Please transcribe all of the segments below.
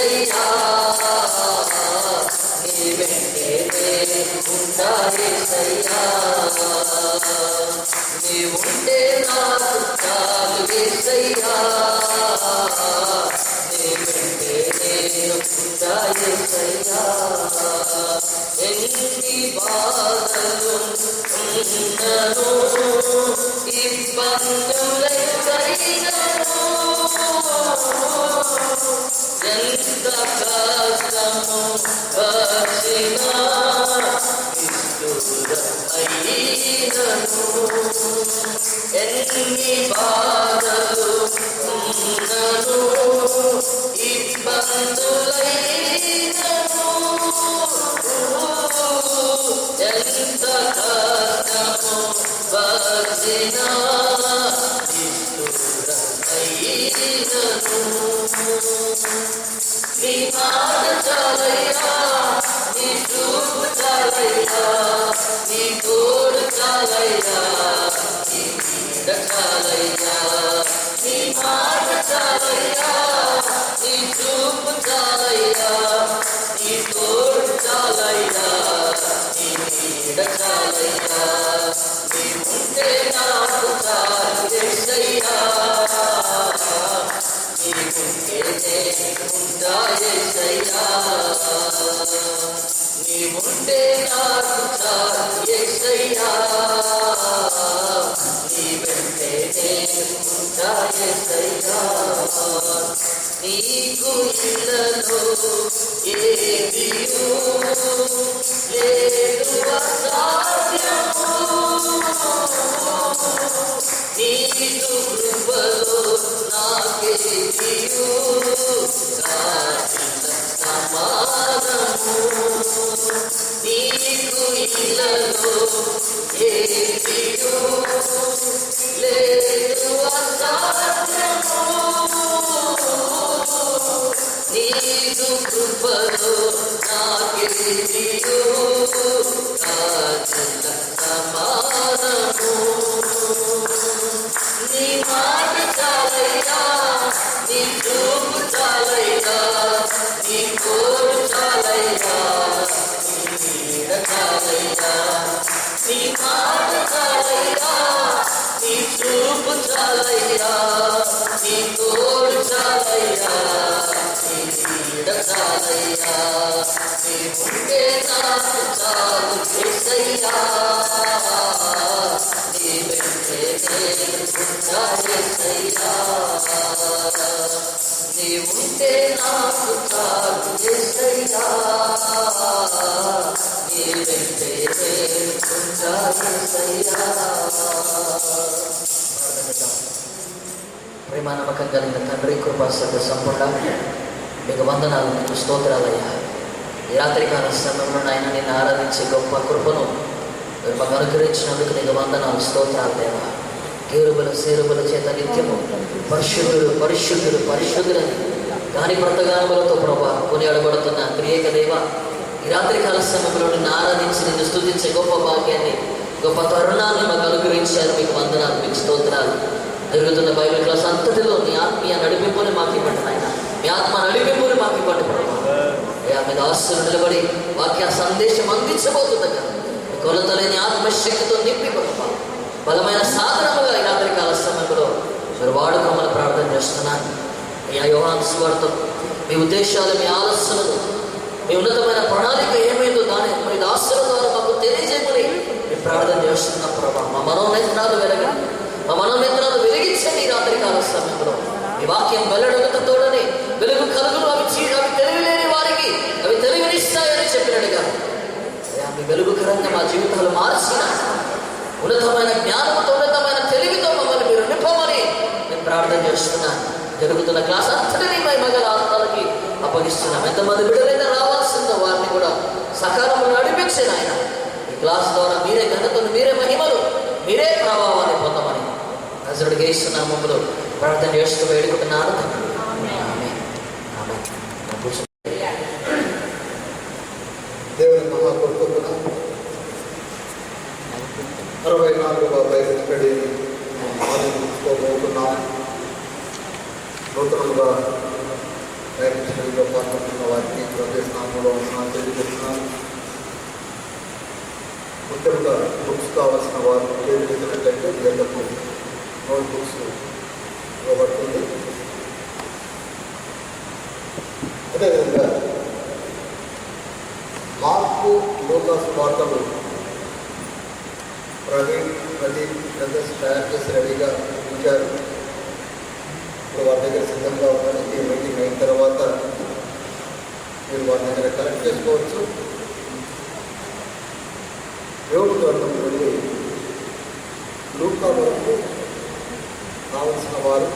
యేసయ్యా నీ వెంటే ఉంటా యేసయ్యా నీ ఉంటే నాకు చాలు యేసయ్యా నీ వెంటే ఉంటా యేసయ్యా ఎన్ని బాధలు ఉన్నను ఇబ్బందులైనను ఎంత కష్టము వచ్చినా అయినను ఎన్ని బాధలు ఉన్నను ఇబ్బందులైనను ఎంత కష్టము వచ్చినా నీ మాట చాలయ్యా నీ చూపు చాలయ్యా నీ తోడు చాలయ్యా నీ నీడ చాలయ్యా నీ మాట చాలయ్యా నీ చూపు చాలయ్యా నీ తోడు చాలయ్యా నీ నీడ చాలయ్యా నీ ఉంటే నాకు చాలు యేసయ్యా నీ ఉంటే ఉంటా యేసయ్యా నీ ఉంటే నాకు చాలు యేసయ్యా నీ వెంటే ఉంటా యేసయ్యా నీకు ఇళ్ళలో ఏదియూ లేదు అసాధ్యము నీకు కృపలో నాకేదియూ సమానము నీకు ఇళ్ళలో ఏదియూ లేదు అసాధ్యము నీకు కృపలో నాకేదియూ సమానము నీ మాట చాలయ్యా నీ చూపు చాలయ్యా నీ తోడు చాలయ్యా నీ నీడ చాలయ్యా నీ మాట చాలయ్యా నీ చూపు చాలయ్యా నీ తోడు చాలయ్యా నీ నీడ చాలయ్యా నీ ఉంటే నాకు చాలు యేసయ్యా నీ వెంటే ఉంటా యేసయ్యా నీ ఉంటే నాకు చాలు యేసయ్యా నీ వెంటే ఉంటా యేసయ్యా. ప్రేమ నమ్మకం కలిగిన తండ్రి కృపా సత్య సంపూర్ణ మీకు వందనాలు, మీకు స్తోత్రాలయ్యా. ఈ రాత్రికాల సమయంలో నాయన నిన్ను ఆరాధించే గొప్ప కృపను మీరు మాకు అనుగ్రహించినందుకు నీకు వందనాలు, స్తోత్రాలు దేవా. కేరుబల సేరుబల చేత నిత్యము పరిశుద్ధుడు పరిశుద్ధుడు పరిశుద్ధులని గాని ప్రతగానములతో ప్రభా కొనియాడబడుతున్న ప్రియేక దేవ, ఈ రాత్రికాల సమయంలో నిన్ను ఆరాధించి నిన్ను స్తుతించే గొప్ప భాగ్యాన్ని గొప్ప తరుణాన్ని మాకు అనుగ్రహించారు. మీకు వందనాలు, మీకు స్తోత్రాలు. జరుగుతున్న బైబిల్ క్లాస్ అంతటిలో నీ ఆత్మీయ నడిపింపుని మాకు ఇవ్వండి నాయన, మీ ఆత్మ నడిపింపుని మాకు ఇవ్వండి ప్రభా. మీద ఆస్తులు నిలబడి వాక్య సందేశం అందించబోతుండగా కొలతలేని ఆత్మశక్తితో నింపి ప్రభా బలమైన సాధనముగా ఈ రాత్రికాల సమయంలో మీరు వాడుకోమని ప్రార్థన చేస్తున్నాను. అయ్యా యోహాను సువార్త మీ ఉద్దేశాలు, మీ ఆలోచనలు, మీ ఉన్నతమైన ప్రణాళిక ఏమైందో దాని మీ దాసుల ద్వారా మాకు తెలియజేయమని మేము ప్రార్థన చేస్తున్నాం ప్రభా. మా మనోనేత్రాలు వెలగండి, మా మనోనేత్రాలు వెలిగించండి. ఈ రాత్రికాల సమయంలో మీ వాక్యం వెల్లడగతతోడని వెలుగు కలుగును, అవి తెలివిలేని వారికి అవి తెలివినిస్తాయని చెప్పినట్టుగా మీ వెలుగుకరంగా మా జీవితాలు మార్చిన ఉన్నతమైన జ్ఞానంతో ఉన్నతమైన తెలివితో మమ్మల్ని మీరు నింపమని నేను ప్రార్థన చేస్తున్నాను. జరుగుతున్న క్లాస్ అంతటినీ మై మగల ఆత్మలకి అప్పగిస్తున్నాం. ఎంతమంది బిడ్డలైనా రావాల్సిందో వారిని కూడా సకాలంలో నడిపించిన ఆయన ఈ క్లాస్ ద్వారా మీరే ఘనతను, మీరే మహిమలు, మీరే ప్రభావాన్ని పొందమని నజరుడికి యేసునామములో ప్రార్థన చేస్తూ వేడుకుంటున్నాను. దేవుని మహాకృపణ 64వ బైబిల్ స్టడీని ఆరంభించుకోబోతున్నాం. నూతనంగా బైబిల్ స్టడీలో పాల్గొంటున్న వారికి ప్రదేశనామంలో తెలియజేస్తున్నాను. ముఖ్యంగా బుక్స్ కావాల్సిన వారు తెలియజేసినట్లయితే వీళ్ళకు నోట్ బుక్స్ ఇవ్వబడుతుంది. అదేవిధంగా మార్కు లూకాసు వార్తలు ప్రదీప్ బ్రదర్స్ తయారు చేసి రెడీగా ఉంచారు. ఇప్పుడు వారి దగ్గర సిద్ధంగా ఉన్నది. ఈ మీటింగ్ అయిన తర్వాత మీరు వారి దగ్గర కలెక్ట్ చేసుకోవచ్చు. యోగు గ్రంథం నుండి లూకా వరకు కావలసిన వారు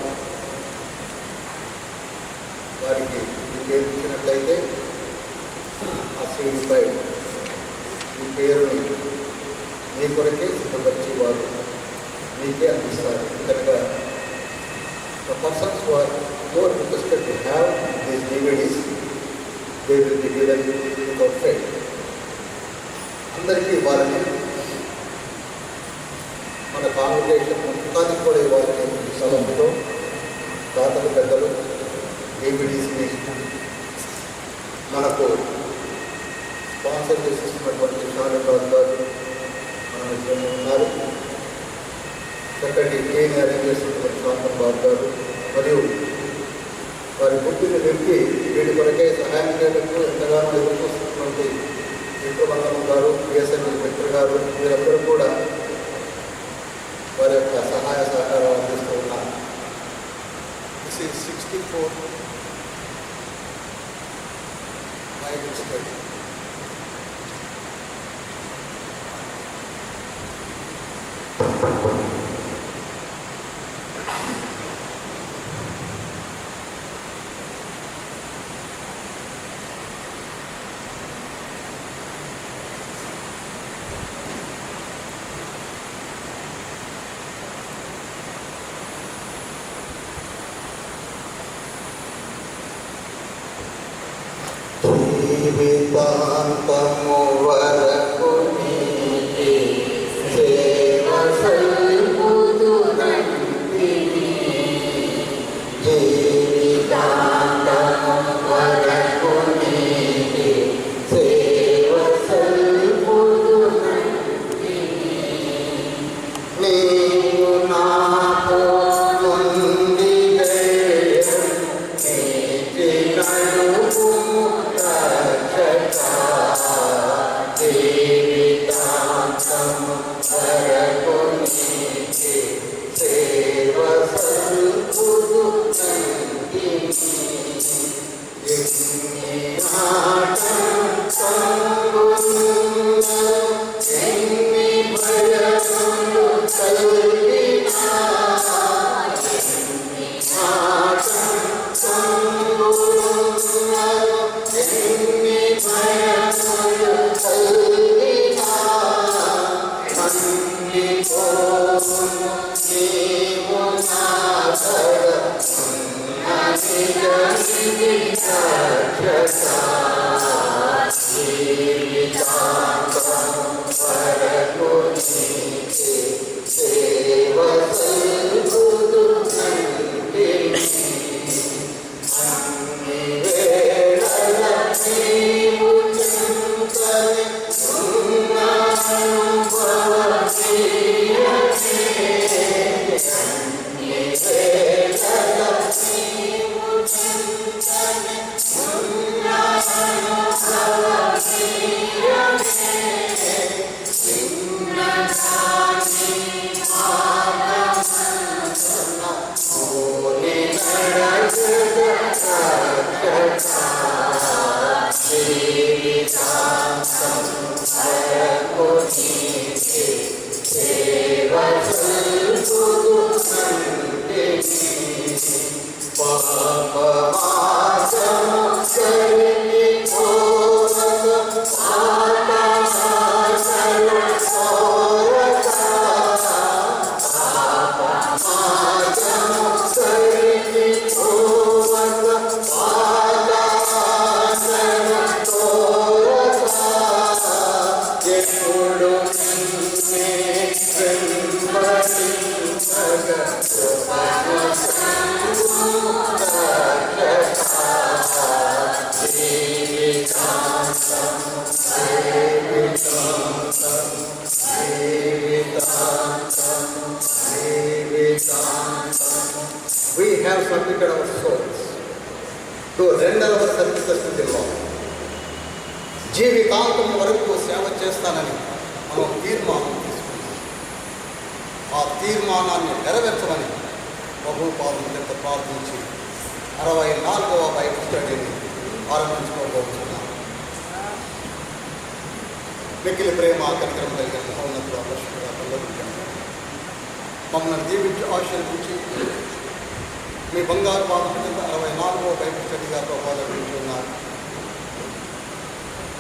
వారికి ఉపయోగించినట్లయితే ఆ సీడీపై ఈ పేరుని మీ కొరకే సిద్ధపరిచి వారు మీకే అందిస్తారు. కనుక the persons who are interested to have these DVDs, they will be given without fail. అందరికీ ఇవ్వాలని మన కాంగ్రిగేషన్ మొత్తానికి కూడా ఇవ్వాలని సమయంలో దాతలు పెద్దలు DVDస్ని మనకు స్పాన్సర్ చేసినటువంటి షానవాజ్ గారు మన మధ్యలో ఉన్నారు. చక్కటి ట్రైన్ అరేంజ్ చేసినటువంటి షానవాజ్ గారు మరియు వారి బుద్ధిని నింపి వీటి కొరకే సహాయం చేయడానికి ఎంతగానో ఎదురు చూస్తున్నటువంటి మిత్రబంధం గారు, బిఎస్ఎన్ మిత్ర గారు, వీరందరూ కూడా వారి యొక్క సహాయ సహకారాలు అందిస్తూ ఉన్నారు. 64 బైబిల్ స్టడీ. జీవితాంతము వరకు నీకే సేవ సల్పుదునంటిని. జీవితాంతము వరకు నీకే సేవ సల్పుదునంటిని. నీవు నాకు ముంది జీవితాంతము వరకు నీకే సేవ సల్పుదునంటిని. ఎన్ని ఆటంకములున్నా, ఎన్ని భయములు కలిగినా, ఎన్ని ఆటంకములున్నా, ఎన్ని భయములు కలిగినా, మన్నిపోవును నీవు నా కడ జీవితాంతము వరకు నీకే సేవ సల్పుదునంటిని. అన్ని వేళల నీవు చెంతని ఉన్న అనుభవమీయకే. అన్ని వేళల నీవు చెంతని ఉన్న అనుభవమీయకే. చిన్నదాని మార్గమందున పోని నడచెద రక్షకా. జీవితాంతము వరకు నీకే సేవ సల్పుదునంటిని. పాపమార్గము సరిపోవక పాపమార్గము కోరక. పాపమార్గము సరిపోవక పాపమార్గము కోరక. ఎప్పుడు నిన్నే వెంబడించగా కృపను సంగుగా our souls to render our services to the Lord. జీవితాంతం వరకు సేవ చేస్తానని మనం తీర్మానం తీసుకున్నాం. ఆ తీర్మానాన్ని నెరవేర్చమని ప్రభుపాదం చేత ప్రార్థించి 64వ బైబిల్ స్టడీని ఆరంభించుకోబోతున్నాం. మిక్కిలి ప్రేమ కనికరం కలిగిన మహోన్నతుడు ఆకర్షణగా పొందబుద్ధండి మమ్మల్ని దీవించి ఆశీర్వదించి మీ బంగారు పాదం కింద 64వ బైబిల్ స్టడీగా ప్రబోధించున్నారు.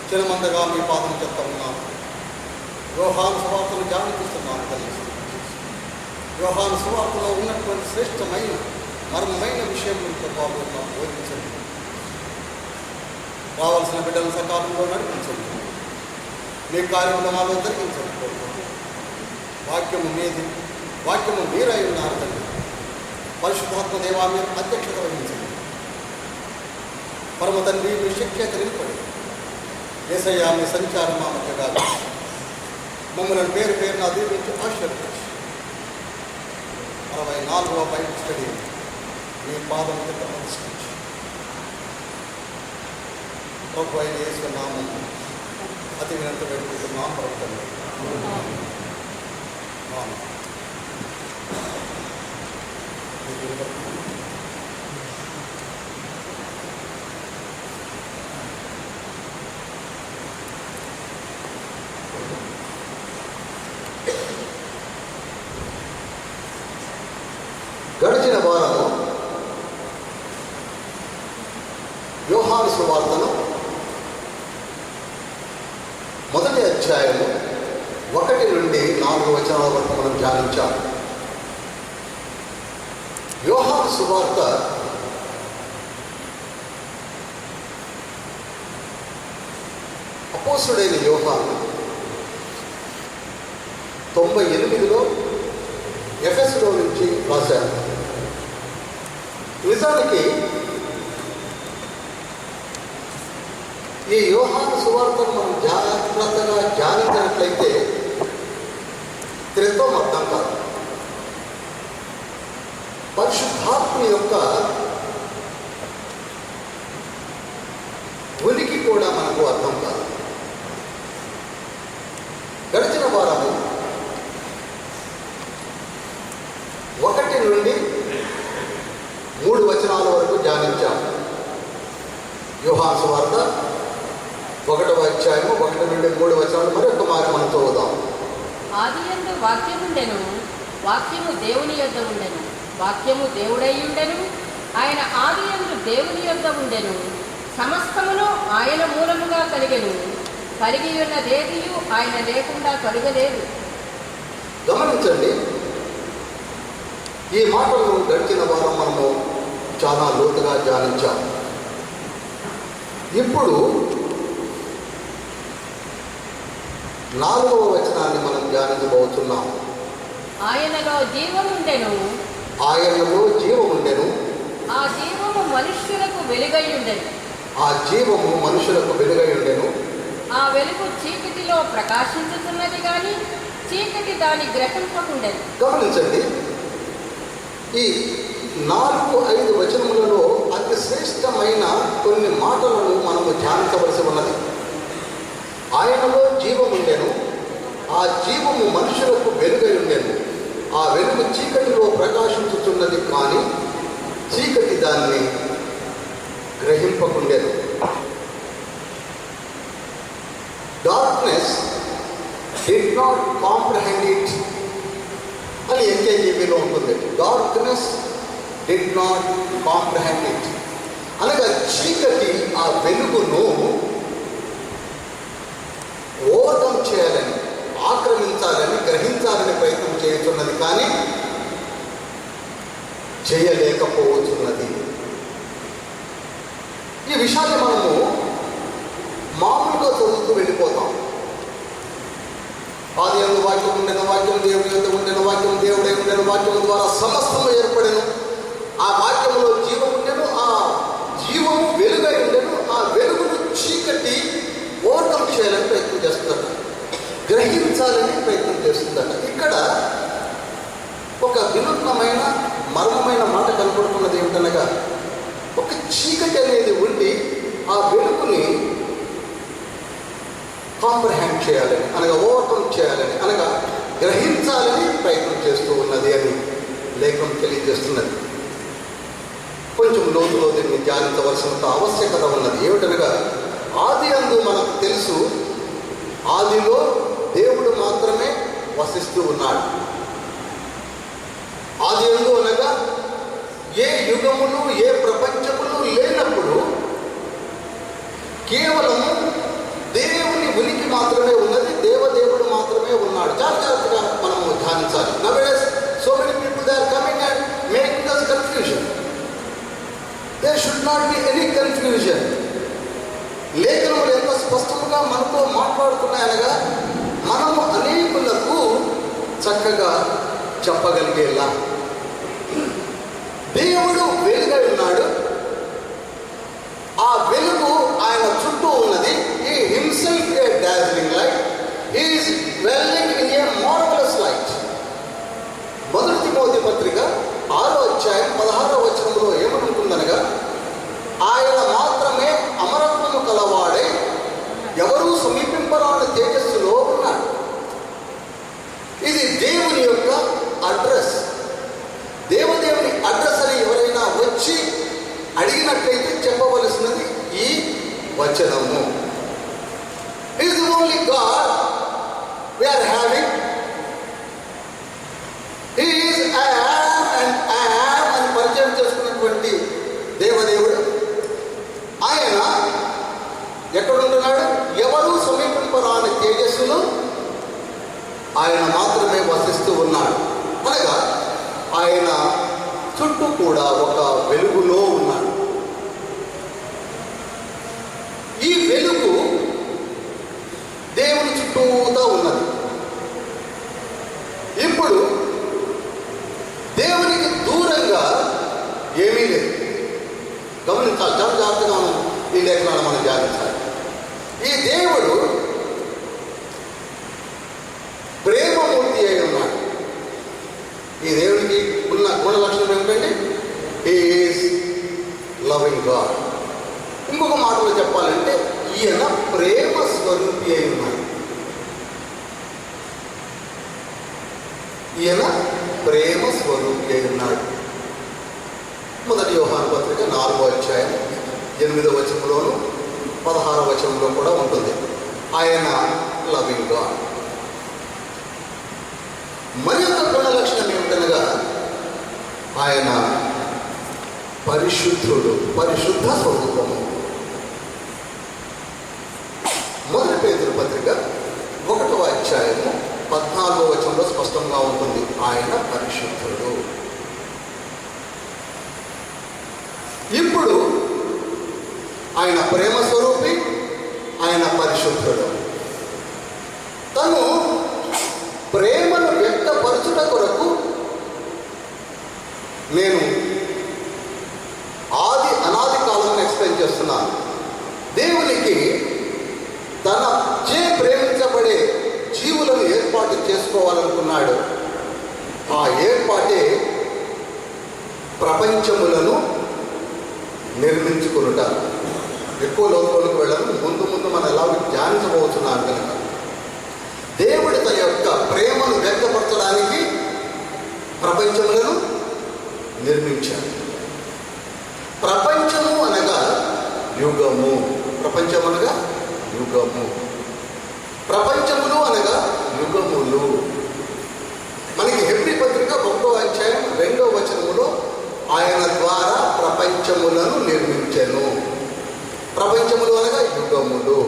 చిన్నమందగా మీ పాదం చెప్తా ఉన్నాను. యోహాను సువార్తను ధ్యానిస్తున్నాను తల్లి. యోహాను సువార్తలో ఉన్నటువంటి శ్రేష్టమైన మర్మమైన విషయం బాబు నాకు బోధించండి. రావాల్సిన బిడ్డలను సకాలంలో నడిపించండి. మీ కార్యంలో మాలో జరిగించండి. వాక్యము మీది, వాక్యము మీరై ఉన్నారు తండ్రి. పరిశుద్ధాత్మ దేవా మీరు అధ్యక్షత వహించండి. పరమ తండ్రి మీ శక్తి నిలబడి యేసయ్యా మీ సంచారం మా మధ్యగా మమ్మల్ని పేరు పేరున దీవించి ఆశీర్వదించి 64వ బైబిల్ స్టడీ మీ పాదం కింద ప్రతిష్ఠించి ప్రభు అయిన యేసు నామం అతి వినంత పెట్టుకుంటున్నాం ప్రభుత్వం. గడిచిన వారము యోహాను సువార్తను మొదటి అధ్యాయము 1 నుండి 4 వచనాల వరకు మనం ధ్యానించాము. యోహాను సువార్త అపోస్తుడైన యోహాను 98లో ఎఫెసులో నుంచి రాశారు. నిజానికి ఈ యోహాను సువార్తను మనం జాగ్రత్తగా ధ్యానించినట్లయితే క్రితం అర్థం కాదు. పరిశుద్ధాత్మ యొక్క ఉనికి కూడా మనకు అర్థం కాదు. గడిచిన వారము 1 నుండి 3 వచనాల వరకు ధ్యానించాము. యోహాను సువార్త 1వ అధ్యాయము 1 నుండి 3 వచనాలు మరొక మాట మనం చదువుదాం. ఆదియందు వాక్యముండెను, వాక్యము దేవుని యొద్ద ఉండెను, వాక్యము దేవుడై ఉండెను, ఆయన ఆదియందు దేవుని యొద్ద ఉండెను, సమస్తమును ఆయన మూలముగా కలిగెను, కలిగి ఉన్నదేదియు ఆయన లేకుండా కలుగలేదు. గమనించండి, ఈ మాటలను గడిచిన వారం మనము చాలా లోతుగా ధ్యానించాం. ఇప్పుడు 4వ వచనాన్ని మనం ధ్యానించబోతున్నాం. ఆయనలో జీవముండెను, ఆయనలో జీవముండెను, ఆ జీవము మనుష్యులకు వెలుగై ఉండెను, ఆ జీవము మనుషులకు వెలుగై ఉండెను, ఆ వెలుగు చీకటిలో ప్రకాశించుతున్నది కానీ చీకటి దాని గ్రహింపకుండెను. గమనించండి, ఈ 4-5 వచనములలో అతి శ్రేష్టమైన కొన్ని మాటలను మనము ధ్యానించవలసి ఉన్నది. ఆయనలో జీవముండెను, ఆ జీవము మనుషులకు వెలుగై ఉండెను, ఆ వెలుగు చీకటిలో ప్రకాశించుతున్నది కానీ చీకటి దాన్ని గ్రహింపకుండెను. Darkness did not comprehend it అని ఎన్కేజీబీలో ఉంటుంది. Darkness did not comprehend it అనగా చీకటి ఆ వెలుగును ఓవర్కమ్ చేయాలని, ఆక్రమించాలని, గ్రహించాలని ప్రయత్నం చేస్తున్నది కానీ చేయలేకపోతున్నది. ఈ విషయాన్ని మనము మామూలుగా చదువుతూ వెళ్ళిపోతాం. ఆదియందు వాక్యం ఉండెను, వాక్యం దేవుని యొద్ద ఉండెను, వాక్యం దేవుడై ఉండెను, వాక్యం ద్వారా సమస్తము ఏర్పడెను, ఆ వాక్యంలో జీవం ఉండెను, ఆ జీవము వెలుగై ఉండెను, ఆ వెలుగును చీకటి ఓవర్కమ్ చేయాలని ప్రయత్నం చేస్తుందట, గ్రహించాలని ప్రయత్నం చేస్తుందట. ఇక్కడ ఒక వినూత్నమైన మర్మమైన మాట కనపడుతున్నది ఏమిటనగా, ఒక చీకటి అనేది ఉండి ఆ వెలుగుని కాంప్రహెండ్ చేయాలని, అనగా ఓవర్కమ్ చేయాలని, అనగా గ్రహించాలని ప్రయత్నం చేస్తూ ఉన్నది అని లేఖనం తెలియజేస్తున్నది. కొంచెం లోతులో దీన్ని ధ్యానించవలసినంత ఆవశ్యకత ఉన్నది. ఏమిటనగా, ఆది అందు మనకు తెలుసు, ఆదిలో దేవుడు మాత్రమే వసిస్తూ ఉన్నాడు. ఆది అందు అనగా ఏ యుగములు ఏ ప్రపంచములు లేనప్పుడు కేవలము దేవుని ఉనికి మాత్రమే ఉన్నది, దేవదేవుడు మాత్రమే ఉన్నాడు. చాలా జాగ్రత్తగా మనము ధ్యానించాలి. Nowadays, so many people they are coming and making us confusion. There should not be any confusion. లేఖనములు ఎంత స్పష్టంగా మనతో మాట్లాడుతున్నాయనగా, మనము అనేకులకు చక్కగా చెప్పగలిగేలా. దేవుడు వెలుగై ఉన్నాడు, ఆ వెలుగు ఆయన చుట్టూ ఉన్నది. He himself a dazzling light. He is dwelling in a marvelous light. మొదటి తిమోతి పత్రిక 6వ అధ్యాయం 16వ వచనంలో ఏమనుకుందనగా, ఆయన మాత్రమే అమరత్వము కలవాడై ఎవరూ సమీపింపరాని తేజస్సులో ఉన్నాడు. ఇది దేవుని యొక్క అడ్రస్. దేవదేవుని అడ్రస్ అని ఎవరైనా వచ్చి అడిగినట్లయితే చెప్పవలసినది ఈ వచనము. Is the only God we are having. He is I am and I am అని పరిచయం చేసుకున్నటువంటి దేవదేవుడు. ఆయన ఎక్కడుంటున్నాడు? ఎవరూ సమీపింపరాని తేజస్సులో ఆయన మాత్రమే వసిస్తూ ఉన్నాడు. అనగా ఆయన చుట్టూ కూడా ఒక వెలుగులో ఉన్నాడు. ఈ వెలుగు దేవుని చుట్టూతా ఉన్నది. ఇప్పుడు దేవునికి దూరంగా ఏమీ లేదు. గమనించాలి, చాలా జాగ్రత్తగా ఈ లేఖనాలను మనం ధ్యానించాలి. ఈ దేవుడు ప్రేమమూర్తి అయి ఉన్నాడు. ఈ దేవుడికి ఉన్న గుణ లక్షణం ఏమిటంటే, హీ ఈజ్ లవింగ్ గాడ్. ఇంకొక మాటలో చెప్పాలంటే, ఈయన ప్రేమ స్వరూపి అయి ఉన్నాడు. ఈయన ప్రేమ స్వరూపి అయి ఉన్నాడు. మొదటి యోహాను పత్రిక 4వ అధ్యాయం 8వ వచనంలోను 16వ వచనంలో కూడా ఉంటుంది. ఆయన లవింగ్ గాడ్. మరి యొక్క గుణ లక్షణం ఏమిటనగా, ఆయన పరిశుద్ధుడు, పరిశుద్ధ స్వరూపము. మొదటి పేతురు పత్రిక 1వ అధ్యాయము 14వ వచనంలో స్పష్టంగా ఉంటుంది, ఆయన పరిశుద్ధుడు. ఇప్పుడు ఆయన ప్రేమ స్వరూపి, ఆయన పరిశుద్ధుడు. తను ప్రేమను వ్యక్తపరచుట కొరకు నేను అనాది కాలం ఎక్స్ప్లెయిన్ చేస్తున్నాను. దేవునికి తన చే ప్రేమించబడే జీవులను ఏర్పాటు చేసుకోవాలనుకున్నాడు. ఆ ఏర్పాటే ప్రపంచములను నిర్మించుకునుట. ఎక్కువ లోతులకు వెళ్ళను, ముందు మనం ఎలా ధ్యానించబోతున్నాను కనుక. దేవుడి తన యొక్క ప్రేమను వ్యక్తపరచడానికి ప్రపంచములను నిర్మించాడు. ప్రపంచము అనగా యుగము. ప్రపంచం అనగా యుగము. ప్రపంచములు అనగా యుగములు. మనకి హెబ్రీ పత్రిక 1వ అధ్యాయం 2వ వచనములో ఆయన ద్వారా ప్రపంచములను నిర్మించెను. ప్రపంచములు అనగా యుగములు.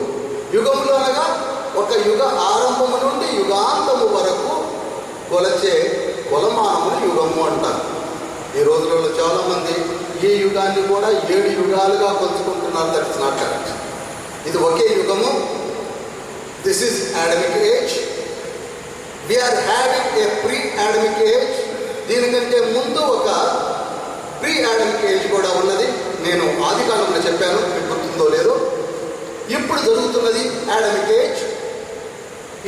యుగములు అనగా ఒక యుగ ఆరంభము నుండి యుగాంతము వరకు కొలచే కొలమానములు యుగము అంటారు. ఈ రోజులలో చాలామంది ఈ యుగాన్ని కూడా 7 యుగాలుగా కొలుచుకుంటున్నారు. That is not correct. ఇది ఒకే యుగము. This is Adamic age. We are having a pre Adamic age. దీనికంటే ముందు ఒక ప్రీ ఆడమిక్ ఏజ్ కూడా ఉన్నది. నేను ఆది కాలంలో చెప్పాను, మీకు గుర్తుందో లేదో. ఇప్పుడు జరుగుతున్నది ఆడమిక్ ఏజ్.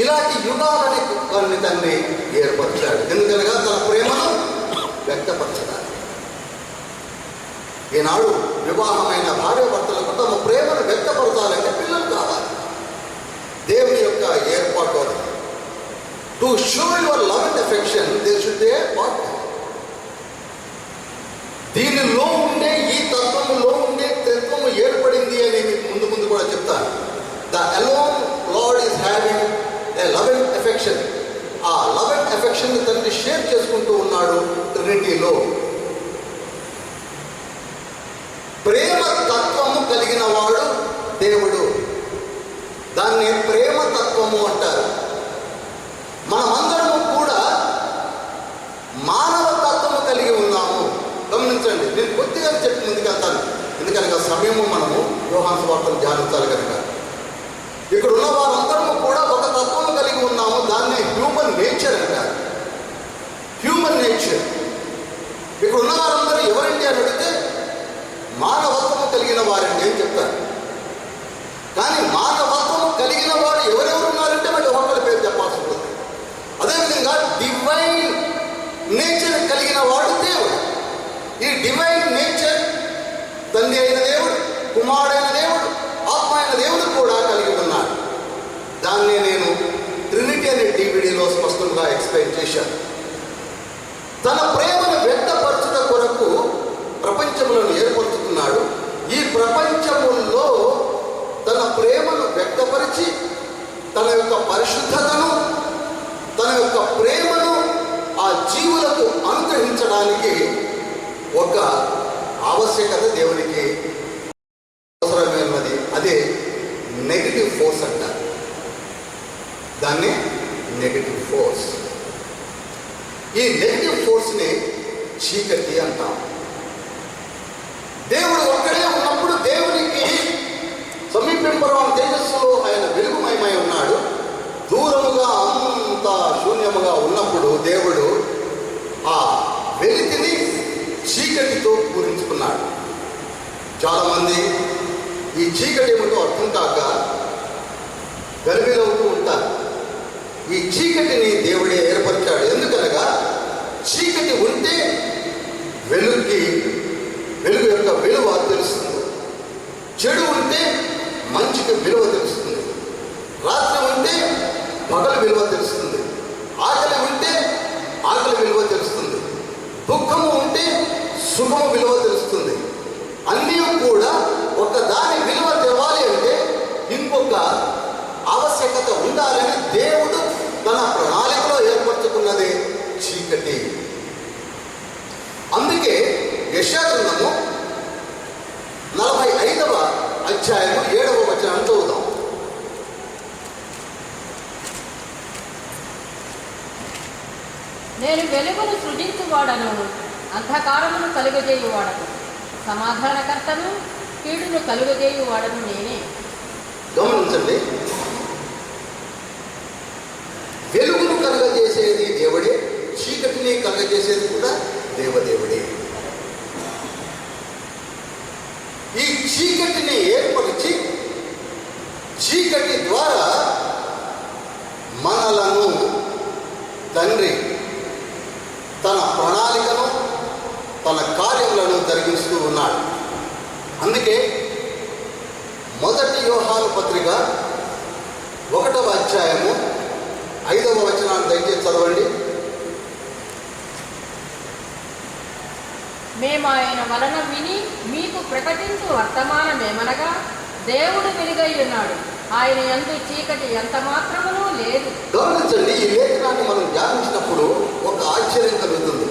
ఇలాంటి యుగాలని తండ్రి ఏర్పరిచాడు. ఎందుకనగా తన ప్రేమను వ్యక్తపరచడానికి. ఈనాడు వివాహమైన భార్యాభర్తలకు తమ ప్రేమను వ్యక్తపరచాలంటే పిల్లలు కావాలి. దేవుని యొక్క ఏర్పాటు అది. To show your love and affection they should be a partner. దీనిలో ఉండే ఈ తత్వములో ఉండే తత్వము ఏర్పడింది అని మీకు ముందు కూడా చెప్తాను. The alone lord is having a love and affection. ఆ లవ్ అండ్ ఎఫెక్షన్ తండ్రి షేర్ చేసుకుంటూ ఉన్నాడు ట్రినిటీలో. ప్రేమ తత్వము కలిగిన వాడు దేవుడు. దాన్ని ప్రేమ తత్వము అంటారు. మనమందరము కూడా మానవ తత్వము కలిగి ఉన్నాము. గమనించండి, నేను కొద్దిగా చెప్పి ముందుకెళ్తాను, ఎందుకనగా సమయము మనము యోహాను సువార్తను ధ్యానించాలి కనుక. ఇక్కడ ఉన్న వారందరము కూడా ఒక తత్వము కలిగి ఉన్నాము. దాన్ని హ్యూమన్ నేచర్ అంటారు. Human nature. ఇక్కడ ఉన్న వారందరూ ఎవరండి అని అడిగితే మానవత్వము కలిగిన వారండి అని చెప్తారు. కానీ మానవత్వము కలిగిన వారు ఎవరెవరు ఉన్నారంటే వాళ్ళు ఒక్కరి పేరు చెప్పాల్సి ఉంటుంది. అదేవిధంగా డివైన్ నేచర్ కలిగిన వాడు దేవుడు. ఈ డివైన్ నేచర్ తండ్రి అయిన దేవుడు, కుమారుడైన దేవుడు, ఆత్మ అయిన దేవుడు కూడా కలిగి ఉన్నాడు. దాన్ని నేను ట్రినిటీ అనే డివిడీలో స్పష్టంగా ఎక్స్ప్లెయిన్ చేశాను. తన ప్రేమను వ్యక్తపరచుట కొరకు ప్రపంచములను ఏర్పరుచుకున్నాడు. ఈ ప్రపంచములో తన ప్రేమను వ్యక్తపరిచి తన యొక్క పరిశుద్ధతను, తన యొక్క ప్రేమను ఆ జీవులకు అనుగ్రహించడానికి ఒక ఆవశ్యకత దేవునికి అవసరమైనది. అదే నెగటివ్ ఫోర్స్ అంటారు. దాన్ని నెగటివ్ ఫోర్స్. ఈ నెగటివ్ ఫోర్స్ని చీకటి అంటాం. దేవుడు ఒక్కడే ఉన్నప్పుడు దేవునికి సమీపింపరాని తేజస్సులో ఆయన వెలుగుమయమై ఉన్నాడు. దూరముగా అంత శూన్యముగా ఉన్నప్పుడు దేవుడు ఆ వెలితిని చీకటితో పూరించుకున్నాడు. చాలామంది ఈ చీకటి ఏమిటో అర్థం కాక గర్భిలవుతూ ఉంటారు. ఈ చీకటిని దేవుడే ఏర్పరిచాడు. ఎందుకనగా చీకటి ఉంటే వెలుగు యొక్క విలువ తెలుస్తుంది. చెడు ఉంటే మంచికి విలువ తెలుస్తుంది. రాత్రి ఉంటే పగలు విలువ తెలుస్తుంది. ఆకలి ఉంటే ఆకలి విలువ తెలుస్తుంది. దుఃఖము ఉంటే సుఖము విలువ తెలుస్తుంది. అన్నీ కూడా ఒక దాని విలువ తెవాలి అంటే ఇంకొక ఆవశ్యకత ఉండాలని దేవుడు తన ప్రణాళికలో ఏర్పరచుకున్నదే చీకటి. అందుకే యెషయా గ్రంథము 45వ అధ్యాయము 7వ వచనం చదువుదాం. నేను వెలుగును సృజించువాడను, అంధకారమును కలుగజేయువాడను, సమాధానకర్తను, కీడును కలుగజేయువాడను నేనే. గమనించండి, వెలుగును కలుగజేసేది దేవుడే, చీకటిని కలుగజేసేది కూడా దేవదేవుడే. ఈ చీకటిని ఏర్పరిచి చీకటి ద్వారా మనలను తండ్రి తన ప్రణాళికను, తన కార్యములను జరిగిస్తూ ఉన్నాడు. అందుకే 1 యోహాను పత్రిక 1వ అధ్యాయము 5వ వచనాన్ని దయచేసి చదవండి. మేము ఆయన వలన విని మీకు ప్రకటించు వర్తమానమేమనగా, దేవుడు వెలుగై ఉన్నాడు, ఆయన యందు చీకటి ఎంత మాత్రమునూ లేదు. గమనించండి, ఈ లేఖనాన్ని మనం ధ్యానించినప్పుడు ఒక ఆశ్చర్యం కలుగుతుంది.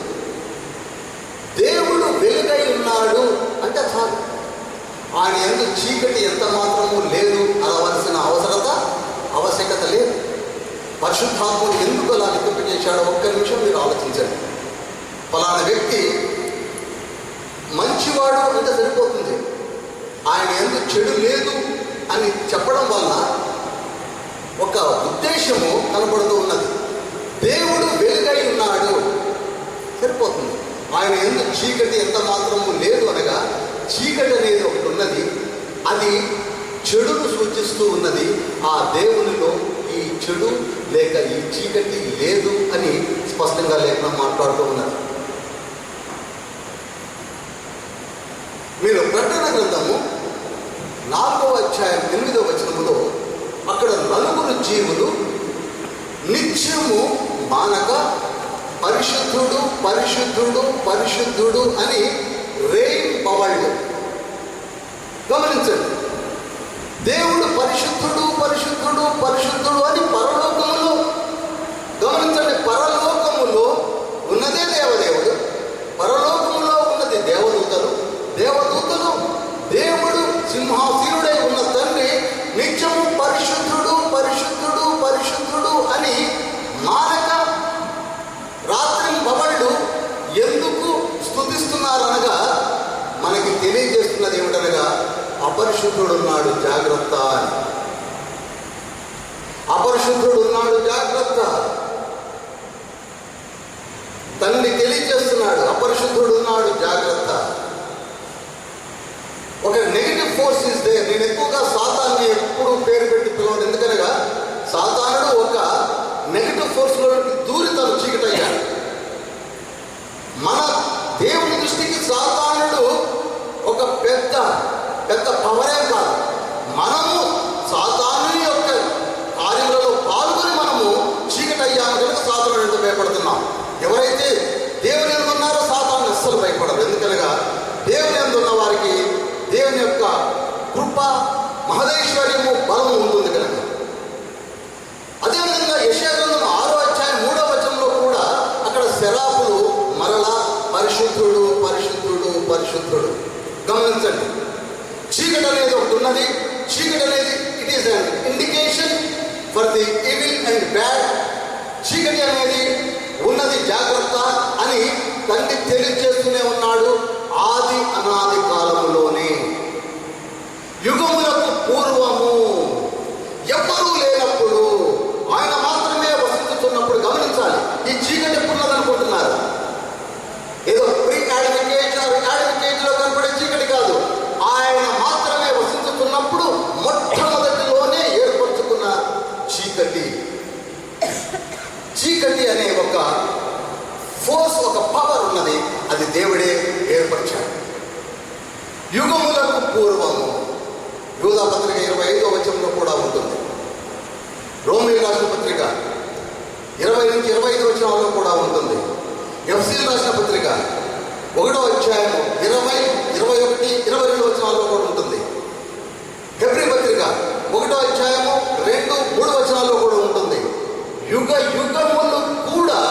దేవుడు వెలుగై ఉన్నాడు అంటే చాలు, ఆయన యందు చీకటి ఎంత మాత్రము లేదు అనవలసిన ఆవశ్యకత లేదు. పరిశుద్ధాత్ముడు ఎందుకు అలా నిరూపించేశాడో ఒక్క నిమిషం మీరు ఆలోచించండి. ఫలానా వ్యక్తి మంచివాడు అంటే సరిపోతుంది, ఆయన యందు చెడు లేదు అని చెప్పడం వల్ల ఒక ఉద్దేశము కనబడుతూ ఉన్నది. దేవుడు వెలుగై ఉన్నాడు సరిపోతుంది, ఆయన యందు చీకటి ఎంత మాత్రము లేదు అనగా చీకటి అనేది ఒకటి ఉన్నది, అది చెడును సూచిస్తూ ఉన్నది. ఆ దేవునిలో ఈ చెడు లేక ఈ చీకటి లేదు అని స్పష్టంగా లేఖనం మాట్లాడుతూ ఉన్నారు. మీరు ప్రకటన గ్రంథము 4వ అధ్యాయం 8వ వచనములో అక్కడ 4 జీవులు నిత్యము మానక పరిశుద్ధుడు పరిశుద్ధుడు పరిశుద్ధుడు అని రేయింపబడు. గమనించండి, దేవుడు పరిశుద్ధుడు పరిశుద్ధుడు పరిశుద్ధుడు అని పరలోకములో, గమనించండి, పరలోకములో ఉన్నదే దేవదేవుడు, పరలోకములో ఉన్నది దేవదూతలు, దేవదూతలు దేవుడు సింహాసీనుడై ఉన్న తండ్రి నిత్యము పరిశుద్ధుడు పరిశుద్ధుడు పరిశుద్ధుడు అని మానక రాత్రింబవళ్ళు ఎందుకు స్తుతిస్తున్నారనగా మనకి తెలియజేస్తున్నది ఏమిటనగా అపరిశుద్ధుడున్నాడు జాగ్రత్త అని. అపరిశుద్ధుడున్నాడు జాగ్రత్త. తండ్రి తెలియజేస్తున్నాడు, అపరిశుద్ధుడున్నాడు జాగ్రత్త. ఒక నెగిటివ్ ఫోర్స్ ఇస్ దేర్. నేను ఎక్కువగా సాతాన్ని ఎప్పుడు పేరు పెట్టి పిలవను, ఎందుకనగా సాతానుడు ఒక నెగిటివ్ ఫోర్స్లో దూరి తను చీకటయ్యాడు. మన దేవుని దృష్టికి సాతానుడు ఒక పెద్ద పవరే కాదు. మనము సాతాను యొక్క కార్యములలో పాల్గొని మనము చీకటయ్యాము కనుక సాతానుడు ఎంత భయపడుతున్నాం. ఎవరైతే దేవుని యందు ఉన్నారో సాతాను అస్సలు భయపడరు. ఎందుకనగా దేవుని యందు ఉన్న వారికి దేవుని యొక్క కృప మహదేశ్వర్యము బలము ఉంటుంది కనుక. అదేవిధంగా యెషయా గ్రంథం 6వ అధ్యాయం 3వ వచనంలో కూడా అక్కడ శరాపులు మరలా పరిశుద్ధుడు పరిశుద్ధుడు పరిశుద్ధుడు. గమనించండి, చీకటి అనేది ఒకటి ఉన్నది. చీకటి అనేది it is an indication for the evil and bad. చీకటి అనేది ఉన్నది జాగ్రత్త అని తండ్రి తెలియజేస్తూనే ఉన్నాడు. ఆది అనాది కాలములోనే యుగములకు పూర్వము ఎవ్వరూ లేనప్పుడు ఆయన మాత్రమే వసించుతున్నప్పుడు. గమనించాలి, ఈ చీకటి ఎప్పుడున్నది అనుకుంటున్నారు? ఏదో ప్రీ యాడమిక్ ఏజ్ యాడమిక్ ఏజ్లో కనపడే చీకటి కాదు. ఆయన మాత్రమే వసించుతున్నప్పుడు మొట్టమొదటిలోనే ఏర్పరచుకున్న చీకటి. చీకటి అనే ఒక ఫోర్స్, ఒక పవర్ ఉన్నది. అది దేవుడే ఏర్పరిచాడు. యుగములకు పూర్వము యూదా పత్రిక 25వ వచనంలో కూడా ఉంటుంది. రోమీయులకు రాసిన పత్రిక 20 నుంచి 25 వచనాల్లో కూడా ఉంటుంది. ఎఫ్సీయులకు రాసిన పత్రిక 1వ అధ్యాయము 20, 21, 22 వచనాల్లో కూడా ఉంటుంది. హెబ్రీ పత్రిక 1వ అధ్యాయము 2, 3 వచనాల్లో కూడా ఉంటుంది. యుగ యుగములు కూడా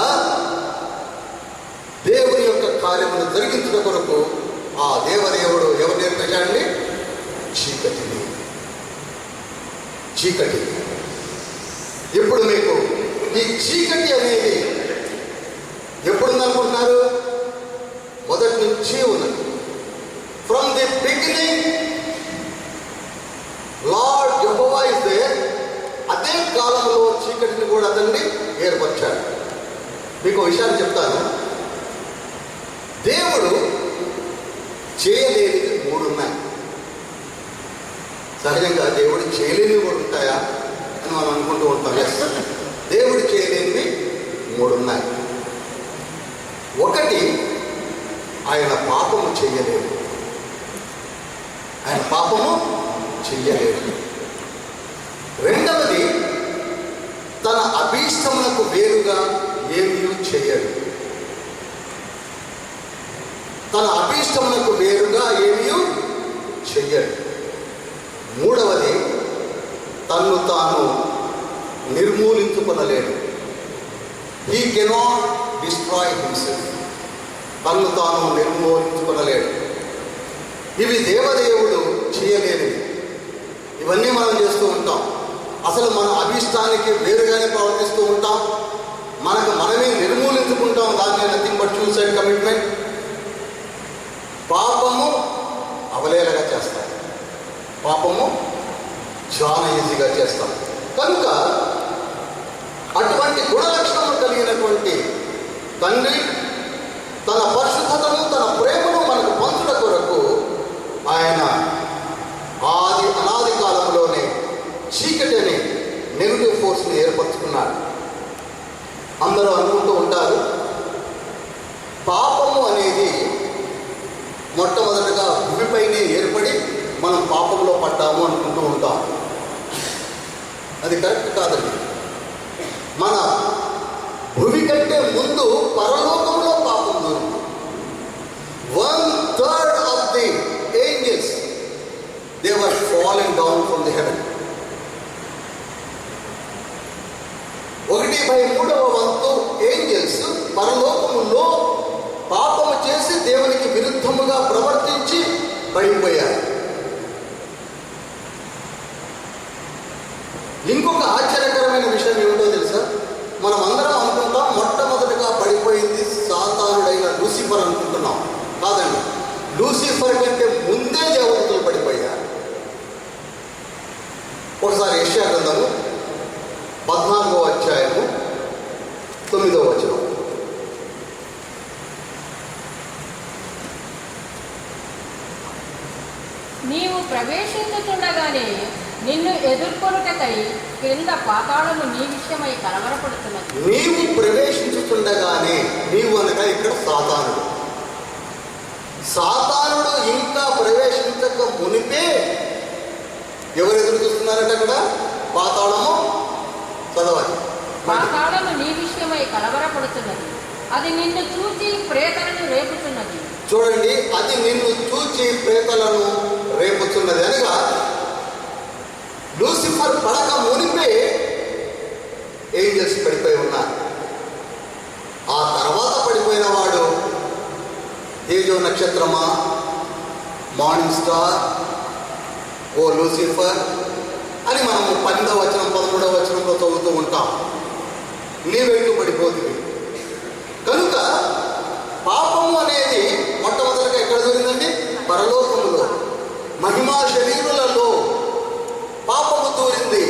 దేవుని యొక్క కార్యమును జరిగించడం కొరకు ఆ దేవదేవుడు ఎవరు నేర్పించాడండి? చీకటిని. చీకటి. ఇప్పుడు మీకు ఈ చీకటి అనేది ఎప్పుడుందనుకుంటున్నారు? మొదటి నుంచి ఉన్నది. From the beginning lord Jehovah is there. అదే కాలంలో చీకటిని కూడా అతన్ని ఏర్పరిచాడు. మీకు విషయాన్ని చెప్తాను. దేవుడు చేయలేనివి 3 ఉన్నాయి. సహజంగా దేవుడు చేయలేనివి కూడా ఉంటాయా అని మనం అనుకుంటూ ఉంటాం. దేవుడు చేయలేనివి 3 ఉన్నాయి. ఒకటి, ఆయన పాపము చెయ్యలేదు. ఆయన పాపము చెయ్యలేదు. రెండవది, తన అభీష్టములకు వేరుగా ఏమీ చెయ్యడు. తన అభీష్టములకు వేరుగా ఏమీ చెయ్యడు. మూడవది, తన్ను తాను నిర్మూలించుకొనలేడు. He cannot destroy himself. తన్ను తాను నిర్మూలించుకొనలేడు. ఇవి దేవదేవుడు చేయలేనివి. ఇవన్నీ మనం చేస్తూ ఉంటాం. అసలు మన అభీష్టానికి వేరుగానే ప్రవర్తిస్తూ ఉంటాం. మనకు మనమే నిర్మూలించుకుంటాం. దాన్ని నథింగ్ బట్ సూసైడ్ కమిట్మెంట్. పాపము అవలేలగా చేస్తాం. పాపము చాలా ఈజీగా చేస్తాం. కనుక అటువంటి గుణలక్షణము కలిగినటువంటి తండ్రి తన పరిశుద్ధతను, తన ప్రేమను మనకు పంచుట కొరకు ఆయన ఆది అనాది కాలంలోనే చీకటి అనే నెగిటివ్ ఫోర్స్ని ఏర్పరచుకున్నాడు. అందరూ అనుకుంటూ ఉంటారు, పాపము అనేది మొట్టమొదటిగా భూమిపైనే మనం పాపంలో పడ్డాము అనుకుంటూ ఉంటాం. అది కరెక్ట్ కాదండి. మన భూమి కంటే ముందు పరలోకంలో పాపం దూరింది. 1/3 of the angels, they were falling down from the heaven. 1/3 వంతు ఏంజల్స్ పరలోకములో పాపము చేసి దేవునికి విరుద్ధముగా ప్రవర్తించి పడిపోయారు. ఇంకొక ఆశ్చర్యకరమైన విషయం ఏమిటో తెలుసా? మనం అందరం అనుకుంటాం మొట్టమొదటిగా పడిపోయింది సాతానుడైన లూసిఫర్ అనుకుంటున్నాం. కాదండి, లూసిఫర్ కంటే ముందే దేవదూతలు పడిపోయారు. ఒకసారి యెషయా గ్రంథము 14వ అధ్యాయము 9వ వచనం. నీవు ప్రవేశించుతుండగానే నిన్ను ఎదుర్కొనుటకై క్రింద పాతాళము నీ విషయమై కలవరపడుతున్నది. నీవు ప్రవేశించుతుండగానే, నీవు అనగా ఇక్కడ సాతానుడు. సాతానుడు ఇంకా ప్రవేశించక మునిపే ఎవరు ఎదురు చూస్తున్నారట? అక్కడ పాతాళము. చదవాలి. పాతాళము నీ విషయమై కలవరపడుతున్నది, అది నిన్ను చూచి ప్రేతలను రేపుతున్నది. చూడండి, అది నిన్ను చూచి ప్రేతలను రేపుతున్నది అనగా లూసిఫర్ పడక మునిపే ఏంజల్స్ పడిపోయి ఉన్నారు. ఆ తర్వాత పడిపోయిన వాడు తేజో నక్షత్రమా, మార్నింగ్ స్టార్, ఓ లూసిఫర్ అని మనము 12వ వచనం 13వ వచనంలో చదువుతూ ఉంటాం. నీవెట్లు పడిపోతుంది. కనుక పాపము అనేది మొట్టమొదటిగా ఎక్కడ దూరిందండి? పరలోకములో, మహిమా శరీరులలో పాపము దూరింది.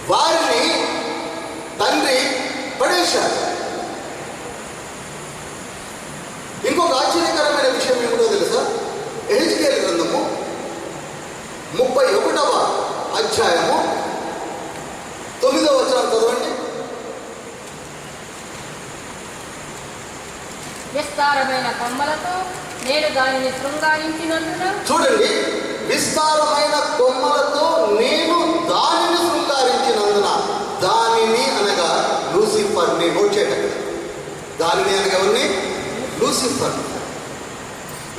వారిని తండ్రి పడేశారు. ఇంకొక ఆశ్చర్యకరమైన విషయం ఏమిటో తెలుసా? యెహెజ్కేలు గ్రంథము 31వ అధ్యాయము 9వ వచనం చదవండి. విస్తారమైన కొమ్మలతో నేను దానిని శృంగారించినందున. చూడండి, విస్తారమైన కొమ్మలతో నేను దానిని శృంగారించినందున. దానిని అనగా లూసిఫర్ని. నోట్ చేయండి. దానిని అనగా ఎవరిని? లూసిఫర్.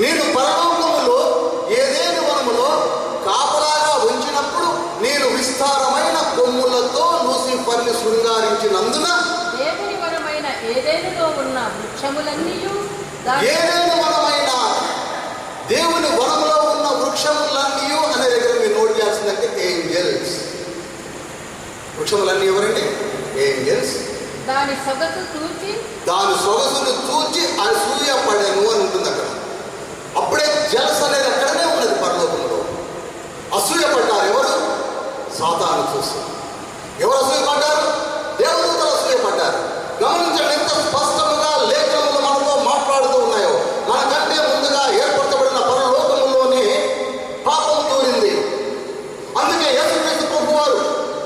నేను పరలోకములో ఏదేను వనములో కాపలాగా ఉంచినప్పుడు నేను విస్తారమైన కొమ్ములతో లూసిఫర్ని శృంగారించినందున. దేవుని వనమైన ఏదెనులో ఉన్న వృక్షములన్నీయు, ఏదైనా వనమైన దేవుని వనములో ఉన్న వృక్షములన్నీ అనే దగ్గర మీరు నోట్ చేయాల్సిందంటే ఏంజల్స్. వృక్షములన్నీ ఎవరండి? ఏంజల్స్. దాని సొగసు చూచి, దాని సొగసును చూచి అసూయపడెను అని ఉంటుంది అక్కడ. అప్పుడే జలస్ అనేది అక్కడనే ఉన్నది పరలోకంలో. అసూయపడ్డారు ఎవరు? సాతాను చూసి. ఎవరు అసూయపడ్డారు? దేవదూతలు అసూయపడ్డారు. గమనించండి ఎంత స్పష్టంగా లేఖనములు మనతో మాట్లాడుతూ ఉన్నాయో. మనకంటే ముందుగా ఏర్పరచబడిన పరలోకములోనే పాపం దూరింది. అందుకే యేసుక్రీస్తు ప్రభువారు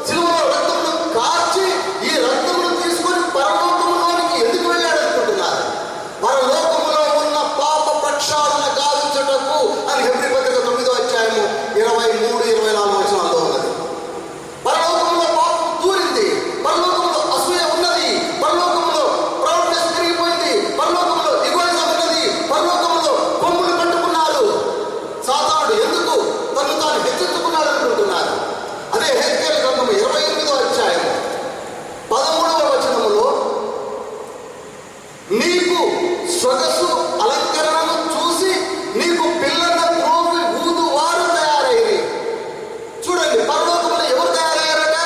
సిలువలో రక్తమును కార్చి ఈ రక్తమును తీసుకొని పరలోకములోనికి ఎందుకు వెళ్ళాడు అనుకుంటున్నారు? పరలోకములో ఉన్న పాప ప్రక్షాళన గావించుటకు అని హెబ్రీ పత్రిక 9వ అధ్యాయము 23-24 వచనాల్లో ఉన్నది. పరలోకంలో పాపం దూరింది. పరలోకంలో అసూయ ఉన్నది. పరలోకంలో ప్రౌఢ్నెస్ పెరిగిపోయింది. పరలోకంలో ఇగోయిజం ఉన్నది. పరలోకంలో కొమ్ములు కట్టుకున్నారు. సాతానుడు ఎందుకు తను తాను హెచ్చించుకున్నాడు అనుకుంటున్నారు? అదే యెహెజ్కేలు గ్రంథము 28వ అధ్యాయము 13వ వచనములో నీకు సొగసు అలంకరణను చూసి నీకు పిల్లల త్రోవి ఊదు వారు తయారయ్యి. చూడండి, పరలోకంలో ఎవరు తయారయ్యారట?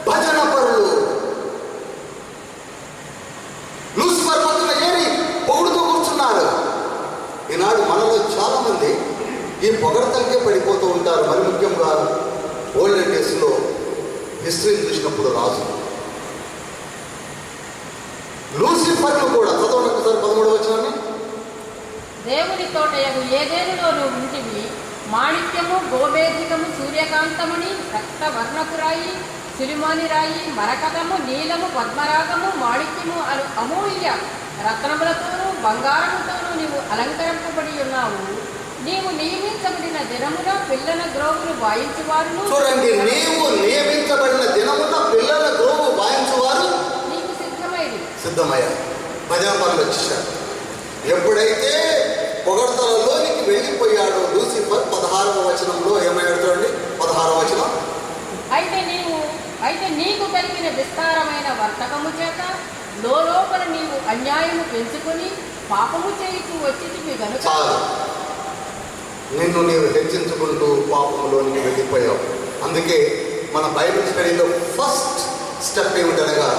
భజన పరులు. లూసిఫర్ పక్కన చేరి పొగుడుతూ కూర్చున్నారు. ఈనాడు మనలో చాలా మంది ఈ పొగడతలకే పడిపోతూ ఉంటారు. మరి ముఖ్యంగా ఓల్డెన్ డేస్లో హిస్టరీని చూసినప్పుడు రాజు లూసిఫర్ను కూడా చదవండి ఒకసారి 13వ వచనాన్ని. దేవుని తోటయగు ఏదేనులోను ఉంటివి, మాణిక్యము, గోమేధికము, సూర్యకాంతమణి, రక్తవర్ణపు రాయి, సిరిమాని రాయి, మరకతము, నీలము, పద్మరాగము, మాణిక్యము అను అమూల్య రత్నములతోనూ బంగారముతోనూ నీవు అలంకరింపబడి ఉన్నావు. నీవు దినమున పిల్లల గ్రోవులు వాయించువారును చూడండి, నీవు నియమించబడిన దినమున పిల్లల గ్రోవు వాయించువారు నీకు సిద్ధమయ్యారు. భజన పనులు వచ్చేసారు. ఎప్పుడైతే పొగడ్తలలోనికి వెళ్ళిపోయాడో లూసిఫర్ 16వ వచనంలో ఏమయ్యాడు చూడండి. 16వ వచనం, అయితే నీకు కలిగిన విస్తారమైన వర్తకము చేత లోపల నీవు అన్యాయము పెంచుకొని పాపము చేయుచు వచ్చి గనుక చాలు, నిన్ను నీవు హెచ్చించుకుంటూ పాపంలోనికి వెళ్ళిపోయావు. అందుకే మన బైబిల్ స్టడీలో ఫస్ట్ స్టెప్ ఏమిటనగా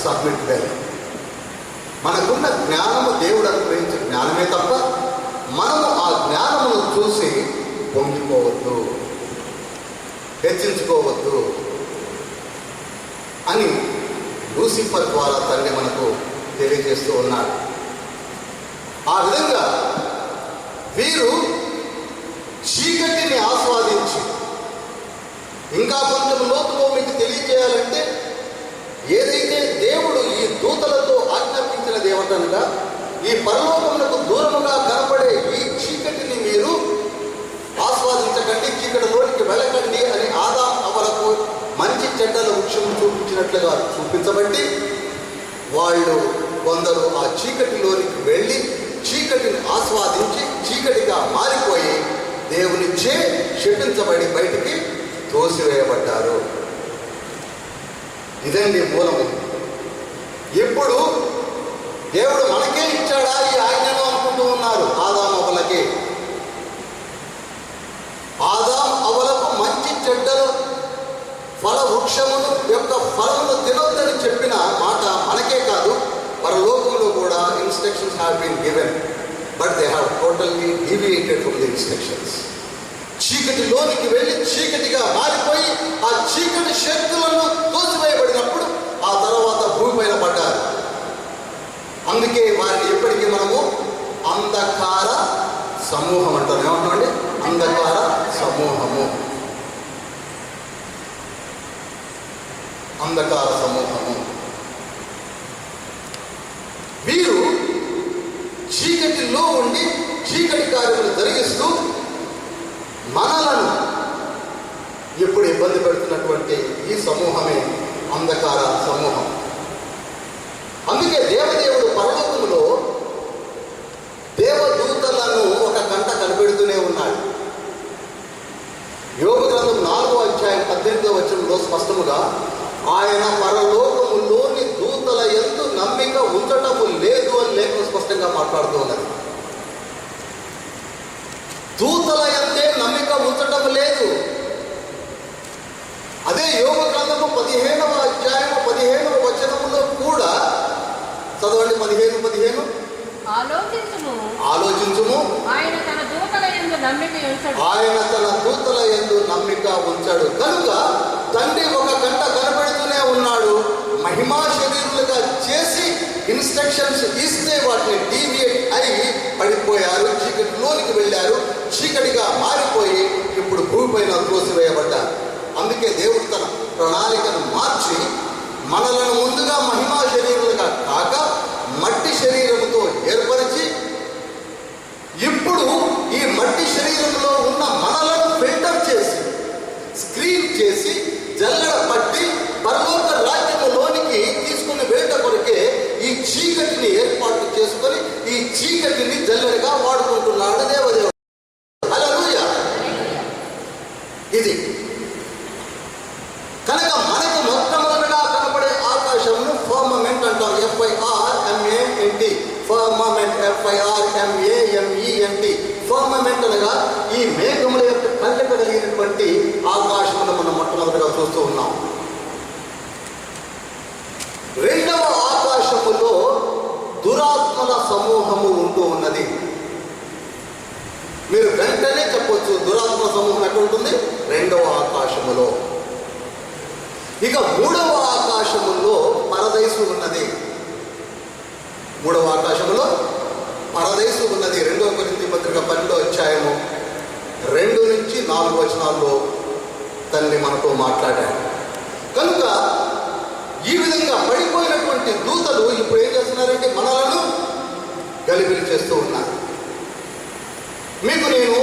సబ్మిట్ చేయాలి. మనకున్న జ్ఞానము దేవుడు అనుగ్రహించే జ్ఞానమే తప్ప మనము ఆ జ్ఞానమును చూసి పొంగిపోవద్దు, హెచ్చించుకోవద్దు అని లూసిఫర్ ద్వారా తండ్రి మనకు తెలియజేస్తూ ఉన్నాడు. ఆ విధంగా వీరు చీకటిని ఆస్వాదించి, ఇంకా కొంచెం లోతులో మీకు తెలియజేయాలంటే, ఏదైతే దేవుడు ఈ దూతలతో ఆజ్ఞాపించినది ఏమిటనగా, ఈ పరలోకమునకు దూరముగా కనపడే ఈ చీకటిని మీరు ఆస్వాదించకండి, చీకటిలోనికి వెళ్ళకండి అని ఆదాం అవ్వలకు మంచి చెడ్డల వృక్షం చూపించినట్లుగా చూపించబట్టి, వాళ్ళు కొందరు ఆ చీకటిలోనికి వెళ్ళి చీకటిని ఆస్వాదించి చీకటిగా మారిపోయి దేవునిచ్చే శపించబడి బయటికి తోసివేయబడ్డారు. ఇదండి మూలము. ఇప్పుడు దేవుడు మనకే ఇచ్చాడా ఈ ఆజ్ఞను అనుకుంటూ ఉన్నారు ఆదాం అవ్వలకి. ఆదాం అవ్వలకు మంచి చెడ్డలు ఫల వృక్షమును యొక్క ఫలమును తినొద్దని చెప్పిన మాట మనకే కాదు, పరలోకంలో కూడా instructions have been given, but they have totally deviated from the instructions. చీకటిలోనికి వెళ్ళి చీకటిగా మారిపోయి ఆ చీకటి శక్తులను తోసివేయబడినప్పుడు ఆ తర్వాత భూమి పైన పడ్డారు. అందుకే వారిని ఎప్పటికీ మనము అంధకార సమూహం అంటాం. ఏమంటామండి? అంధకార సమూహము, అంధకార సమూహము. వీరు చీకటిలో ఉండి చీకటి కార్యములు జరిగిస్తూ మనలను ఎప్పుడు ఇబ్బంది పెడుతున్నటువంటి ఈ సమూహమే అంధకార సమూహం. అందుకే దేవదేవుడు పరలోకములో దేవదూతలను ఒక గంట కనిపెడుతూనే ఉన్నాడు. యోబు గ్రంథం 4వ అధ్యాయం 18వ వచనంలో స్పష్టముగా, ఆయన పరలోకములోని దూతల యందు నమ్మిక ఉంచటము లేదు అని లేఖనం స్పష్టంగా మాట్లాడుతూ ఉన్నది. దూతల యందే నమ్మిక ఉంచటం లేదు. అదే యోబు గ్రంథము 15వ అధ్యాయం 15వ వచనములో కూడా చదవండి. 15 ఆలోచించుము, ఆయన తన దూతల యందు నమ్మిక ఉంచాడు. కనుక తండ్రి ఒక గంట కనబెడుతూనే ఉన్నాడు. మహిమా శరీరులుగా చేసి ఇన్స్ట్రక్షన్స్ ఇస్తే వాటిని డీవియేట్ అయి పడిపోయారు, చీకటిలోనికి వెళ్ళారు, చీకటిగా మారిపోయి ఇప్పుడు భూమిపైన త్రోసివేయబడ్డారు. అందుకే దేవుడు తన ప్రణాళికను మార్చి మనలను ముందుగా మహిమా శరీరులుగా కాక మట్టి శరీరముతో ఏర్పరిచి, ఇప్పుడు ఈ మట్టి శరీరంలో ఉన్న మనలను ఫిల్టర్ చేసి స్క్రీన్ చేసి జల్లెడ పట్టి పరలోక రాజ్యములోనికి తీసుకుని వెళ్ళట కొరకే ఈ చీకటిని ఏర్పాటు చేసుకొని ఈ చీకటిని జల్లెడగా వాడుకుంటున్నాడు దేవదేవుడు. హల్లెలూయా. ఇది కనుక మనకు మొట్టమొదటిగా కనపడే ఆకాశమును ఫర్మమెంట్ అంటాం. FIRMANT, ఫర్మమెంట్, FIRMAMENT. ఫర్మమెంట్ అనగా ఈ మేఘముల యొక్క కళ్ళక కలిగినటువంటి ఆకాశమును మనం మొట్టమొదటిగా చూస్తూ ఉన్నాం. రెండవ ఆకాశములో దురాత్మల సమూహము ఉంటూ ఉన్నది. మీరు వెంటనే చెప్పొచ్చు, దురాత్మ సమూహం ఎక్కడ ఉంటుంది? రెండవ ఆకాశములో. ఇక మూడవ ఆకాశములో పరదైసు ఉన్నది. మూడవ ఆకాశములో పరదైసు ఉన్నది. 2వ కొరింథీ పత్రిక 12వ అధ్యాయము 2 నుంచి 4 వచనాల్లో తండ్రి మనతో మాట్లాడాడు. కనుక ఈ విధంగా పడిపోయినటువంటి దూతలు ఇప్పుడు ఏం చేస్తున్నారంటే మనలను గలిబిలి చేస్తూ ఉన్నారు. మీకు నేను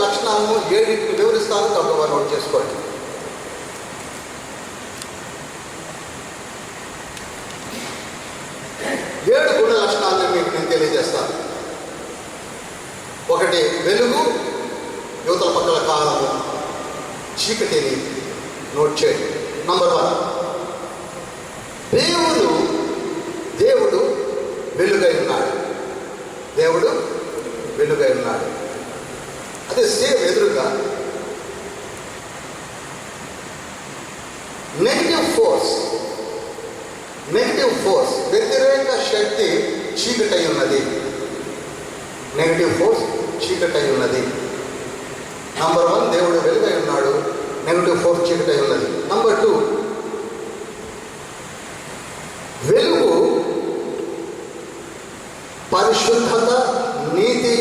లక్షణాలను 7 వివరిస్తాను. తప్పగా నోట్ చేసుకోండి. 7 గుణ లక్షణాలను మీకు నేను తెలియజేస్తాను. 1 వెలుగు, యువతల పక్కల కాలము, చీకటిని నోట్ చేయండి. నంబర్ 1, దేవుడు వెలుగై ఉన్నాడు. దేవుడు వెలుగై ఉన్నాడు. అదే సేమ్ ఎదురుగా నెగిటివ్ ఫోర్స్ వ్యతిరేక శక్తి చీకటై ఉన్నది. నెగిటివ్ ఫోర్స్ చీకటై ఉన్నది. నంబర్ 1 దేవుడు వెలుగై ఉన్నాడు. నెగిటివ్ ఫోర్స్ చీకటై ఉన్నది. నంబర్ 2, వెలుగు పరిశుద్ధత, నీతి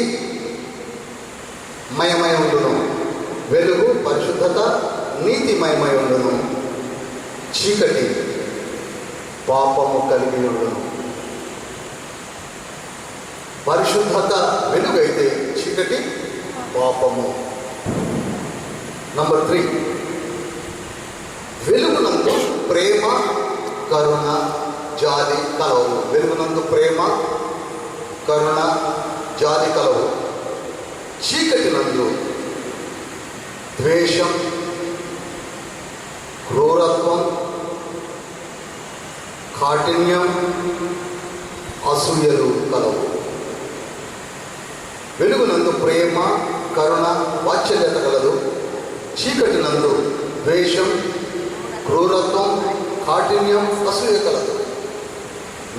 మయమై ఉండును. వెలుగు పరిశుద్ధత, నీతి మయమై ఉండును. చీకటి పాపము కలిగి ఉండును. పరిశుద్ధత వెలుగైతే చీకటి పాపము. నంబర్ 3, వెలుగునందు ప్రేమ, కరుణ, జాలి కలవు. వెలుగునందు ప్రేమ, కరుణ, జాలి కలవు. చీకటి నందు ద్వేషం, క్రూరత్వం, కాఠిన్యం, అసూయలు కలవు. వెలుగునందు ప్రేమ, కరుణ, వాత్సల్యత కలదు. చీకటి నందు ద్వేషం, క్రూరత్వం, కాఠిన్యం, అసూయ కలదు.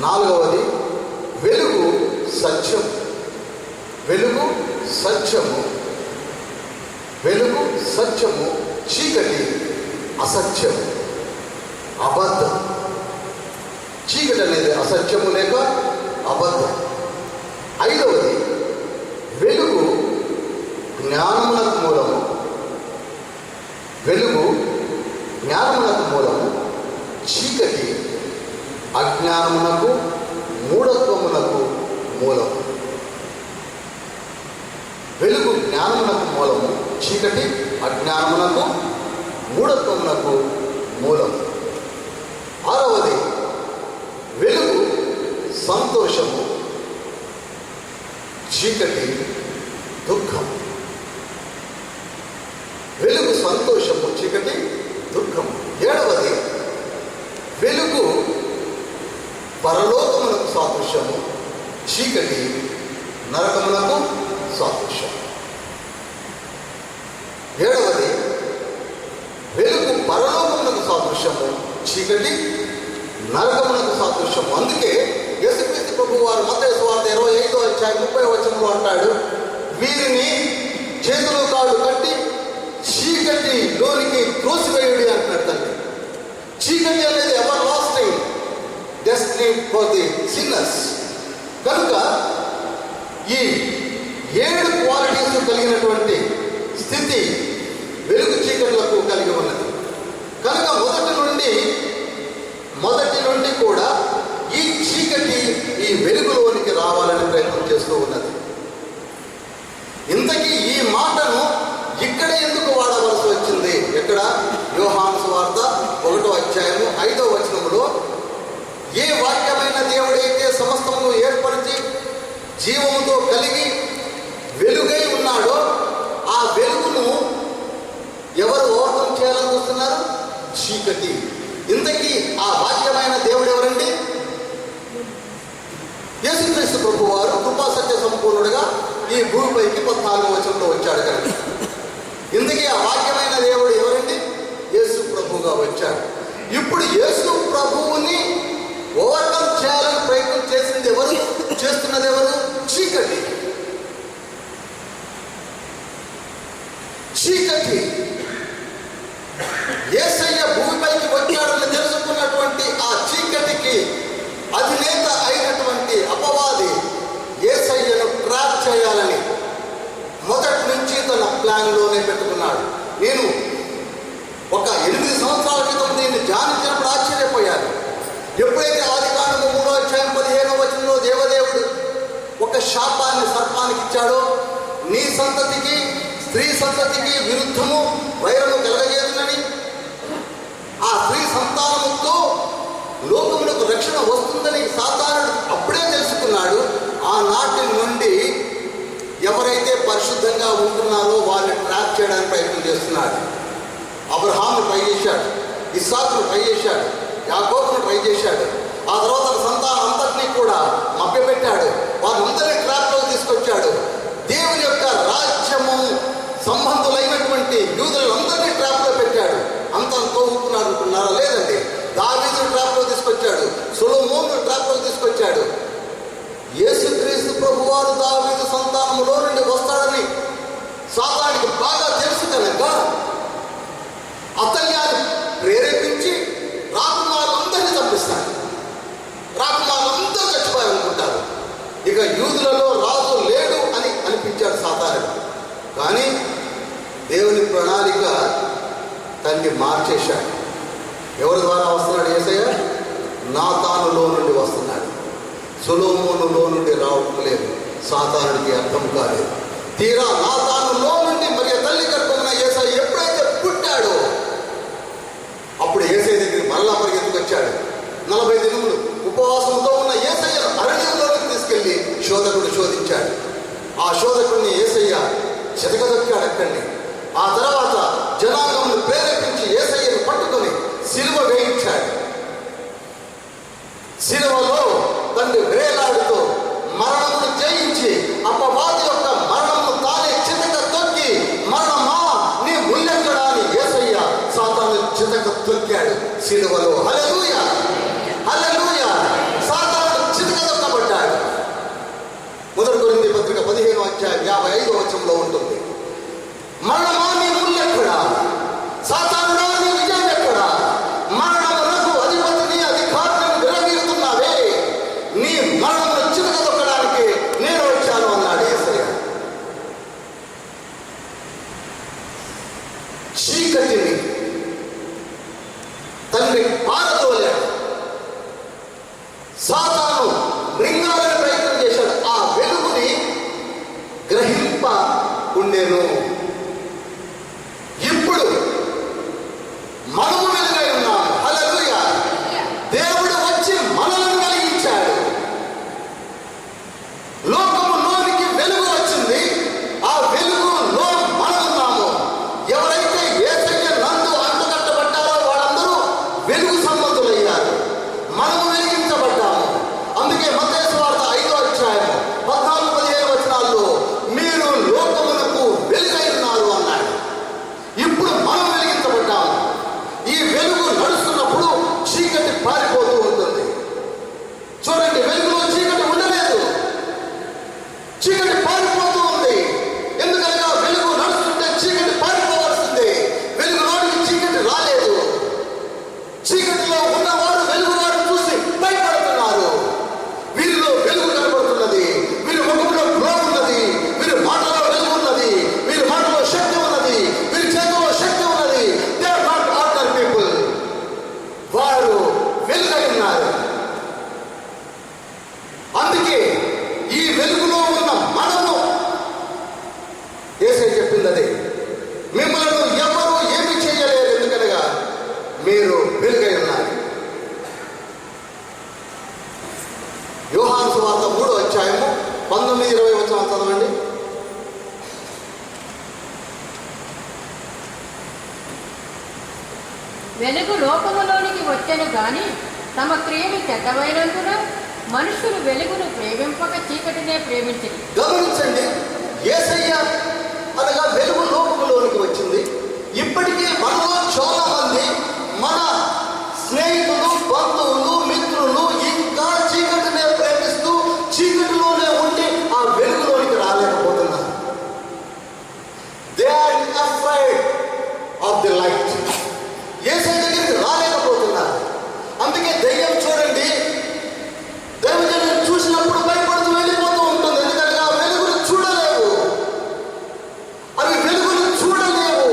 4వది, వెలుగు సత్యం. వెలుగు సత్యము. వెలుగు సత్యము. చీకటి అసత్యం, అబద్ధం. చీకటి అనేది అసత్యము లేక అబద్ధం. 5వది, వెలుగు జ్ఞానమునకు మూలము. వెలుగు జ్ఞానమునకు మూలము. చీకటి అజ్ఞానమునకు, మూఢత్వమునకు మూలము. వెలుగు జ్ఞానమునకు మూలము. చీకటి అజ్ఞానమునకు, మూఢత్వమునకు మూలము. 6వది, వెలుగు సంతోషము. చీకటి దుఃఖం. వెలుగు సంతోషము, చీకటి దుఃఖము. 7వది, వెలుగు పరలోకమునకు సాదృశ్యము. చీకటి నరకమునకు సాదృశ్యం. 7వది, వెలుగు పరలోకమునకు సాదృశ్యము. చీకటి నరకమునకు సాదృశ్యము. అందుకే యేసుక్రీస్తు ప్రభువు వారు మత్తయి సువార్త 25వ అధ్యాయం 30వ వచనంలో అంటాడు, వీరిని చేతులు కాళ్ళు కట్టి చీకటి లోనికి త్రోసివేయుడి అంటున్నాడు తండ్రి. చీకటి అనేది ever lasting destiny for the sinners. కనుక ఈ 7 క్వాలిటీస్ కలిగినటువంటి స్థితి వెలుగు చీకట్లకు కలిగి ఉన్నది. కనుక మొదటి నుండి కూడా ఈ చీకటి ఈ వెలుగులోనికి రావాలని ప్రయత్నం చేస్తూ ఉన్నది. ఇంతకీ ఈ మాటను ఇక్కడ ఎందుకు వాడవలసి వచ్చింది? ఎక్కడ? యోహాను సువార్త 1వ అధ్యాయము 5వ వచనములో, ఏ వాక్యమైన దేవుడైతే సమస్తమును ఏర్పరిచి జీవముతో కలిగి వెలుగై ఉన్నాడో ఆ వెలుగును ఎవరు ఓవర్కమ్ చేయాలని చూస్తున్నారు? చీకటి. ఇంతకీ ఆ వాక్యమైన దేవుడు ఎవరండి? యేసుక్రీస్తు ప్రభు వారు కృపా సత్య సంపూర్ణుడుగా ఈ భూమిపైకి 14వ వచనంలో వచ్చాడు కనుక ఇంతకీ ఆ వాక్యమైన దేవుడు ఎవరండి? యేసు ప్రభువుగా వచ్చాడు. ఇప్పుడు యేసు ప్రభువుని ఓవర్కమ్ చేయాలని ప్రయత్నం చేసింది ఎవరు? చేస్తున్నది ఎవరు? చీకటి. చీకటి. యేసయ్య భూమిపైకి వచ్చాడని తెలుసుకున్నటువంటి ఆ చీకటికి అధినేత అయినటువంటి అపవాది యేసయ్యను ట్రాప్ చేయాలని మొదటి నుంచి తన ప్లాన్లోనే పెట్టుకున్నాడు. నేను ఒక 8 సంవత్సరాల క్రితం దీన్ని ధ్యానించినప్పుడు ఆశ్చర్యపోయాను. ఎప్పుడైతే ఆదికాండము 3వ అధ్యాయం 15వ వచనంలో దేవదేవుడు ఒక శాపాన్ని సర్పానికి ఇచ్చాడో, నీ సంతతికి స్త్రీ సంతతికి విరుద్ధము వైరము కలగజేయునని, ఆ స్త్రీ సంతానముతో లోకములకు రక్షణ వస్తుందని సాతానుడు అప్పుడే తెలుసుకున్నాడు. ఆనాటి నుండి ఎవరైతే పరిశుద్ధంగా ఉంటున్నారో వాళ్ళని ట్రాప్ చేయడానికి ప్రయత్నం చేస్తున్నాడు. అబ్రహామును ట్రై చేశాడు, ఇస్సాకును ట్రై చేశాడు, యాకోబును ట్రై చేశాడు. ఆ తర్వాత తన సంతానం అంతటినీ కూడా మభ్యపెట్టాడు. వారందరినీ ట్రాప్లో తీసుకొచ్చాడు. దేవుని యొక్క రాజ్యము సంబంధులైనటువంటి యూదులందరినీ ట్రాప్లో పెట్టాడు. అంతతో ఊపుకున్నాడు అనుకున్నారా? లేదండి. దావీదును ట్రాప్లో తీసుకొచ్చాడు, సొలొమోనును ట్రాప్లో తీసుకొచ్చాడు. యేసుక్రీస్తు ప్రభువారు దావీదు సంతానములో నుండి వస్తాడని సాతానుడికి బాగా తెలుసు కనుక అతల్యాన్ని ప్రేరేపించి రాకుమారులందరినీ తప్పిస్తాడు. రాకుమారులందరూ చచ్చిపోయారనుకుంటారు. ఇక యూదులలో రాజు లేడు అని అనిపించాడు సాతానుడు. కానీ దేవుని ప్రణాళిక తన్ని మార్చేశాడు. ఎవరి ద్వారా వస్తున్నాడు యేసయ్య? నాతానులో నుండి వస్తున్నాడు. సొలొమోనులో నుండి రావడం లేదు. సాతానుడికి అర్థం కాలేదు. తీరా నాతానులో నుండి మరి తల్లి గర్భమున యేసయ్య ఎప్పుడైతే పుట్టాడో అప్పుడు యేసయ్య దగ్గరికి మరలా పరిగెత్తుకొచ్చాడు. 40 దినములు ఉపవాసంతో ఉన్న యేసయ్యను అరణ్యంలోకి తీసుకెళ్లి శోధకుడు శోధించాడు. ఆ శోధకుడిని యేసయ్య చితకదొక్కాడు అక్కడిని. ఆ తర్వాత జనాంగమును ప్రేరేపించి యేసయ్యను పట్టుకొని సిలువ వేయించాడు. సిలువలో తండ్రి వేలాడుతూ మరణమును జయించి అపవాది యొక్క మరణము తానే చితక తొక్కి, మరణమా నీ ముల్లెక్కడా అని యేసయ్య సాతాను చితక తొక్కాడు సిలువలో. హల్లెలూయా, హల్లెలూయా. సాతాను చితక తొక్కబడ్డాడు. 1 కొరింథీ పత్రిక 15వ అధ్యాయం 55వ వచనంలో ఉంటుంది. మరణమా నీ ముల్లెక్కడా, సాతానుడా నీ విజయం ఎక్కడా, మరణమునకు అధిపతిని అధికారులను విరవీగుతున్నావే, నీ మరణమును చితక తొక్కడానికి నేను వచ్చాను అన్నాడు యేసయ్య. చీకటిని తండ్రి పారదోలాడు. సాతాను మృంగాలని ప్రయత్నం చేశాడు. ఆ వెలుగుని గ్రహింప ఉండేను. ఇప్పుడు మనము వెలుగై ఉన్నాము. హల్లెలూయా. దేవుడు వచ్చి మనలను వెలిగించాడు. లోకములోనికి వెలుగు వచ్చింది. ఆ వెలుగులో మనమున్నాము. ఎవరైతే యేసయ్య నందు అంటుకట్టబడ్డారో వాళ్ళందరూ వెలుగు సంబంధులయ్యారు. మనము వెలిగించబడ్డాము. అందుకే మత్తయి సువార్త 5వ అధ్యాయం 14-15 వచనాల్లో మీరు లోకమునకు వెలుగై ఉన్నారు అన్నాడు. ఇప్పుడు మనం వెలిగించబడ్డాము. ఈ వెలుగు నడుస్తున్నప్పుడు చీకటి పారిపోతూ ఉంటుంది. చూడండి, వెలుగులో చీకటి ఉండలేదు, చీకటి పారిపోతూ ఉంది. ఎందుకనగా వెలుగు నడుస్తుంటే చీకటి పారిపోవాల్సిందే. వెలుగులోనికి చీకటి రాలేదు. చీకటిలో ఉన్నవారు వెలుగువారు చూసి భయపడుతున్నారు. వీరిలో వెలుగు కనబడుతున్నది, వీరి ముఖంలో గ్లో ఉన్నది, వీరి మాటలో వెలుగు ఉన్నది, వీరి మాటలో శక్తి ఉన్నది, వీరి చేతిలో శక్తి ఉన్నది. They are not ordinary people. వారు వెలుగై ఉన్నారు. అందుకే ఈ వెలుగులో ఉన్న మనము యేసయ్య చెప్పింది అదే, మిమ్మల్ని ఎవరు ఏమి చేయలేరు, ఎందుకనగా మీరు వెలుగై ఉన్నారు. యోహాను సువార్త 3వ అధ్యాయము 19-20 వచనాలు చదవండి. వెలుగు లోకములోనికి వచ్చెను గాని తమ క్రియలు చెడ్డమైనందున మనుషులు వెలుగును ప్రేమింపక చీకటినే ప్రేమించింది. గమనించండి, యేసయ్య అనగా వెలుగు లోకములోనికి వచ్చింది. ఇప్పటికీ మనలో చాలా మంది మన స్నేహితులు, బంధువులు, మిత్రులు ఇంకా చీకటినే ప్రేమిస్తూ చీకటిలోనే ఉండి ఆ వెలుగులోనికి రాలేకపోతున్నారు. They are afraid of the light. Yesayya దగ్గరికి రాలేకపోతున్నారు. అందుకే దెయ్యం చూడండి, దైవజనులను చూసినప్పుడు భయపడుతూ వెళ్ళిపోతూ ఉంటుంది. ఎందుకంటే ఆ వెలుగును చూడలేవు, అవి వెలుగును చూడలేవు.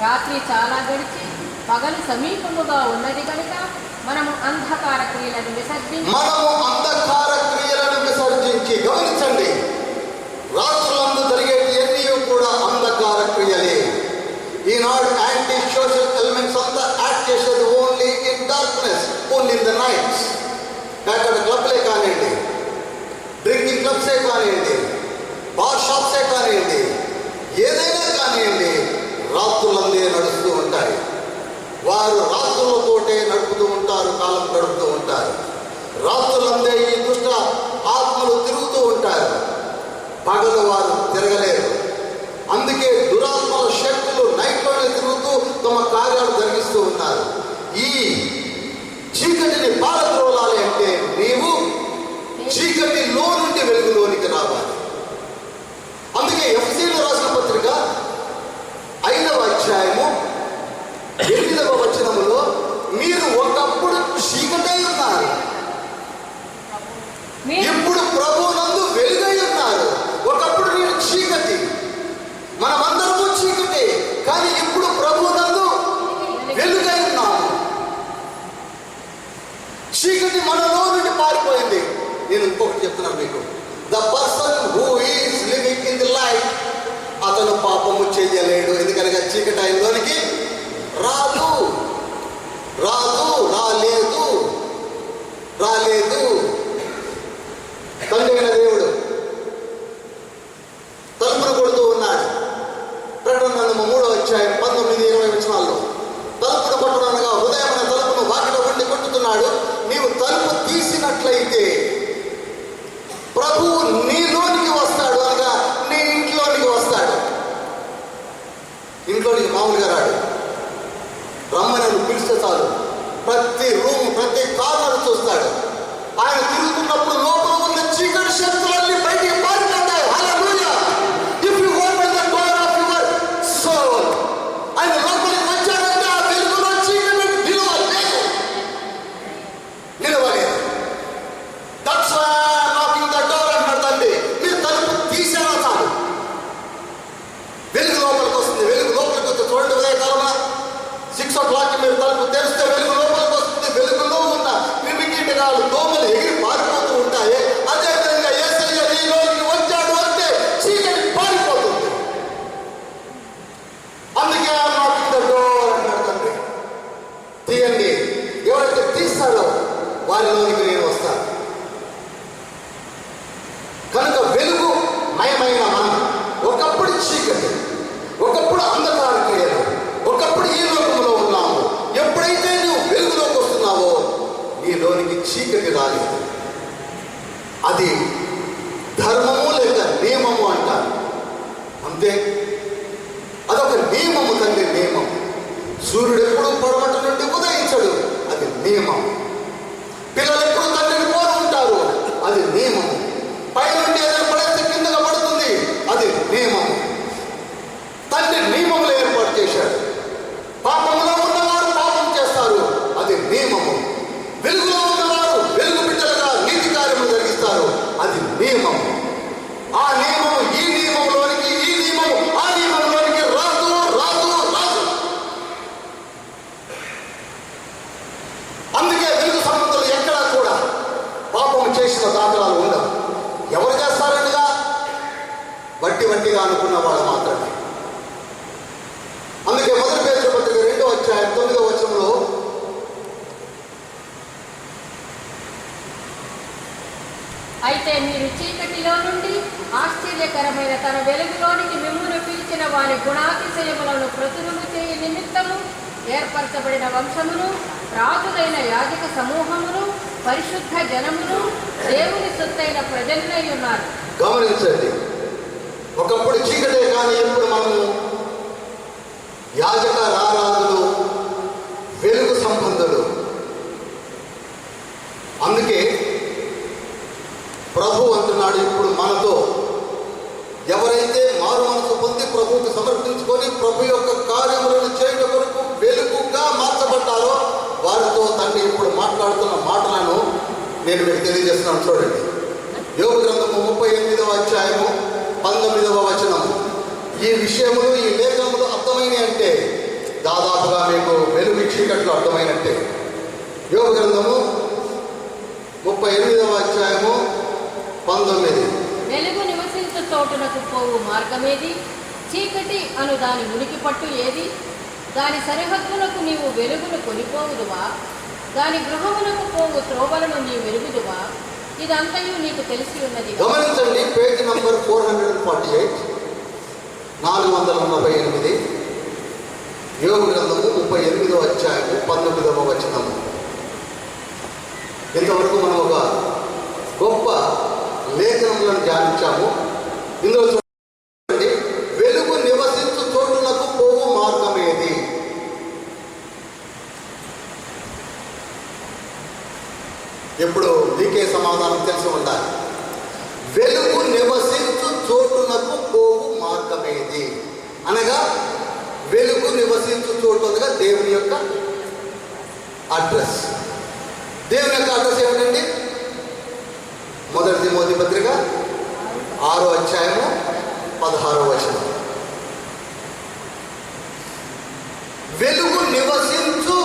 రాత్రి చాలా గడిచి పగలు సమీపముగా ఉన్నది కనుక మనము అంధకార క్రియలను విసర్జించి గమనించండి, రాత్రులందు జరిగేటి అన్నీ కూడా అంధకార క్రియలే. ఈనాడు యాంటీ సోషల్ ఎలిమెంట్స్ అంతా యాక్ట్ చేసేది only in darkness, only in the nights. అక్కడ క్లబ్లే కానివ్వండి, డ్రింకింగ్ క్లబ్సే కానివ్వండి, బార్ షాప్సే కానివ్వండి, ఏదైనా కానివ్వండి, రాత్రులందే నడుస్తూ ఉంటాయి. వారు రాత్రులతోటే నడుపుతూ ఉంటారు, కాలం గడుపుతూ ఉంటారు. రాత్రులందే ఈ దుష్ట ఆత్మలు తిరుగుతూ ఉంటారు, పగలు వారు తిరగలేరు. అందుకే దురాత్మల శక్తులు నైట్లోనే తిరుగుతూ తమ కార్యాలు జరిగిస్తూ ఉన్నారు. ఈ చీకటిని పారద్రోలాలి అంటే నీవు చీకటిలో నుండి వెలుగులోనికి రావాలి. అందుకే ఎఫెసీయులకు రాసిన పత్రిక 5వ అధ్యాయము 8వ వచనములో మీరు ఒకప్పుడు చీకటై ఉన్నారు, ఇప్పుడు ప్రభువునందు వెలుగై ఉన్నారు. ఒకప్పుడు నేను చీకటి, మనమందరము చీకటే, కానీ ఇప్పుడు ప్రభువునందు వెలుగై ఉన్నాము. చీకటి మనలో నుండి పారిపోయింది. నేను ఇంకొకటి చెప్తున్నాను మీకు, the person who is living in the light, అతను పాపము చెయ్యలేడు. ఎందుకనగా చీకటి ఆయనలోనికి రాదు. తండ్రి అయిన దేవుడు తలుపును కొడుతూ ఉన్నాడు. ప్రకటన గ్రంథము 3వ అధ్యాయం 19-20 వచనాల్లో తలుపును కొట్టడనగా హృదయమైన తలుపును వాకిట ఉండి కొట్టుతున్నాడు. నీవు తలుపు తీసినట్లయితే ప్రభువు నీలోనికి వస్తాడు, అనగా నీ ఇంట్లోనికి వస్తాడు. ఇంట్లోనికి మామూలుగా రాడు, రమ్మని పిలిస్తే చాలు ప్రతి రూమ్, ప్రతి కార్నర్ చూస్తాడు. ఆయన తిరుగుతున్నప్పుడు లోపల ఉన్న చీకటి శక్తులన్నీ బయటికి పారిపోతాయి. Hallelujah! If you open the door of your soul, ఆయన లోపలికి వచ్చాడంటే ఆ వెలుగులో చీకటి నిలవలేదు. That's why knocking the door అన్నాడు తండ్రి. మీరు తలుపు తీసేలా చాలు, వెలుగు లోపలికి వస్తుంది. వెలుగు లోపలికి వస్తే చూడండి, ఉదయకాలంలో 6 o'clock మీరు తలుపు తెరిస్తే వెలుగు లోపలికి వస్తుంది. వెలుగులో ఉన్న క్రిమికీటకాలు, దోమలు ఎగిరి పారిపోతూ ఉంటాయి. అదేవిధంగా యేసయ్య నీలోకి వచ్చాడు అంటే చీకటి పారిపోతుంది. అందుకే నాకింగ్ ద డోర్ అన్నాడు తండ్రి. తీయండి, ఎవరైతే తీస్తాడో వారిలోనికి నేను వస్తాను. కనుక వెలుగు మయమైన మనం ఒకప్పుడు చీకటి, ఒకప్పుడు అంధకార క్రియలు, ఒకప్పుడు ఈ లోకంలో ఉన్నాము. ఎప్పుడైతే నువ్వు వెలుగులోకి వస్తున్నావో నీలోనికి చీకటి రాలేదు. అది ధర్మము లేక నియమము అంటారు. అంతే, అదొక నియమము తండ్రి, నియమం. సూర్యుడు ఎప్పుడు పొడమట నుండి ఉదయించడు, అది నియమం. పిల్లలు ఎప్పుడు తండ్రిని పోరు ఉంటారు, అది నియమం. పైనుండి ఏదైనా పడేస్తే కిందగా పడుతుంది, అది నియమం. తండ్రి నియమములు ఏర్పాటు చేశాడు. పాపంలో ఉన్నవారు పాపం చేస్తారు, అది నియమము. వెలుగులో ఉన్నవారు వెలుగు బిడ్డలుగా నీతి కార్యములు జరిగిస్తారు, అది నియమము. ఆ నియమము ఈ నియమంలోనికి, ఈ నియమము ఆ నియమంలోనికి రాదు. అందుకే వెలుగు సంబంధులు ఎక్కడా కూడా పాపం చేసిన దాఖలాలు ఉండవు. ఎవరు చేస్తారనగా వట్టిగా అనుకున్న వాళ్ళు మాత్రమే. అందుకే 1 పేతురు పత్రిక 2వ అధ్యాయం 9వ వచనంలో అయితే మీరు చీకటిలో నుండి ఆశ్చర్యకరమైన తన వెలుగులోనికి మిమ్మును పిలిచిన వారి గుణాతిశయములను ప్రచురము చేయ నిమిత్తము ఏర్పరచబడిన వంశమును, రాజులైన యాజక సమూహమును, పరిశుద్ధ జనమును, దేవుని సొత్తైన ప్రజలై ఉన్నారు. గమనించండి, ఒకప్పుడు చీకటే, కానీ ఇప్పుడు మనము యాజక రారాజులు, వెలుగు సంబంధులు. అందుకే ప్రభు అంటున్నాడు, ఇప్పుడు మనతో ఎవరైతే మారు మనసు పొంది ప్రభువుకు సమర్పించుకొని ప్రభు యొక్క కార్యములను చేయడం కొరకు వెలుగుగా మార్చబడ్డారో వారితో తండ్రి ఇప్పుడు మాట్లాడుతున్న మాటలను నేను మీకు తెలియజేస్తున్నాను. చూడండి, యోబు గ్రంథము 38వ అధ్యాయము 19వ వచనము. ఈ విషయములు, ఈ లేఖనములు అర్థమైనవి అంటే దాదాపుగా మీకు వెలుగు చీకట్లు అర్థమైనట్టే. యోగ గ్రంథము 38వ అధ్యాయము 19. వెలుగు నివసించు చోటునకు పోవు మార్గమేది? చీకటి అను దాని ఉనికి పట్టు ఏది? దాని సరిహద్దులకు నీవు వెలుగును కొనిపోవుదువా? దాని గృహమునకు పోవు త్రోవలను నీ వెలుగుదువా? ఇదంతయు నీకు తెలిసి ఉన్నది. గమనించండి, పేజ్ నంబర్ 448, 448, యోగ గ్రంథము 38వ అధ్యాయము 19వ వచనము. ఇంతవరకు మనం ఒక గొప్ప లేఖనములను ధ్యానించాము. ఇందులో చూడండి, వెలుగు నివసించు చోటులకు పోవు మార్గమేది? ఎప్పుడు మీకే సమాధానం తెలిసి ఉండాలి. వెలుగు నివసించు చోటునకు పోవు మార్గమేది అనగా, వెలుగు నివసించు చోటు అనగా దేవుని యొక్క అడ్రస్. దేవుని యొక్క అడ్రస్ ఏమిటండి? మొదటి తిమోతి పత్రిక 6వ అధ్యాయము 16వ వచనం. వెలుగు నివసించు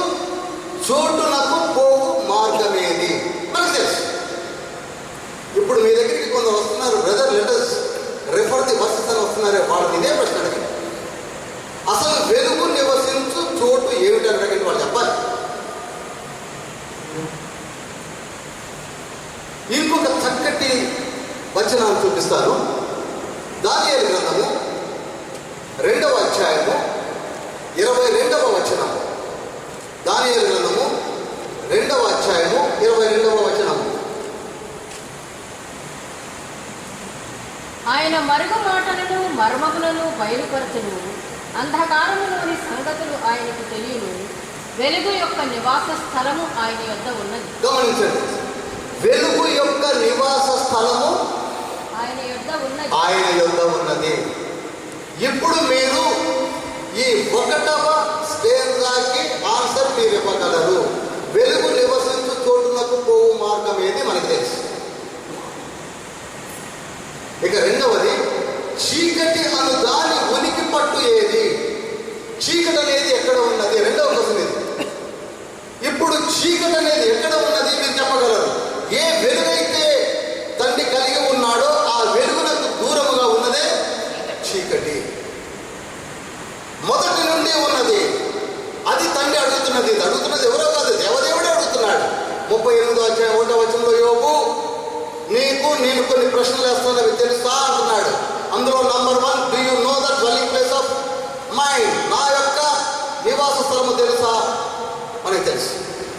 చోటునకు పోవు మార్గమేది? మనకు తెలుసు. ఇప్పుడు మీ దగ్గరికి కొందరు వస్తున్నారు, brother letters refer the versus అని వస్తున్నారే, వాళ్ళని ఇదే ప్రశ్న అడగండి. అసలు వెలుగు నివసించు చోటు ఏమిటి అడగండి, వాళ్ళు చెప్పాలి. ఇంకొక చక్కటి వచనాన్ని చూపిస్తాను. దానియేలు గ్రంథము 2వ అధ్యాయము 22వ వచనము. దానియేలు గ్రంథము 2వ అధ్యాయము 22వ వచనము. ఆయన మరుగు మాటలను మర్మములను బయలుపరచును. అంధకారములోని సంగతులు ఆయనకు తెలియను. వెలుగు యొక్క నివాస స్థలము ఆయన యొద్ద ఉన్నది. గమనించండి, వెలుగు యొక్క నివాస స్థలము ఆయన యొద్ద ఉన్నది. ఆయన యొద్ద ఉన్నది. ఇప్పుడు మీరు ఈ 1వ స్టేజ్కి ఆన్సర్ మీరు ఇవ్వగలరు. వెలుగు నివసించు చోటునకు పోవు మార్గం ఏది మనకు తెలుసు. ఇక రెండవది, చీకటి అను దాని ఉనికి పట్టు ఏది? చీకటి అనేది ఎక్కడ ఉన్నది? రెండవ క్వశ్చన్ ఇది. ఇప్పుడు చీకటి అనేది ఎక్కడ ఉన్నది మీరు చెప్పగలరు. ఏ వెలుగైతే తండ్రి కలిగి ఉన్నాడో ఆ వెలుగునకు దూరముగా ఉన్నదే చీకటి. మొదటి నుండి ఉన్నది, అది తండ్రి అడుగుతున్నది. ఇది అడుగుతున్నది ఎవరో కాదు, దేవదేవుడే అడుగుతున్నాడు. 38వ అధ్యాయం 1వ వచనంలో, యోబు నీకు నేను కొన్ని ప్రశ్నలు వేస్తున్నవి తెలుసా అంటున్నాడు. అందులో number 1, do you know the dwelling place of mind? నా యొక్క నివాస స్థలము తెలుసా? మనకి తెలుసు.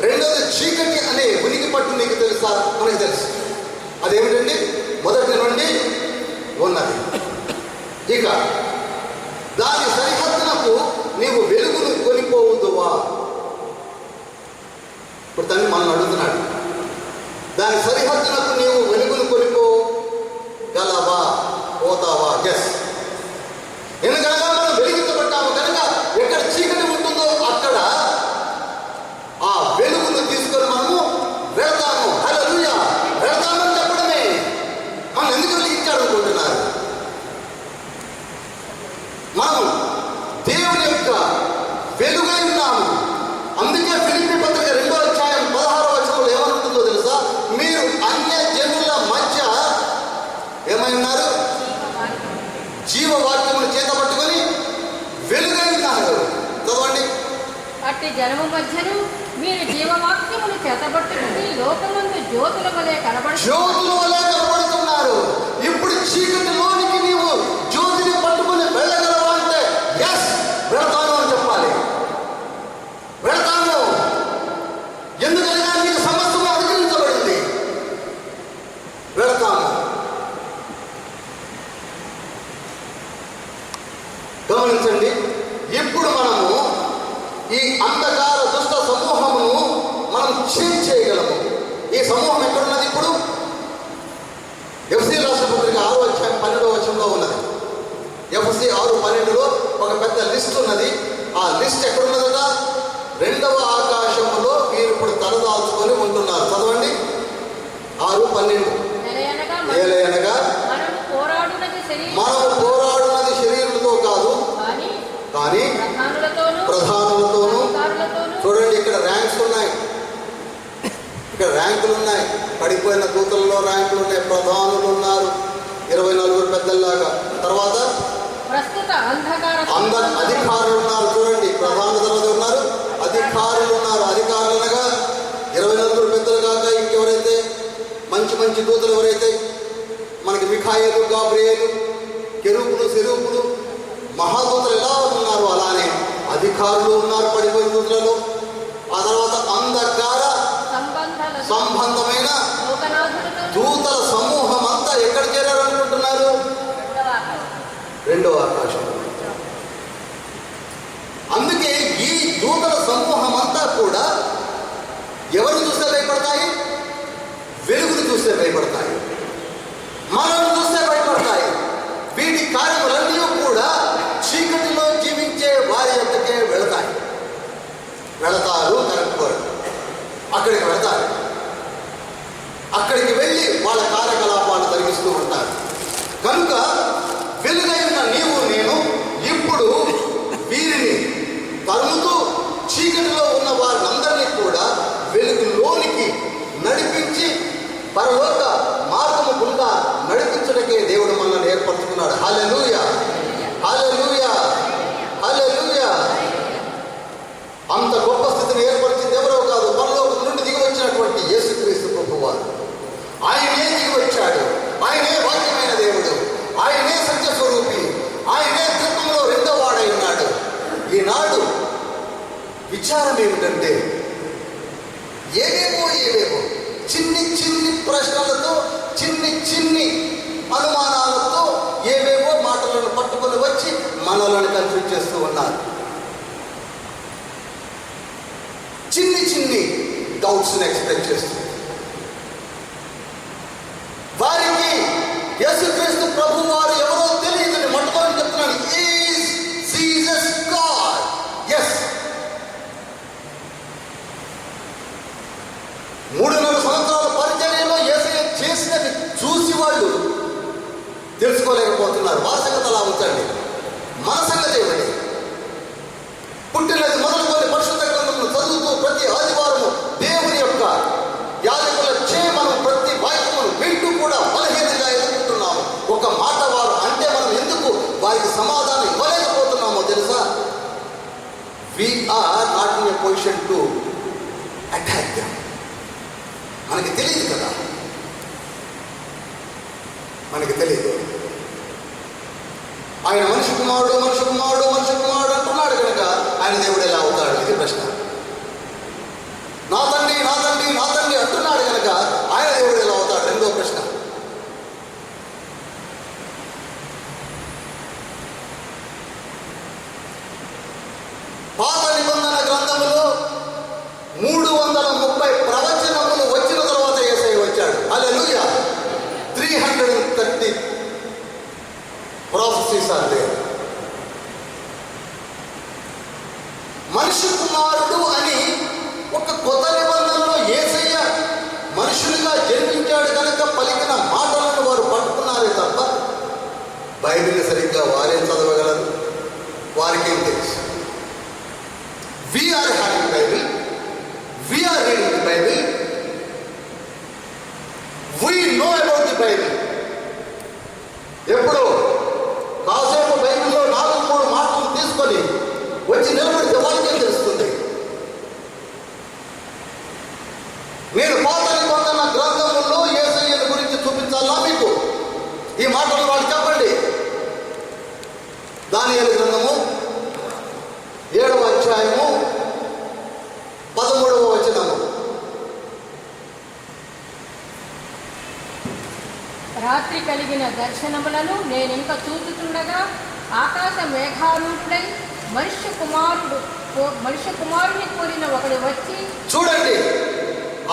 రెండోది, చీకటి అనే ఉనికి పట్టు నీకు తెలుసా? మనకి తెలుసు. అదేమిటండి? మొదటి నుండి ఉన్నది. ఇక దాని సరిహద్దునకు నీవు వెలుగును కొనిపోవుదువా? ఇప్పుడు తండ్రి మనం అడుగుతున్నాడు, దాని సరిహద్దునకు నీవు వెలుగును కొనిపోగలవా, పోతావా? ఎస్. ఎందుకనగా మనం వెలిగించబడ్డాము కనుక ఎక్కడ చీకటి ఉంటుందో అక్కడ ఆ వెలుగును తీసుకొని మనము వెళ్తాము. హల్లెలూయా, వెళ్తామని చెప్పడమే. మనం ఎందుకు వెలిగించాడు అనుకుంటున్నారు? మనం దేవుని యొక్క వెలుగై ఉన్నాము. అందుకే ఫిలిప్పీ పత్రిక 2వ అధ్యాయం 16వ వచనంలో ఏమనుంటుందో తెలుసా? మీరు అన్య జనుల మధ్య ఏమై ఉన్నారు? జీవవాక్యమును చేత పట్టుకొని వెలుగై ఉన్నారు. చదవండి. అట్టి జనము మధ్యను మీరు జీవవాక్యమును చేతబట్టుకుని లోకమందు జ్యోతుల వలె కనబడుతున్నారు. ఇప్పుడు చీకటిలోనికి నీవు జ్యోతిని పట్టుకుని వెళ్ళగలవా అంటే ఎస్, వెళతాను అని చెప్పాలి. వెళతాను. ఎందుకనగా నీకు సమస్యలు అనుగ్రహించబడింది. వెళతాము. గమనించండి, ఇప్పుడు మనము ఈ అంధకార దుష్ట సమూహమును మనం చేంజ్ చేయగలము. ఈ సమూహం ఎక్కడున్నది? ఇప్పుడు ఎఫ్సీ రాష్ట్ర పత్రిక 6వ అధ్యాయం 12వ వచనంలో ఉన్నది. ఎఫ్సీ 6:12లో ఒక పెద్ద లిస్ట్ ఉన్నది. ఆ లిస్ట్ ఎక్కడున్నదట? 2వ ఆకాశములో మీరు ఇప్పుడు తలదాల్చుకొని ఉంటున్నారు. చదవండి. 6:12. ఏలయనగా మనము పోరాడున్నది శరీరులతో కాదు, కానీ ప్రధానులతోనూ చూడండి, ఇక్కడ ర్యాంక్స్ ఉన్నాయి, ఇక్కడ ర్యాంకులు ఉన్నాయి. పడిపోయిన దూతలలో ర్యాంకులు ఉన్నాయి. ప్రధానులు ఉన్నారు 24 పెద్దల్లాగా. తర్వాత ప్రస్తుత అధికారులు ఉన్నారు. చూడండి, ప్రధాన తర్వాత ఉన్నారు, అధికారులు ఉన్నారు. అధికారులు అనగా 24 పెద్దలు కాక ఇంకెవరైతే మంచి మంచి దూతలు ఎవరైతే మనకి మిఖాయేలు, గాబ్రియేలు, కెరూబులు, సెరూబులు, మహాదూతలు ఎలా ఉన్నారు అలానే అధికారులు ఉన్నారు పడిపోయిన దూతలలో. ఆ తర్వాత అంధకార సంబంధమైన దూతల సమూహం అంతా ఎక్కడ చేరాలనుకుంటున్నారు? రెండవ ఆకాశం. అందుకే ఈ దూతల సమూహం అంతా కూడా ఎవరు చూస్తే భయపడతాయి? వెలుగును చూస్తే భయపడతాయి, మనల్ని చూస్తే భయపడతాయి. వీటి కార్యములన్నీ కూడా చీకటిలో జీవించే వారి యొక్కకే వెళతారు. కరెక్ట్, అక్కడికి వెళతారు. అక్కడికి వెళ్ళి వాళ్ళ కార్యకలాపాలు జరిగిస్తూ ఉంటారు. కనుక వెలుగైన నీవు నేను ఇప్పుడు వీరిని తరుముతూ చీకటిలో ఉన్న వారినందరినీ కూడా వెలుగులోనికి నడిపించి పరలోక మార్గము గుండా నడిపించడానికే దేవుడు మనల్ని ఏర్పరచుకున్నాడు. హల్లెలూయా, హల్లెలూయా, హల్లెలూయా. అంత గొప్ప స్థితిని ఏర్పరిచింది ఎవరో కాదు, పరలోకం నుండి దిగి వచ్చినటువంటి యేసుక్రీస్తు ప్రభువారు. ఆయనే దిగి వచ్చాడు. ఆయనే వాక్యమైన దేవుడు, ఆయనే సత్యస్వరూపి, ఆయనే త్రిత్వంలో రెండో వాడై ఉన్నాడు. ఈనాడు విచారం ఏమిటంటే ఏవేవో చిన్ని ప్రశ్నలతో, చిన్ని అనుమానాలతో ఏవేవో మాటలను పట్టుకొని వచ్చి మనలను కన్ఫ్యూజ్ చేస్తూ ఉన్నారు. చిన్ని డౌట్స్ని ఎక్స్ప్రెస్ చేస్తూ వారికి యేసుక్రీస్తు ప్రభు వారు ఎవరో తెలియదని మొట్టమొదటి చెప్తున్నాను. Is Jesus God? ఎస్. 3.5 సంవత్సరాల పరిచర్యలో యేసయ్య చేసినది చూసి వాళ్ళు తెలుసుకోలేకపోతున్నారు. వారి సంగతి అలా ఉంచండి, మన సంగతి ఏమిటి? పుట్టినది మొదలుకొని పరిశుద్ధ గ్రంథమును చదువుతూ ప్రతి ఆదివారము దేవుని యొక్క యాజకుల మనం ప్రతి వాక్యమును వింటూ కూడా బలహీనంగా ఎదుర్కొంటున్నాము. ఒక మాట వారు అంటే మనం ఎందుకు వారికి సమాధానం ఇవ్వలేకపోతున్నామో తెలుసా? We are not in a position to attack them. మనకి తెలియదు కదా, మనకి తెలియదు. ఆయన మనిషి కుమారుడు అంటున్నాడు కనుక ఆయన దేవుడు ఎలా అవుతాడు? ఇది ప్రశ్న. నా తండ్రి అంటున్నాడు కనుక ఆయన దేవుడు ఎలా అవుతాడు? రెండో ప్రశ్న. పాత నిబంధన గ్రంథములో 330 ప్రవచనములు వచ్చిన తర్వాత యేసయ్య వచ్చాడు. హల్లెలూయా. 330 prophecies are there. మనిషి కుమారుడు అని ఒక కొత్త నిబంధనలో యేసయ్య మనుషులుగా జన్మించాడు కనుక పలికిన మాటలను వారు పట్టుకున్నారే తప్ప బైబిల్ సరిగ్గా వారేం చదవగలరు? వారికేం తెలుసు? We are having Bible, we are reading the Bible, we know about the Bible. ఎప్పుడు కాసేపు బైబిల్లో 4-3 మాటలు తీసుకొని వచ్చి నిలబడితే వాళ్ళకే తెలుస్తుంది. నేను పాత నిబంధన గ్రంథముల్లో యేసయ్యను గురించి చూపించాలా మీకు? ఈ మాటలు వాళ్ళు చెప్పండి. దానియేలు గ్రంథము 7వ అధ్యాయము 13వ వచనము. రాత్రి కలిగిన దర్శనములను నేనింక చూచుతుండగా ఆకాశ మేఘారూఢుడై మనుష్య కుమారుని కోరిన ఒకడు వచ్చి, చూడండి,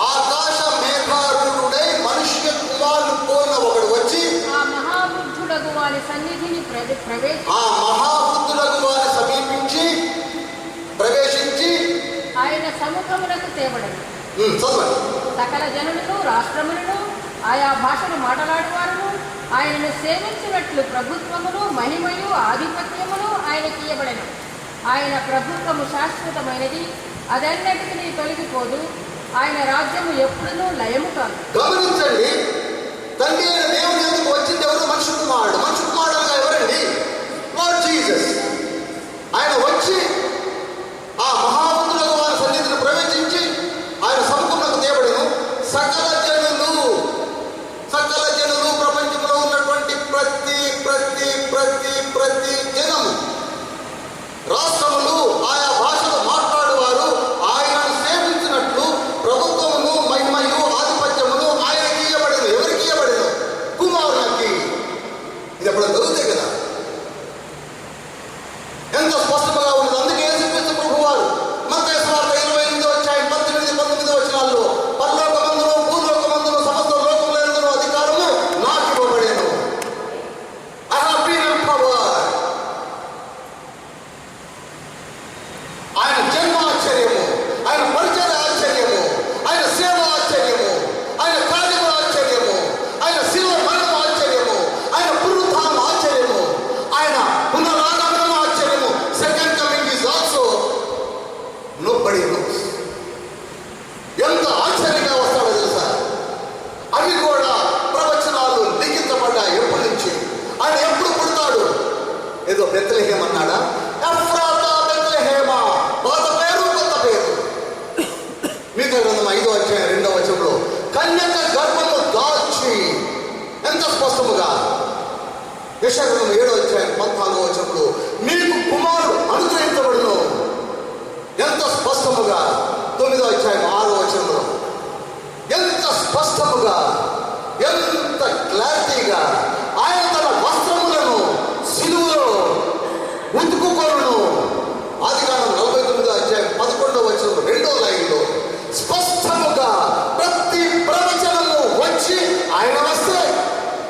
ఆకాశ మేఘారూఢుడై మనుష్య కుమారుని కోరిన ఒకడు వచ్చి ఆ మహాబుద్ధుడగు వారి సన్నిధిని సమీపించి ప్రవేశించి ఆయన సముఖములకు తేబడను. చదవండి. సకల జనులను, రాష్ట్రములను, ఆయా భాషలు మాట్లాడువారును ఆయనను సేవించినట్లు ప్రభుత్వమును, మహిమయు, ఆధిపత్యమును ఆయనకి ఇయ్యబడెను. ఆయన ప్రభుత్వము శాశ్వతమైనది, అదెన్నటికీ తొలగిపోదు. ఆయన రాజ్యము ఎప్పుడునూ లయము కాదు. గమనించండి, తండ్రి అయిన దేవుని ఎందుకు వచ్చింది ఎవరు? మనుషు కుమారుడు. మనుషు కుమారుడుగా ఎవరండి? Lord Jesus. ఆయన వచ్చి ఆ మహామంతులకు వారి సన్నిధిని ప్రవేశించి ఆయన సముఖంలోకి తేబడను. సకల జనులు ప్రపంచంలో ఉన్నటువంటి ప్రతి జనము, రాష్ట్రములు, ఆయా భాషలు మాట్లాడువారు ఆయనను సేవించినట్లు ప్రభుత్వమును మహిమయు ఆధిపత్యమును ఆయనకి ఇయ్యబడను. ఎవరికి ఇయ్యబడను? కుమారునికి. ఇది ఎప్పుడు జరుగుతాయి కదా, ఎంత స్పష్టంగా ఉన్నది. అందుకే యేసుక్రీస్తు ప్రభువారు మత్తయి సువార్త 28వ అధ్యాయం 18-19 వచనాల్లో పరలోకమందును భూలోకమందును సమస్త లోకములందును అధికారము నాకు ఇవ్వబడెను. I have been empowered. ఆయన జన్మ ఆశ్చర్యము, ఆయన పరిచయ ఆశ్చర్యము, ఆయన సేవ ఆశ్చర్యము, ఆయన కార్యము ఆశ్చర్యము, ఆయన శిలువ మరణం ఆశ్చర్యము, ఆయన పునరుత్థానం ఆశ్చర్యము, ఆయన పునరాగమనం ఆశ్చర్యము. Second coming is also nobody knows. ఎంత ఆశ్చర్యంగా వస్తాడో తెలుసా? అవి కూడా ప్రవచనాలు లిఖించబడ్డాయి. ఎప్పటి నుంచి? ఆయన ఎప్పుడు పుడతాడు? ఏదో బెత్లెహేమ్ అన్నాడా? ఎఫ్రాతా బెత్లెహేమా, పాత పేరు కొత్త పేరు. మీకా గ్రంథం 5వ అధ్యాయం 2వ వచనంలో కన్యక గర్భము దాల్చి, ఎంత స్పష్టముగా. యెషయా గ్రంథం 7వ అధ్యాయం 14వ వచనంలో మీకు కుమారుడు అనుగ్రహించబడును. ఎంత స్పష్టముగా. 9వ అధ్యాయం 6వ వచనంలో ఎంత స్పష్టముగా, ఎంత క్లారిటీగా ఆయన తన వస్త్రములను సిలువలో ఉతుకుకొనును. ఆదికాండం 49వ అధ్యాయం 11వ వచనంలో 2వ లైన్లో స్పష్టముగా ప్రతి ప్రవచనము వచ్చి ఆయన వస్తే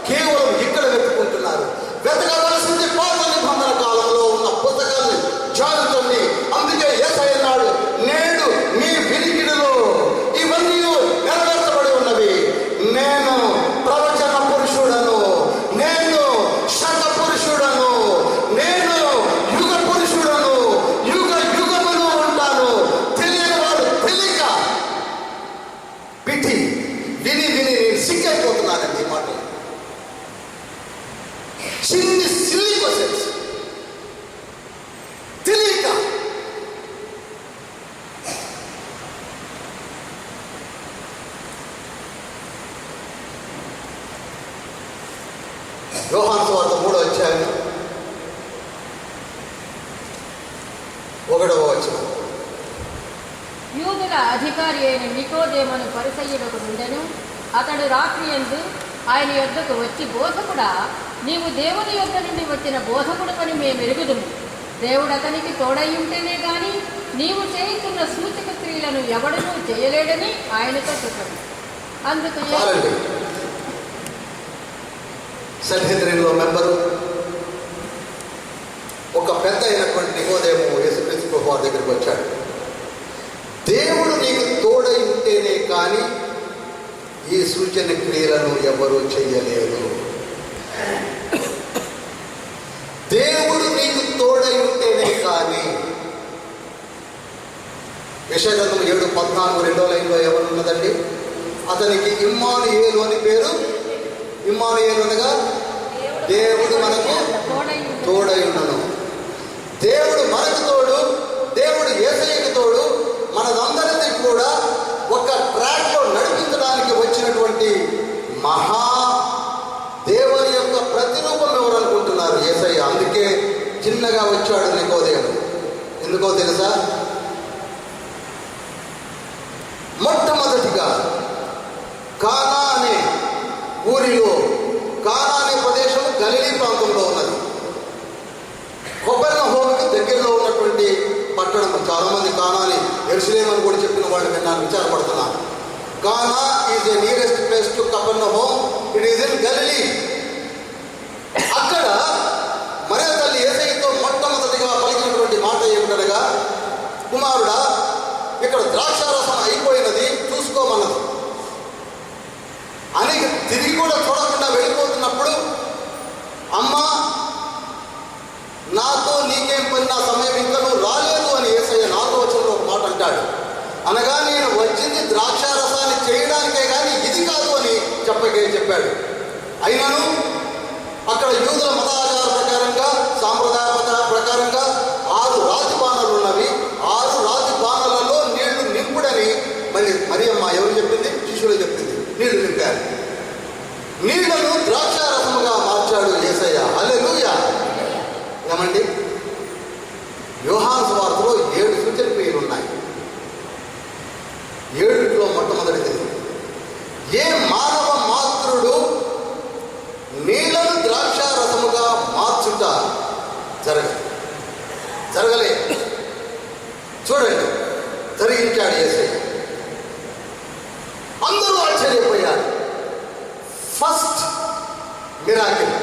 కేవలం ఇక్కడ వెతుకుంటున్నారు. వెతకవలసింది పాత నిబంధన కాలంలో ఉన్న పుస్తకాన్ని జాగ్రత్తని. అందుకే యేసయ్య అన్నాడు, నేడు మీ వినికిడిలో ఇవన్నీ నెరవేర్చబడి ఉన్నవి. నేను ప్రవచన పురుషుడను, నేను శత పురుషుడను, నేను యుగ పురుషుడను, యుగ యుగములు ఉంటాను. తెలియని వాడు తెలియక పిటి విని నేను సిగ్గైపోతున్నానండి. ఈ మాటలు చిన్ని సిల్లీ క్వశ్చన్స్ తెలియక. యోహాను సువార్త 3వ అధ్యాయం 1వ వచనం. యూదుల అధికారి అయిన నికోదేమును పరిసయ్యులకు ఉండెను. అతడు రాత్రియందు ఆయన యొద్దకు వచ్చి, బోధకుడా, నీవు దేవుని యొద్ద నుండి వచ్చిన బోధకుడు అని మేము ఎరుగుదుము. దేవుడు అతనికి తోడై ఉంటేనే గాని నీవు చేయుతున్న సూచక క్రియలను ఎవడనూ చేయలేడని ఆయనతో చెప్పాడు. అందుకు సన్హెద్రిన్లో మెంబరు, ఒక పెద్ద అయినటువంటి నికోదేము యేసుక్రీస్తు ప్రభువారి దగ్గరికి వచ్చాడు. దేవుడు నీకు తోడై ఉంటేనే కానీ ఈ సూచన క్రియలను ఎవరూ చెయ్యలేరు. దేవుడు నీకు తోడై ఉంటేనే కానీ. యెషయా గ్రంథం 7:14 2వ లైన్లో ఎవరున్నదండి? అతనికి ఇమ్మానుయేలు అని పేరు. ఇమ్మానుయేలు అనగా దేవుడు మనకు తోడై ఉన్నను. దేవుడు మనకు తోడు, దేవుడు యేసయ్యకు తోడు. మనదందరినీ కూడా ఒక ట్రాక్లో నడిపించడానికి వచ్చినటువంటి మహా దేవుని యొక్క ప్రతిరూపం ఎవరు అనుకుంటున్నారు? యేసయ్య. అందుకే చిన్నగా వచ్చాడు నికోదేము. ఎందుకో తెలుసా? మొట్టమొదటిగా కానా అనే ఊరిలో, కానా అనే ప్రదేశము గలిలీ ప్రాంతంలో ఉన్నది. కపెర్నహూముకి దగ్గరలో ఉన్నటువంటి పట్టణం. చాలా మంది కానాని యెరూషలేము అని కూడా చెప్పిన వాళ్ళు నేను విచారపడుతున్నాను. Cana is the nearest place to Capernaum. It is in Galilee. అక్కడ మరియ తల్లి యేసయ్యతో మొట్టమొదటిగా పలికినటువంటి మాట ఏమిటనగా, కుమారుడా, ఇక్కడ ద్రాక్షారసం అయిపోయినది, చూసుకోమన్నది. అని తిరిగి కూడా చూడకుండా వెళ్ళిపోతున్నప్పుడు, అమ్మా నాతో నీకేం పని, నా సమయం ఇంకా నువ్వు రాలేదు అని యేసయ్య 4వ వచనంలో ఒక మాట అంటాడు. అనగా నేను వచ్చింది ద్రాక్షారసాన్ని చేయడానికే కానీ ఇది కాదు అని చెప్పాడు. అయినను అక్కడ యూదుల మతాచార ప్రకారంగా, సాంప్రదాయ ప్రకారంగా 6 రాతి బాణలు ఉన్నవి. 6 రాతి బాణలలో నీళ్లు నింపుడని మరియమ్మ ఎవరు చెప్పింది? శిష్యులు చెప్పింది. నీళ్లు నింపారు. నీళ్లను ద్రాక్షారసముగా మార్చాడు యేసయ్య. హల్లెలూయా. ఏమండి, యోహాను సువార్తలో 7 సూచన క్రియలు ఉన్నాయి. 7లో మొట్టమొదటిది, ఏ మానవ మాతృడు నీళ్లను ద్రాక్షారసముగా మార్చుట జరగలే. చూడండి, జరిగించాడు యేసయ్య. అందరూ ఆశ్చర్యపోయారు. ఫస్ట్ మిరాకిల్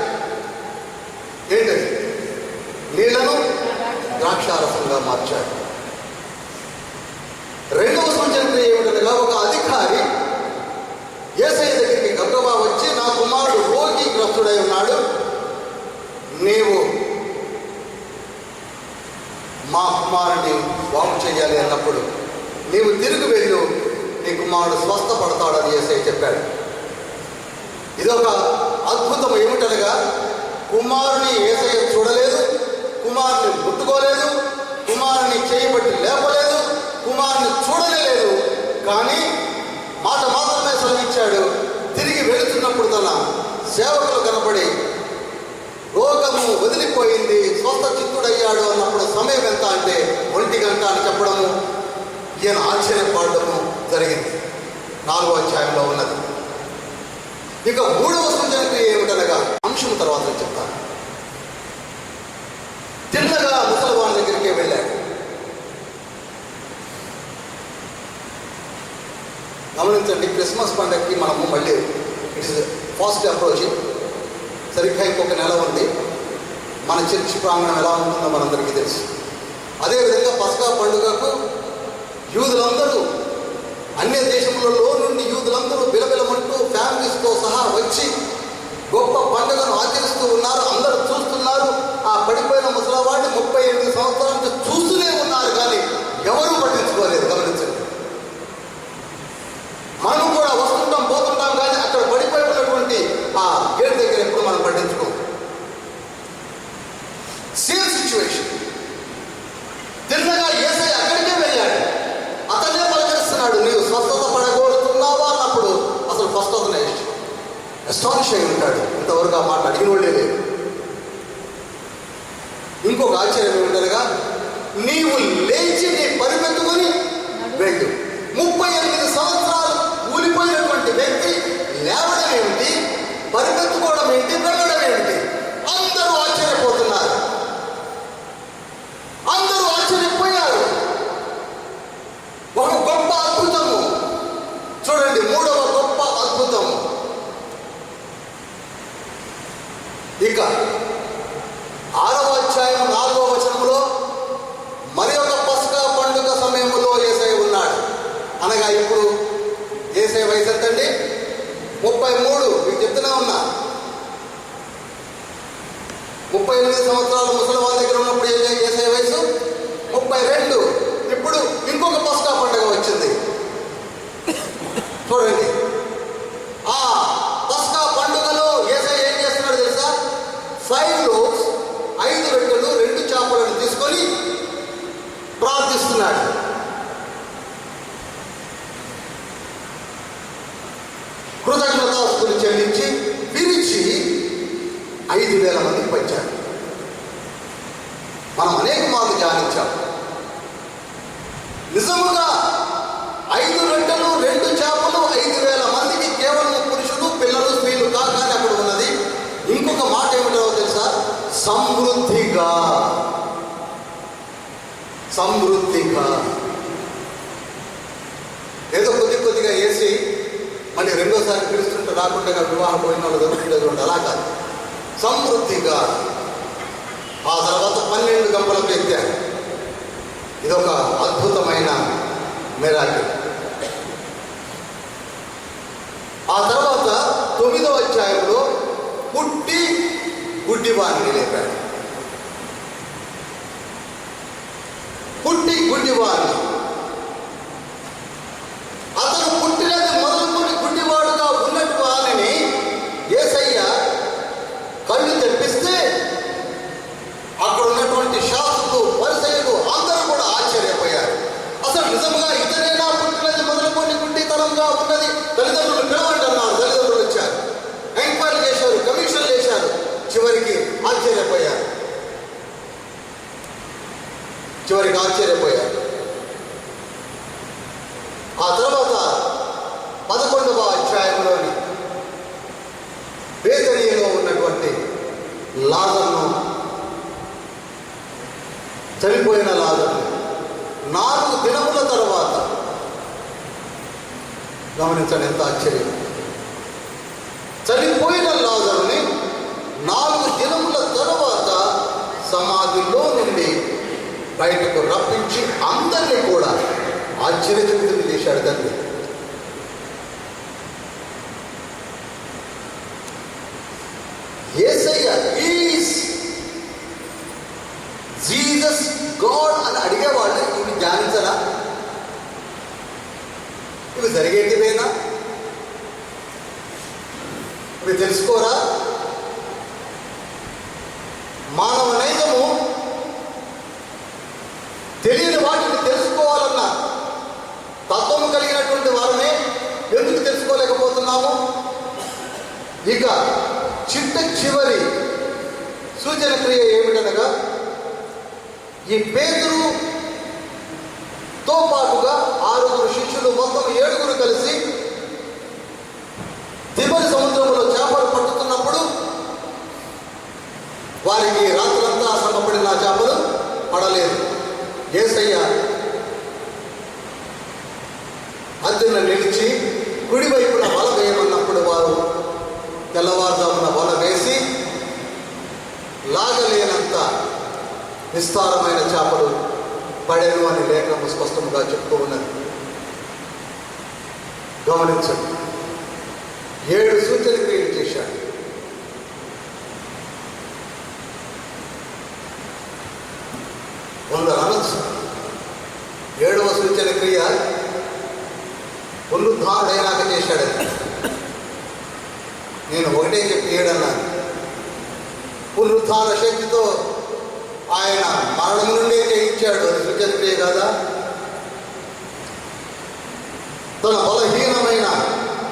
ఏంటది? నీళ్లను ద్రాక్షారసంగా మార్చాడు. రెండవ సూచన ఏమిటనగా, ఒక అధికారి యేసయ్య దగ్గరికి గబగబా వచ్చి, నా కుమారుడు రోగిగ్రస్తుడై ఉన్నాడు, నీవు మా కుమారుని బాగు చేయాలి అన్నప్పుడు నీవు తిరిగి వెళ్ళు, నీ కుమారుడు స్వస్థపడతాడని యేసయ్య చెప్పాడు. ఇదొక అద్భుతం. ఏమిటనగా, కుమారుని యేసయ్య చూడలేదు, కుమారుని ముట్టుకోలేదు, కుమారుని చేయబట్టి లేపలేదు, కుమారుని చూడలేదు. కానీ మాట మాత్రమే సెలవిచ్చాడు. తిరిగి వెళుతున్నప్పుడు తన సేవకులు కనపడి, రోగము వదిలిపోయింది, స్వస్థ చిత్తుడయ్యాడు అన్నప్పుడు సమయం ఎంత అంటే 1 గంట అని చెప్పడము, ఈయన ఆశ్చర్యపడము జరిగింది. 4వ అధ్యాయంలో ఉన్నది. ఇక 3వ సూచనకి ఏమిటనగా, అంశం తర్వాత చెప్తాను. తిన్నగా ముసలివాని దగ్గరికే వెళ్ళాడు. గమనించండి, క్రిస్మస్ పండుగకి మనము మళ్ళీ ఇట్ ఇస్ ఫాస్ట్ అప్రోచ్. సరిగ్గా ఇంకొక నెల ఉంది. మన చర్చి ప్రాంగణం ఎలా ఉంటుందో మనందరికీ తెలుసు. అదేవిధంగా పస్కా పండుగకు యూదులందరూ, అన్య దేశములలో నుండి యూదులందరూ బిలబిలమంటూ ఫ్యామిలీస్తో సహా వచ్చి గొప్ప పండుగను ఆచరిస్తూ ఉన్నారు. అందరూ చూస్తున్నారు. ఆ పడిపోయిన ముసలివాడిని 38 సంవత్సరాల నుంచి చూస్తూనే ఉన్నారు, కానీ ఎవరూ పట్టించుకోలేదు. గమనించండి, మనం కూడా వస్తుంటాం పోతుంటాం, కానీ అక్కడ పడిపోయి ఉన్నటువంటి ఆ గేట్ దగ్గర ఎప్పుడు మనం పట్టించుకోం. Same situation. తిన్నగా యేసయ్య అక్కడికే వెళ్ళాడు. అతనే పలకరిస్తున్నాడు, నీవు స్వస్థత పడగోరుతున్నావా అన్నప్పుడు అసలు స్వస్థతనే అస్టానిష్ అయి ఉంటాడు. ఇంతవరకు ఆ మాట అడిగిన వాళ్ళే లేదు. ఇంకొక ఆశ్చర్యం ఏమిటనగా, నీవు లేచి నీ పరిపెట్టుకొని వెళ్ళు. 38 సంవత్సరాలు కూలిపోయినటువంటి వ్యక్తి లేవడం ఏమిటి, పరిపెత్తుకోవడం ఏంటి, వెళ్ళడం ఏమిటి? అందరూ ఆశ్చర్యపోతున్నారు. అందరూ ఆశ్చర్యపోయారు. ఒక గొప్ప అద్భుతము చూడండి. 3వ గొప్ప అద్భుతము. ఇక 6వ అధ్యాయం 4వ వచనంలో మరి ఒక పస్కా పండుగ సమయంలో యేసయ్య ఉన్నాడు. అనగా ఇప్పుడు యేసయ్య వయసు ఎంతండి? 33. మీకు చెప్తూనే ఉన్నా, 38 సంవత్సరాల ముసలి వాళ్ళ దగ్గర ఉన్నప్పుడు యేసయ్య వయసు 32. ఇప్పుడు ఇంకొక పస్కా పండుగ వచ్చింది. చూడండి, ఆ పస్కా పండుగలో యేసయ్య ఏం చేస్తున్నాడు తెలుసా? 5 loaves 5 రొట్టెలు 2 చేపలను తీసుకొని ప్రార్థిస్తున్నాడు. కృతజ్ఞతాస్తుతులు చెల్లించి విరిచి 5,000 మందికి పంచాడు. మనం అనేక మార్లు ధ్యానించాం. నిజముగా 5 రొట్టెలు 2 చేపలు 5,000 మందికి, కేవలం పురుషులు పిల్లలు స్త్రీలు కాగానే అక్కడ ఉన్నది. ఇంకొక మాట ఏమిటో తెలుసా? సమృద్ధిగా. ఏదో కొద్దిగా వేసి మళ్ళీ రెండోసారి పిలుస్తుంటే రాకుండా వివాహం పోయిన వాళ్ళు దొరుకుతుండేది ఉండి, అలా కాదు. సమృద్ధిగా. ఆ తర్వాత 12 గంపలకు ఎత్తారు. ఇదొక అద్భుతమైన మిరాకిల్. ఆ తర్వాత 9వ అధ్యాయంలో పుట్టి గుడ్డివాడిని లేపాడు. పుట్టి గుడ్డివాడిని చివరికి ఆశ్చర్యపోయారు. ఆ తర్వాత 11వ అధ్యాయంలోని బేతనీలో ఉన్నటువంటి లాజరును, చనిపోయిన లాజరును 4 దినముల తర్వాత, గమనించండి ఎంత ఆశ్చర్యం, చనిపోయిన లాజరుని 4 దినముల తర్వాత సమాధిలో నుండి బయటకు రప్పించి అందరినీ కూడా ఆశ్చర్యచకితులు చేశాడు తండ్రి. యేసయ్య ఈజ్ జీసస్ గాడ్ అని అడిగేవాళ్ళు ఇవి ధ్యానించరా? ఇవి జరిగేటివేనా? ఇవి తెలుసుకోరా? మానవ నైజము తెలియని వాటిని తెలుసుకోవాలన్న తత్వము కలిగినటువంటి వారమే ఎందుకు తెలుసుకోలేకపోతున్నాము? ఇక చివరి సూచన క్రియ ఏమిటనగా, ఈ పేతురుతో పాటుగా 6 శిష్యులు, మొత్తం 7 కలిసి తిబెరి సముద్రంలో చేపలు పట్టుతున్నప్పుడు వారికి రాత్రంతా శ్రమపడిన చేపలు పడలేదు. యేసయ్య మధ్యన నిలిచి కుడివైపున వల వేయమన్నప్పుడు వారు తెల్లవారుజామున వల వేసి లాగలేనంత విస్తారమైన చేపలు పడెను అని లేఖనము స్పష్టంగా చెప్తూ ఉన్నది. గమనించండి, 7 సూచన క్రియలు చేశాడు. కొందరు అనొచ్చు, 7వ సూచన క్రియ పునరుద్ధానుడైనాక చేశాడని. నేను ఒకటే చెప్పి 7 అన్నాను. పునరుద్ధాన శక్తితో ఆయన మరణం నుండే జయించాడు, అది సూచన క్రియ కాదా? తన బలహీనమైన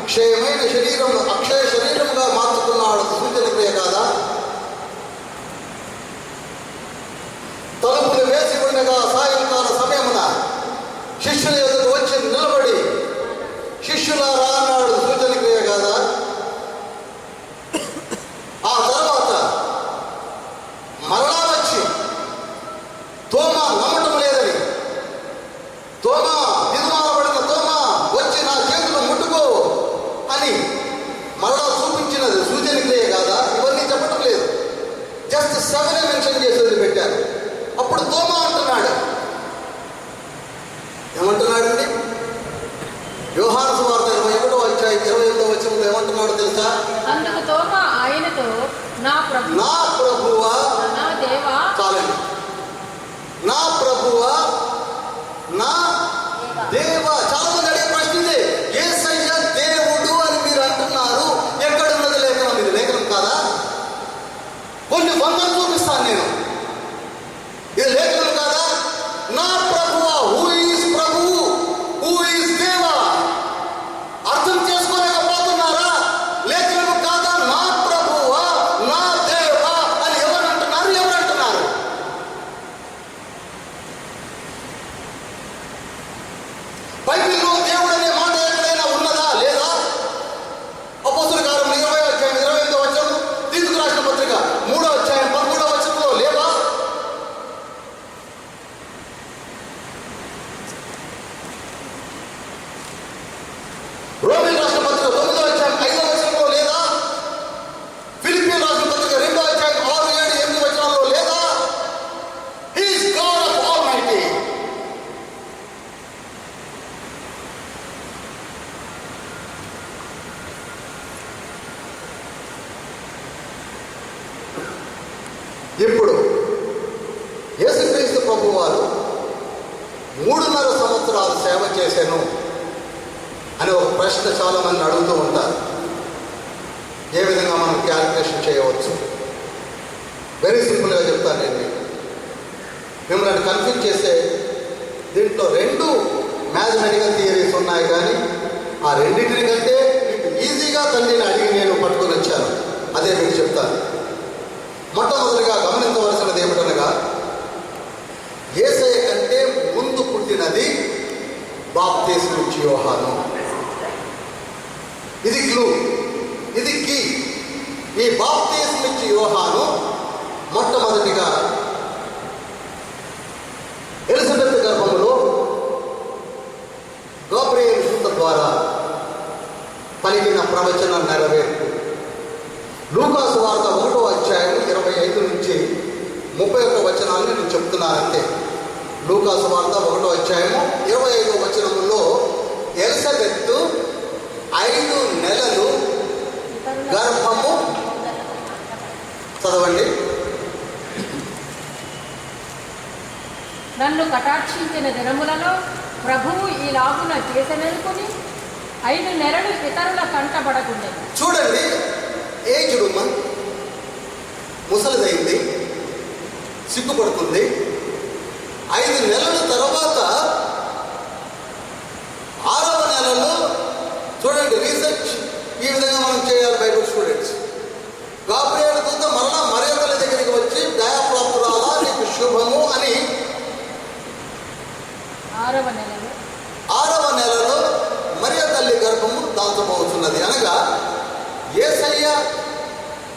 క్షయమైన శరీరం అక్షయ శరీరముగా మార్చుకున్నాడు, అది సూచన క్రియ కాదా? తలుపులు వేసి ఉండగా సాయంకాల సమయమున శిష్యుల ఎదురు వచ్చి నిలబడి శిష్యులారా అన్నాడు, సూచన క్రియ కాదా? ఆ తర్వాత మరలా వచ్చి తోమా నమ్మటం లేదని, తోమా దిగుమాలబడిన తోమా వచ్చి నా చేతులు ముట్టుకో అని మరలా చూపించినది సూచన క్రియ కాదా? ఇవన్నీ చెప్పటం లేదు, జస్ట్ 7 మెన్షన్ చేసి వదిలిపెట్టారు. అప్పుడు తోమా అంటున్నాడు, ఏమంటున్నాడండి? యోహాను సువార్త 21వ అధ్యాయం 28వ వచనంలో ఏమంటున్నాడో తెలుసా? అందుకు తోమా ఆయనతో, నా ప్రభువా, నా దేవా. చాలండి. నా ప్రభువా, నా దేవా. చాలా మంది అడిగే ప్రశ్న ఇదే, యేసయ్య దేవుడు అని మీరు అంటున్నారు, ఎక్కడున్నది లేఖనం? ఇది లేఖనం కాదా? కొన్ని 100 చూపిస్తాను నేను, ఇది లేఖనం కాదా? నా ప్రభువా, హూ ఈజ్ ప్రభువు, హూ ఈజ్ దేవా, అర్థం చేసుకోలేకపోతున్నారా? లేఖనం కాదా? నా ప్రభువా, నా దేవా అని ఎవరు అంటున్నారు? బైబిల్లో దేవుడు అనే మాట ఎక్కడైనా ఉన్నదా లేదా? అపోస్తలుల కార్యములు 20వ అధ్యాయం 28వ వచనం, తీతుకు రాసిన పత్రిక 3వ అధ్యాయం 13వ వచనంలో లేదా? రోమీయులకు రాసిన పత్రిక 9వ అధ్యాయం 5వ వచనంలో లేదా? ఫిలిప్పీయులకు రాసిన పత్రిక 2వ అధ్యాయం 6, 7, 8 వచనాల్లో లేదా? He is God of almighty. ఇప్పుడు యేసుక్రీస్తు ప్రభువారు 3.5 సంవత్సరాలు సేవ చేశాను అని ఒక ప్రశ్న చాలా మంది అడుగుతూ ఉంటారు. ఏ విధంగా మనం క్యాలిక్యులేషన్ చేయవచ్చు? వెరీ సింపుల్గా చెప్తాను నేను మీకు. మిమ్మల్ని కన్ఫ్యూజ్ చేసే దీంట్లో 2 మ్యాథమెటికల్ థియరీస్ ఉన్నాయి, కానీ ఆ రెండింటిని కంటే మీకు ఈజీగా తండ్రిని అడిగి నేను పట్టుకొని వచ్చాను. అదే మీకు చెప్తాను. మొట్టమొదటిగా గమనించవలసినది ఏమిటనగా, యేసయ్య బాప్తీసం ఇచ్చి యోహాను. ఇది క్లూ, ఇది కీ. ఈ బాప్తీసం ఇచ్చి యోహాను మొట్టమొదటిగా ఎలిజబెత్ గర్భములో గాబ్రియేలు దూత ద్వారా పలికిన ప్రవచన నెరవేర్పు. లూకాసు వార్త 1వ అధ్యాయం 25 నుంచి 31 వచనాలను నేను చెప్తున్నానంతే. లూకాసు వార్త 1వ అధ్యాయము 25వ వచనములో ఎలిజబెత్ 5 నెలలు గర్భము, చదవండి. నన్ను కటాక్షించిన దినములలో ప్రభువు ఈ లాగున చేసననుకుని 5 నెలలు ఇతరుల కంటబడకుండెను. చూడండి, ఏజ్డ్ ముసలిదైంది, సిగ్గుపడుతుంది. 5 నెలల తర్వాత 6వ నెలలో చూడండి, రీసెర్చ్ ఈ విధంగా మనం చేయాలి. బైబిల్ స్టూడెంట్స్, గాబ్రియేలు దూత మరలా మరియ తల్లి దగ్గరికి వచ్చి దయాప్రాప్తురాలా నీకు శుభము అని 6వ నెలలో మరియ తల్లి గర్భము దాల్చబోతున్నది. అనగా యేసయ్య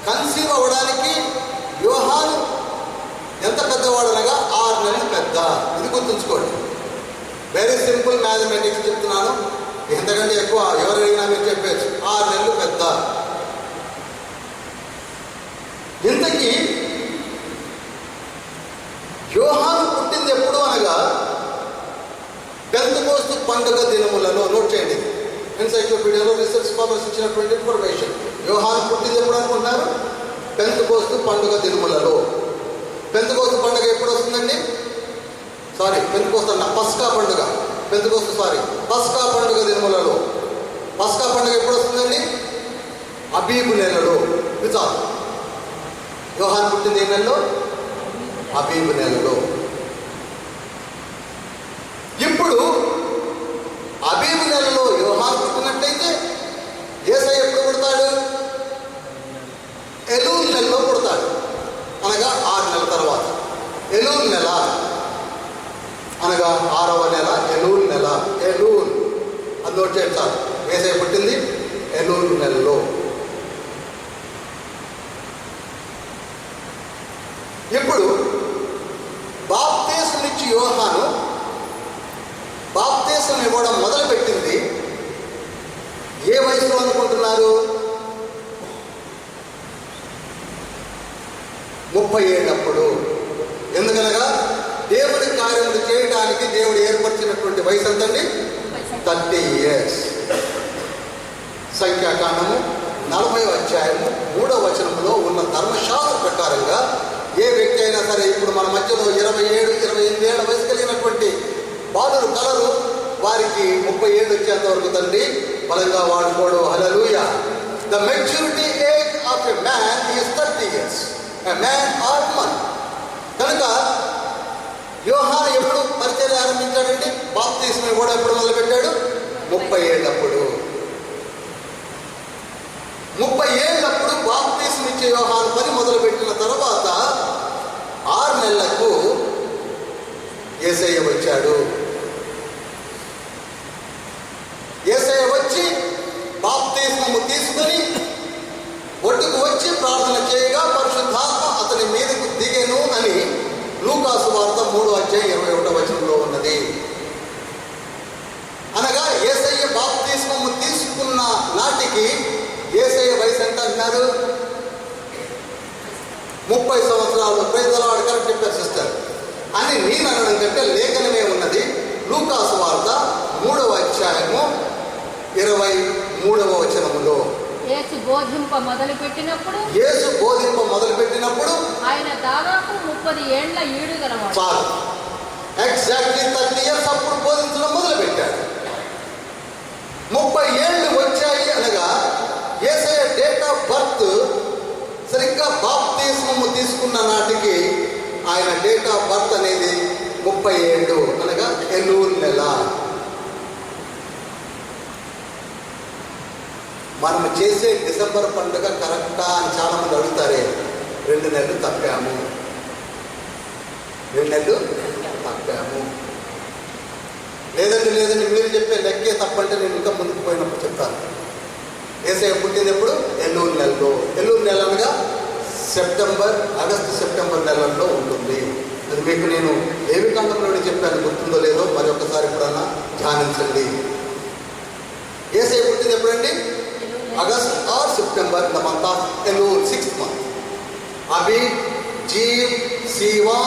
కన్సీవ్ అవ్వడానికి యోహాను ఎంత పెద్దవాడు అనగా 6 నెలలు పెద్ద. ఇది గుర్తుంచుకోండి. వెరీ సింపుల్ మ్యాథమెటిక్స్ చెప్తున్నాను, ఎంతకంటే ఎక్కువ ఎవరైనా మీరు చెప్పేసి 6 నెలలు పెద్ద. ఇంతకీ యోహాను పుట్టింది ఎప్పుడు అనగా పెంతెకోస్తు పండుగ దినములలో. నోట్ చేయండి, ఎన్సైక్లోపీడియాలో రీసెర్చ్ స్కాలర్స్ ఇచ్చినటువంటి ఇన్ఫర్మేషన్. యోహాను పుట్టింది ఎప్పుడు అనుకుంటున్నారు? పెంతెకోస్తు పండుగ దినములలో. పెంతెకోస్తు పండుగ ఎప్పుడు వస్తుందండి? పెంతెకోస్తు అన్న పస్కా పండుగ. పస్కా పండుగ దినములలో. పస్కా పండుగ ఎప్పుడు వస్తుందండి? అబీబు నెలలో. చాలు. యోహాను పుట్టింది ఏ నెలలో? అబీబు నెలలో. ఇప్పుడు అబీబు నెలలో యోహాను పుట్టినట్లయితే యేసయ్య ఎప్పుడు పుడతాడు? ఎలూల్ నెలలో పుడతాడు, అనగా 6 నెలల తర్వాత. ఎలూల్ నెల అనగా 6వ నెల, ఎలూల్ నెల. ఎలూల్ అది నోట్ చేయండి చాలు. యేసయ్య పుట్టింది ఎలూల్ నెలలో. ఇప్పుడు బాప్తీసం ఇచ్చి యోహాను బాప్తీసం ఇవ్వడం మొదలుపెట్టింది ఏ వయసులో అనుకుంటున్నారు? 30 ఏళ్ళప్పుడు. ఎందుకనగా దేవుడి కార్యములు చేయడానికి దేవుడు ఏర్పరిచినటువంటి వయసు ఎంతండి? 30 years. సంఖ్యాకాండము 40వ అధ్యాయము 3వ వచనంలో ఉన్న ధర్మశాస్త్ర ప్రకారంగా ఏ వ్యక్తి అయినా సరే, ఇప్పుడు మన మధ్యలో 27, 28 ఏళ్ల వయసు కలిగినటువంటి బాలురు కలరు, వారికి 30 ఏళ్ళు వచ్చేంత వరకు తండ్రి బలంగా వాడుకోడు. Hallelujah. The maturity age of a man is 30 years. A man or woman. కనుక యోహాను ఎప్పుడు పరిచయం ఆరంభించాడండి? బాప్తీసం కూడా ఎప్పుడు మొదలుపెట్టాడు? 30 ఏళ్ళప్పుడు. 30 ఏళ్ళప్పుడు బాప్తీసం ఇచ్చే యోహాను పని మొదలుపెట్టిన తర్వాత 6 నెలలకు యేసయ్య వచ్చాడు. యేసయ్య వచ్చి బాప్తీసము తీసుకొని ఒడ్డుకు వచ్చి ప్రార్థన చేయగా పరిశుద్ధాత్మ అతని మీదకు దిగెను అని లూకాసు వార్త 3వ అధ్యాయం 21వ వచనంలో ఉన్నది. అనగా యేసయ్య బాప్తీసము తీసుకున్న నాటికి యేసయ్య వయసు ఎంత అంటున్నారు? 30 సంవత్సరాలు. Praise the lord. కరెక్ట్ చెప్పారు సిస్టర్. అని నేను అనడం కంటే లేఖనమే ఉన్నది. లూకాసు వార్త 3వ అధ్యాయము 23వ వచనములో యేసు బోధింప మొదలుపెట్టినప్పుడు ఆయన దాదాపు 30 ఏళ్ల ఈడు గలవాడు. చాలు. ఎగ్జాక్ట్లీ 30 years అప్పుడు బోధించడం మొదలుపెట్టాడు. 30 ఏళ్ళు వచ్చాయి అనగా యేసయ్య డేట్ ఆఫ్ బర్త్ సరిగ్గా బాప్తీసము తీసుకున్న నాటికి ఆయన డేట్ ఆఫ్ బర్త్ అనేది 30 ఏళ్ళు అనగా ఎలూల్ నెల. మనం చేసే డిసెంబర్ పండుగ కరెక్టా అని చాలా మంది అడుగుతారే. 2 నెలలు తప్పాము. 2 నెలలు తప్పాము. లేదండి మీరు చెప్పే లెక్కే తప్పంటే నేను ఇంకా ముందుకు పోయినప్పుడు చెప్తాను. యేసయ్య పుట్టింది ఎప్పుడు? ఎల్లూరు నెలలో. ఎల్లూరు నెల అనగా ఆగస్టు సెప్టెంబర్ నెలల్లో ఉంటుంది. అది మీకు నేను ఏమి కాలంలోనే చెప్పాను, గుర్తుందో లేదో మరి ఒక్కసారి ఎప్పుడన్నా ధ్యానించండి. యేసయ్య పుట్టింది ఎప్పుడండి? August or September, the month of Elul, 6th month. Abib, Ziv, Sivan,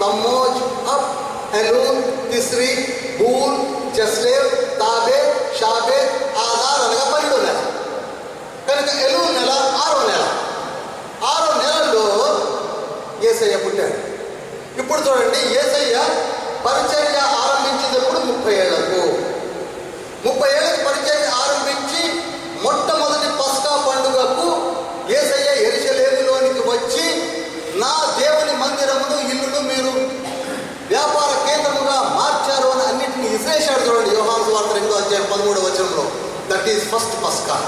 Tammuz, Ab, Elul, తిస్రీ, bool, జస్లేవ్, తాబే, షాబే, Aadhaar అనగా 12వ నెల. కనుక ఎలూన్ నెల 6వ నెల. 6వ నెలలో యేసయ్య పుట్టాడు. ఇప్పుడు చూడండి, యేసయ్య పరిచర్య ఆరంభించినప్పుడు 30 ఏళ్లకు. 30 ఏళ్ళకి పరిచర్య ఆరంభించి మొట్టమొదటి పస్కా పండుగకు యేసయ్య యెరూషలేములోనికి వచ్చి, నా దేవుని మందిరమును ఇల్లును మీరు వ్యాపార కేంద్రముగా మార్చారు అని అన్నింటినీ విశ్లేషాడు. చూడండి, యోహాను సువార్త 2:13 దట్ ఈస్ ఫస్ట్ పస్కా.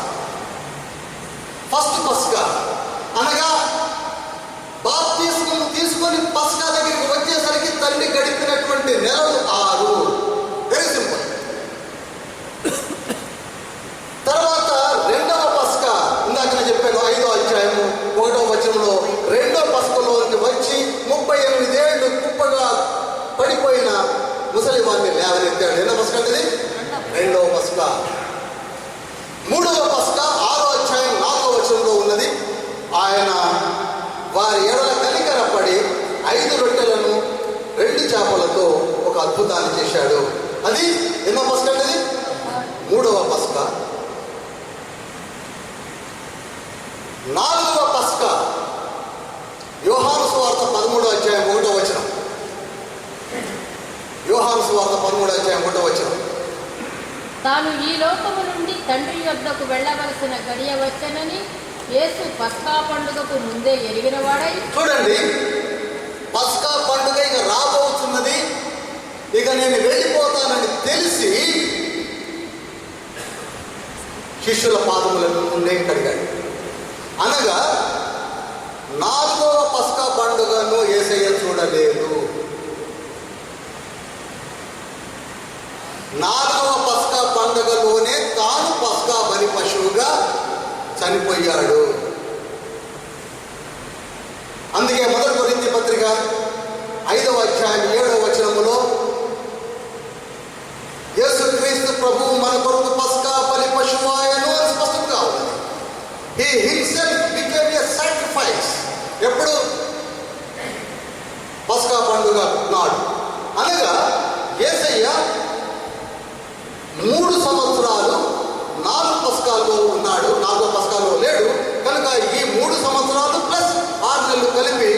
ఫస్ట్ పస్కా అనగా బాప్తిస్మం తీసుకొని పస్కా దగ్గరికి వచ్చేసరికి తల్లి గడిపినటువంటి నెలలు 6. Very simple. తర్వాత రెండవ పస్కా, ఇందాక నేను చెప్పాను 5వ అధ్యాయము 1వ వచనంలో, రెండవ పస్కలోకి వచ్చి 38 ఏళ్ళు కుప్పగా పడిపోయిన ముసలివాన్ని లేవనెత్తాడు. ఎన్నో పస్కా అంటే? రెండవ పస్కా. 3వ పస్కా 6వ అధ్యాయం 4వ వచనంలో ఉన్నది. ఆయన వారి ఎడల కనికరపడి 5 రొట్టెలను 2 చేపలతో ఒక అద్భుతాన్ని చేశాడు. అది ఎన్నో పస్కా అంటే? 3వ పస్కా. 4వ పస్కా యోహాను సువార్త 13వ అధ్యాయం 1వ వచనం. యోహాను సువార్త 13వ అధ్యాయం 1వ వచనం. తాను ఈ లోకము నుండి తండ్రి యొద్దకు వెళ్ళవలసిన గడియ వచ్చనని యేసు పస్కా పండుగకు ముందే ఎరిగిన వాడై. చూడండి, పస్కా పండుగ ఇక రాబోతున్నది, ఇక నేను వెళ్ళిపోతానని తెలిసి శిష్యుల పాదములను ముందే కడిగాడు. అనగా 4వ పస్కా పండుగను యేసయ్య చూడలేదు. 4వ పస్కా పండుగలోనే తాను పస్కా బలి పశువుగా చనిపోయాడు. అందుకే 1 కొరింథీ పత్రిక 5వ అధ్యాయం 7వ వచనములో యేసుక్రీస్తు ప్రభువు మన కొరకు పస్కా బలి పశువాయను అని స్పష్టంగా ఉన్నది. He himself became a sacrifice. ఎప్పుడు? పస్కా పండుగ నాడు. అనగా యేసయ్య 3 సంవత్సరాలు 4 పస్కాల్లో ఉన్నాడు. 4వ పస్కాలో లేడు. కనుక ఈ 3 సంవత్సరాలు ప్లస్ 6 నెలలు కలిపి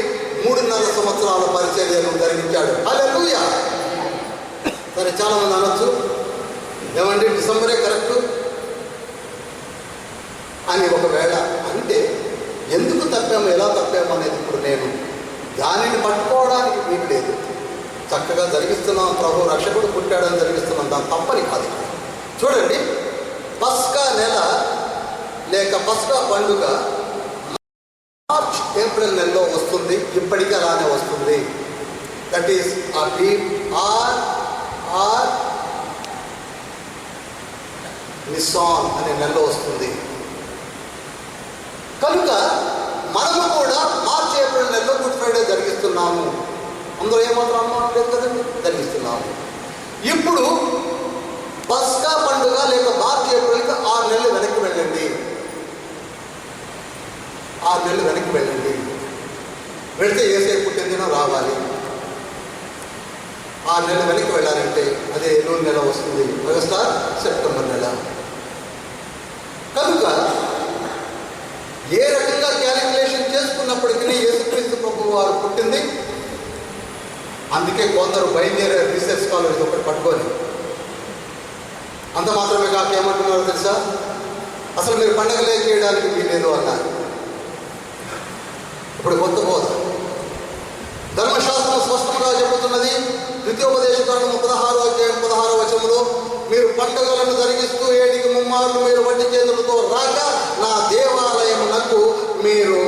3.5 సంవత్సరాల పరిచర్యను జరిగించాడు. హల్లెలూయా. సరే, చాలా మంది అనొచ్చు, ఏమండి డిసెంబరే కరెక్ట్ అని. ఒకవేళ అంటే ఎందుకు తప్పాము, ఎలా తప్పాము అనేది ఇప్పుడు నేను దానిని పట్టుకోవడానికి వీలు లేదు. చక్కగా జరిగిస్తున్నాం, ప్రభు రక్షకుడు పుట్టాడని జరిగిస్తున్నాం, దాని తప్పని కాదు. చూడండి, పస్కా నెల లేక పస్కా పండుగ మార్చ్ ఏప్రిల్ నెలలో వస్తుంది. ఇప్పటికీ అలానే వస్తుంది. దట్ ఈస్ ఆర్ నిస్సాన్ అనే నెలలో వస్తుంది. కనుక మనము కూడా మార్చ్ ఏప్రిల్ నెలలో గుడ్ ఫ్రైడే జరిగిస్తున్నాము. అందులో ఏమాత్రం అనుమానం లేదు కదండి, జరిగిస్తున్నాము. ఇప్పుడు పస్కా పండుగ లేక మార్చ్ ఏప్రిల్కి 6 నెలలు వెనక్కి వెళ్ళండి. 6 నెలలు వెనక్కి వెళ్ళండి. వెళితే యేసయ్య పుట్టిన దినం రావాలి. 6 నెలలు వెనక్కి వెళ్ళాలంటే అదే ఎల్లూరు నెల వస్తుంది, ఆగస్ట్ ఆర్ సెప్టెంబర్ నెల. కనుక ఏ రకంగా క్యాలిక్యులేషన్ చేసుకున్నప్పటికీ యేసుక్రీస్తు ప్రభువు వారు పుట్టింది. అందుకే కొందరు బయలుదేరారు రీసెర్చ్ స్కాలర్స్ ఒకటి పట్టుకొని. అంత మాత్రమే కాక ఏమంటున్నారో తెలుసా, అసలు మీరు పండగలే చేయడానికి వీలేదు అన్నారు. ఇప్పుడు కొత్త బోధ ధర్మశాస్త్రం స్పష్టంగా చెబుతున్నది. ద్వితీయోపదేశకాండము 16వ అధ్యాయం 16వ వచనంలో, మీరు పండుగలను జరిగిస్తూ 7కి 3 మార్లు మీరు వడ్డీ చేతులతో రాక నా దేవాలయమునకు మీరు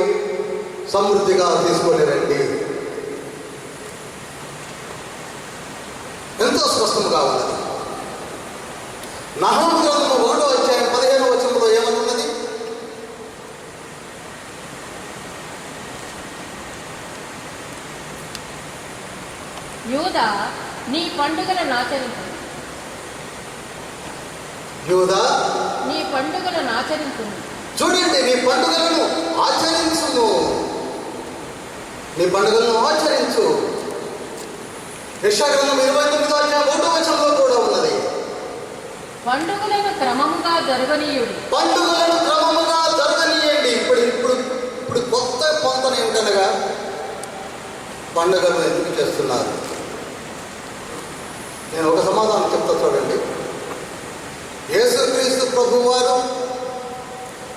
సమృద్ధిగా తీసుకొని రండి. ఎంతో స్పష్టంగా ఉన్నది. నహూము గ్రంథము 1వ అధ్యాయం 15వ వచనంలో ఏమనున్నది? యూదా నీ పండుగలను ఆచరించు. యూదా నీ పండుగలను ఆచరించు. చూడండి, నీ పండుగలను ఆచరించును. నీ పండుగలను ఆచరించు. యెషయా గ్రంథం 29వ అధ్యాయం 1వ వచనంలో కూడా ఉన్నది. పండుగలను క్రమముగా జరగనీయుడి. పండుగలను క్రమముగా జరగనీయండి. ఇప్పుడు కొత్త పొంతన ఏమిటనగా పండుగలను ఎందుకు చేస్తున్నారు? నేను ఒక సమాధానం చెప్తా చూడండి. యేసుక్రీస్తు ప్రభువారు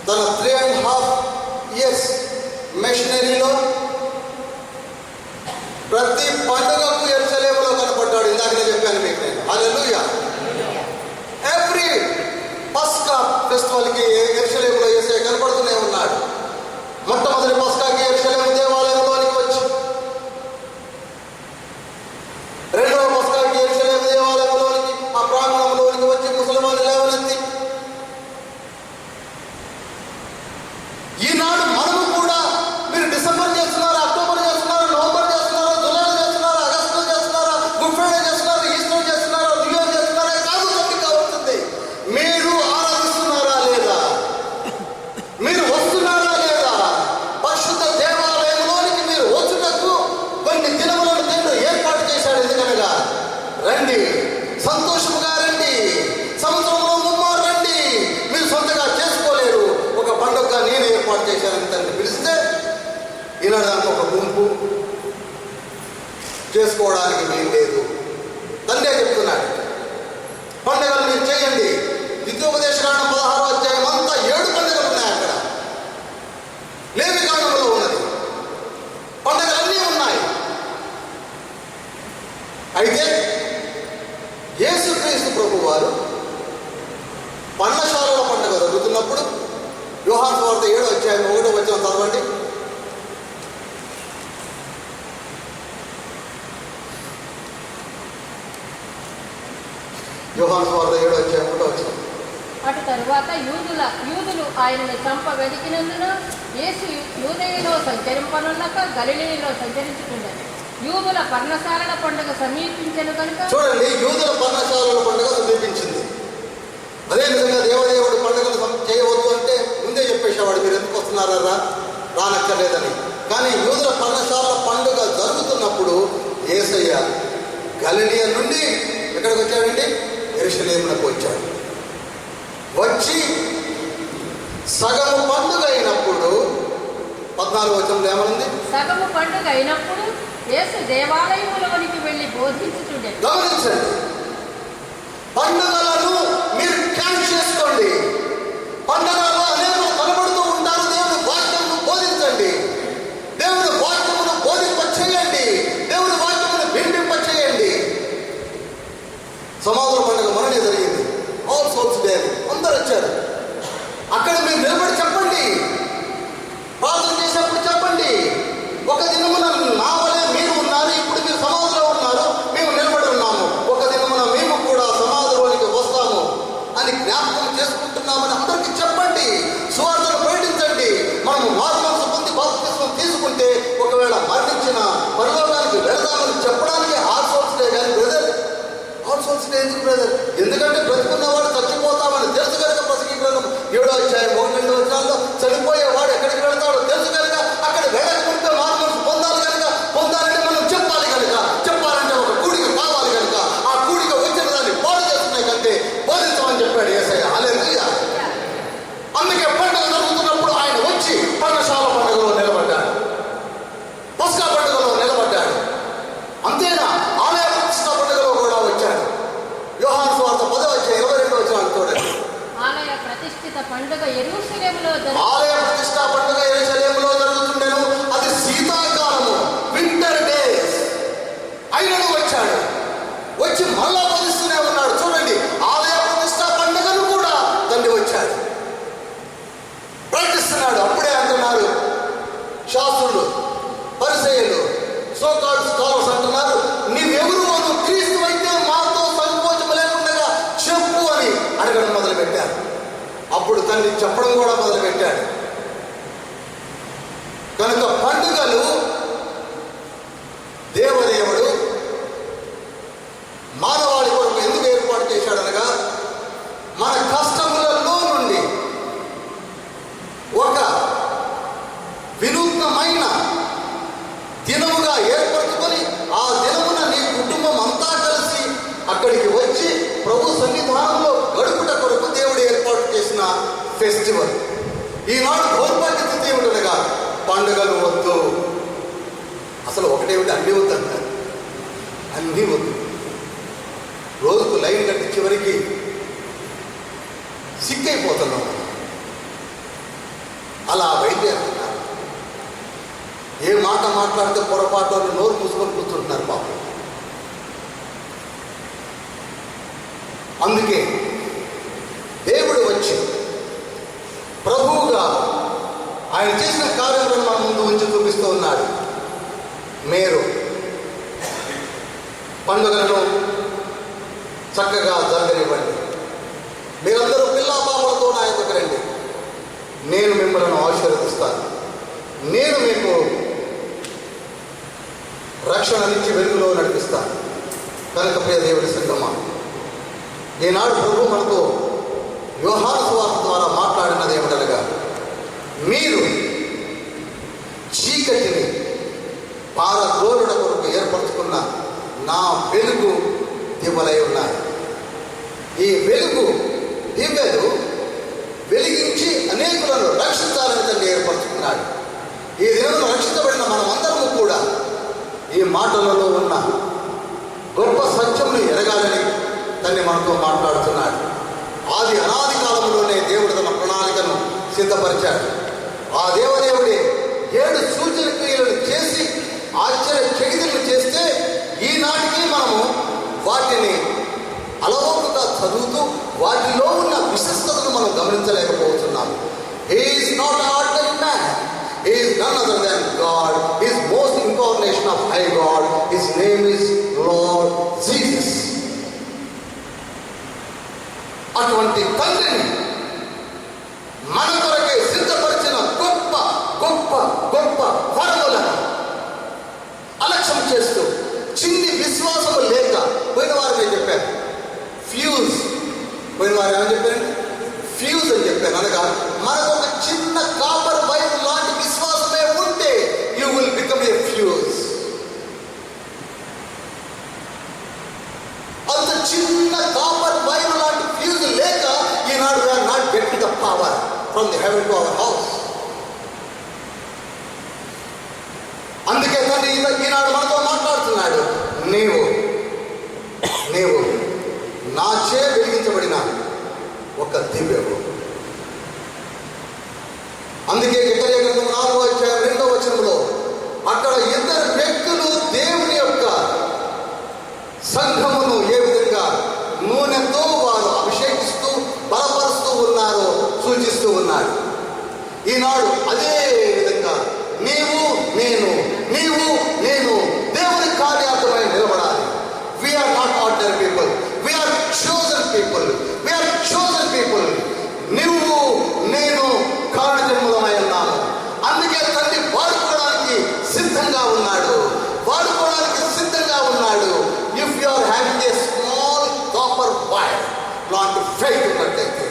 తన 3.5 years మిషనరీలో ప్రతి పండుగకు యెరూషలేములో కనపడ్డాడు. ఇందాకనే చెప్పాను మీకు నేను. హల్లెలూయా. ఎవ్రీ పస్కా ఫెస్టివల్కి యెరూషలేములో యేసయ్య కనపడుతూనే ఉన్నాడు. మొట్టమొదటి పస్కాకి యెరూషలేము దేవాలయంలోనికి వచ్చి, రెండవ పస్కాకి యెరూషలేము దేవాలయంలోనికి ఆ ప్రాంగణంలోనికి వచ్చి ముసల్మాను లేవనెత్తి, ఈనాడు మనము కూడా మీరు డిసెంబర్ చేస్తున్నారా, అక్టోబర్ చేస్తున్నారా, నవంబర్ చేస్తున్నారా, జూలై చేస్తున్నారా, ఆగస్టులో చేస్తున్నారా, గుడ్ ఫ్రైడే చేస్తున్నారా, ఈస్టర్ చేస్తున్నారా, న్యూ ఇయర్ చేస్తున్నారా కాదు తప్పిక అవుతుంది. మీరు ఆరాధిస్తున్నారా లేదా? మీరు వస్తున్నారా లేదా? పరిశుద్ధ దేవాలయంలోనికి మీరు వచ్చుటకు కొన్ని దినములను దేవుడు ఏర్పాటు చేశాడు. ఎందుకనగా రండి, సంతోషముగా రండి, సంవత్సరంలో ముమ్మారు రండి. మీరు సొంతగా చేసుకోలేరు, ఒక పండుగగా నేను ఏర్పాటు చేశానని తండ్రి పిలిస్తే ఈనాడు దానికి ఒక గుంపు చేసుకోవడానికి వీలు లేదు. తండ్రి చెప్తున్నాడు, పండుగలు మీరు చేయండి. ద్వితీయోపదేశకాండం 16వ అధ్యాయం అంతా 7 పండుగలు ఉన్నాయి. అక్కడ లేవికాండంలో ఉన్నది, పండుగలన్నీ ఉన్నాయి. అయితే యేసుక్రీస్తు ప్రభువారు పర్ణశాలల పండుగ జరుగుతున్నప్పుడు యోహాను సువార్త 7వ అధ్యాయం 1వ వచనం చదవండి. యోహాను సువార్త 7వ అధ్యాయం 1వ వచనం. అటు తరువాత యూదులు ఆయనను చంప వెతికినందున యేసు యూదయలో సంచరింపనున్నక గలిలయలో సంచరించుతుండేది. యూదుల పర్ణశాలల పండుగ సమీపించను కనుక. చూడండి, యూదుల పర్ణశాలల పండుగ సమీపించింది. అదేవిధంగా దేవదేవుడు పండుగలు చేయవద్దు అంటే ముందే చెప్పేసేవాడు, మీరు ఎందుకు వస్తున్నారా, రానక్కర్లేదని. కానీ యూదుల పర్ణశాలల పండుగ జరుగుతున్నప్పుడు యేసయ్య గలిలయ నుండి ఎక్కడికి వచ్చాడండి? యెరూషలేమునకు వచ్చాడు. వచ్చి సగము పండుగ అయినప్పుడు 14వ వచనంలో ఏమనుంది? సగము పండుగ అయినప్పుడు యేసు దేవాలయములోనికి వెళ్ళి బోధించుతుండే. గమనించండి, పండుగలను మీరు క్యాచ్ చేసుకోండి. పండుగలో అనేకులు కనబడుతూ ఉంటారు. దేవుడి వాక్యమును బోధించండి, దేవుడి వాక్యమును బోధింప చేయండి, దేవుడి వాక్యమును వినిపింప చేయండి. సమాధుల పండుగ మొన్ననే జరిగింది, ఆల్ సోల్స్ డే. అందరూ వచ్చారు. అక్కడ మీరు నిలబడి చెప్పండి, ప్రార్థన చేసినప్పుడు చెప్పండి, ఒక దినమున నా వలే మీరు ఉన్నారు, ఇప్పుడు మీరు సమాధిలో ఉన్నారు, మేము నిలబడి ఉన్నాము, ఒక దినమున మేము కూడా సమాధిలోనికి వస్తాము అని జ్ఞాపకం చేసుకుంటున్నామని అందరికీ చెప్పండి. సువార్తను ప్రకటించండి. మనము మారు మనసు పొంది బాప్తిస్మం తీసుకుంటే ఒకవేళ మరణించిన పరలోకానికి వెళదామని చెప్పడానికి ఆల్ సోల్స్ డే. కానీ బ్రదర్, ఆల్ సోల్స్ డే ఎందుకు బ్రదర్? ఎందుకంటే బ్రతుకున్నవాడు చచ్చిపోతామని తెలుసు కనుక ప్రసంగికులను 7వ అధ్యాయం 1-2 వచనాల్లో చనిపోయేవాడు ఎక్కడికి వెళతాడో తెలుసు కనుక అక్కడ వెళ్ళకుంటే మారు మనసు పొందాలి కనుక, పొందాలంటే మనం చెప్పాలి కనుక, చెప్పాలంటే ఒక కూడిక కావాలి కనుక, ఆ కూడిక వచ్చిన దాన్ని పాడు చేస్తున్నాయి కంటే బోధించమని చెప్పాడు యేసయ్య. హల్లెలూయా. అందుకే పండుగ జరుగుతున్నప్పుడు ఆయన వచ్చి పర్ణశాల పండుగలో నిలబడ్డాడు, పస్కా పండుగలో నిలబడ్డాడు. అంతేనా, ఆలయ ప్రతిష్ఠా పండుగలో కూడా వచ్చాడు. యోహాను సువార్త 10వ అధ్యాయం 22వ వచనం చూడండి. ఆలయ ప్రతిష్ఠిత పండుగ యెరూషలేములో ఆలయ ప్రతిష్ఠా పండుగ యెరూషలేములో జరుగుతుండెను. అది శీతాకాలము, వింటర్ డేస్. అయినను వచ్చాడు, వచ్చి మళ్ళా బోధిస్తూనే ఉన్నాడు. చూడండి, ఆలయ ప్రతిష్ఠా పండుగను కూడా తండ్రి వచ్చాడు, ప్రకటిస్తున్నాడు. అప్పుడే అంటున్నారు శాస్త్రులు, పరిసయ్యులు, సోకాల్డ్ స్కాలర్స్ అంటున్నారు, నీవెవరు, నువ్వు క్రీస్తు అయితే మాతో సంకోచం లేకుండా చెప్పు అని అడగ దాన్ని చెప్పడం కూడా మొదలుపెట్టాడు. కనుక పండుగలు దేవదేవుడు మానవాళి కొరకు ఎందుకు ఏర్పాటు చేశాడనగా, మన కష్టములలో నుండి ఒక వినూత్నమైన దినముగా ఏర్పరచుకొని ఆ దినమున నీ కుటుంబం అంతా కలిసి అక్కడికి వచ్చి ప్రభు సన్నిధానంలో గడుపుట కొరకు దేవుడు ఏర్పాటు చేసిన ఫెస్టివల్. ఈనాడు దౌర్భాగ్య స్థితి ఏమిటనగా పండుగలు వద్దు, అసలు ఒకటేమిటి అన్నీ వద్దు అంటారు. అన్నీ వద్దు, రోజుకు లైన్ కట్టి చివరికి సిక్కైపోతున్నాం. అలా బయలుదేరుతున్నారు. ఏ మాట మాట్లాడితే పొరపాటు నోరు మూసుకొని కూర్చుంటున్నారు పాపం. అందుకే దేవుడు వచ్చి ప్రభువుగా ఆయన చేసిన కార్యాలను మన ముందు ఉంచి చూపిస్తూ ఉన్నాడు. మీరు పండుగలను చక్కగా జరగనివ్వండి, మీరందరూ పిల్లాపాపలతో నా యొద్దకు రండి, నేను మిమ్మల్ని ఆశీర్వదిస్తాను, నేను మీకు రక్షణనిచ్చి వెలుగులో నడిపిస్తాను. కనుక ప్రియ దేవుడి సంగమా, ఈనాడు ప్రభు మనతో యోహాను సువార్త ద్వారా మాట్లాడినది ఏమిటనగా, మీరు చీకటిని పారద్రోలుడ కొరకు ఏర్పరచుకున్న నా వెలుగు దివ్వలై ఉన్నాయి. ఈ వెలుగు దివ్యలు వెలిగించి అనేకులను రక్షించాలని తండ్రి ఏర్పరచుకున్నాడు. ఈ దినంలో రక్షించబడిన మనమందరము కూడా ఈ మాటలలో ఉన్న గొప్ప సత్యమును ఎరగాలని తండ్రి మనతో మాట్లాడుతున్నాడు. అనాది కాలంలోనే దేవుడు తన ప్రణాళికను సిద్ధపరిచాడు. ఆ దేవదేవుడే 7 సూచన క్రియలను చేసి ఆశ్చర్య చకితులను చేస్తే ఈనాటికి మనము వాటిని అలవోకగా చదువుతూ వాటిలో ఉన్న విశిష్టతను మనం గమనించలేకపోతున్నాము. He is not an ordinary man. He is none other than God. He is most incarnation of high God. His name is Lord Jesus. అటువంటి తండ్రిని మన కొరకే సిద్ధపరిచిన గొప్ప గొప్ప గొప్ప వరములను అలక్ష్యం చేస్తూ చిన్ని విశ్వాసము లేక పోయిన వారు నేను చెప్పాను ఫ్యూజ్, పోయిన వారు ఏమని చెప్పారండి? ఫ్యూజ్ అని చెప్పాను. అనగా మనకు ఒక చిన్న కాపర్ వైర్ లాంటి విశ్వాసమే ఉంటే you will become a fuse. అంత చిన్న కాపర్ వైర్ లాంటి ఫ్యూజ్ లేక ఈనాడు we are not getting the power from the heaven to our house. అందుకే తండ్రి ఈనాడు మనతో మాట్లాడుతున్నాడు, నీవు నా చే వెలిగించబడిన ఒక దివ్యము. అందుకే యెషయా గ్రంథం 4వ అధ్యాయం 2వ వచనంలో అక్కడ 2 వ్యక్తులు దేవుని యొక్క సంఘమును ఏ విధంగా నూనెతో వారు అభిషేకిస్తూ బలపరుస్తూ ఉన్నారో సూచిస్తూ ఉన్నాడు. ఈనాడు అదే విధంగా నీవు నేను దేవుని కార్యార్థమై నిలబడాలి. We are not ordinary people. We are chosen people. We are chosen people. నువ్వు నేను కారణజన్ములమై ఉన్నాము. అందుకే తండ్రి వాడుకోవడానికి సిద్ధంగా ఉన్నాడు. If you are having a small copper wire లాంటి ఫెయిత్ ఉన్నట్టయితే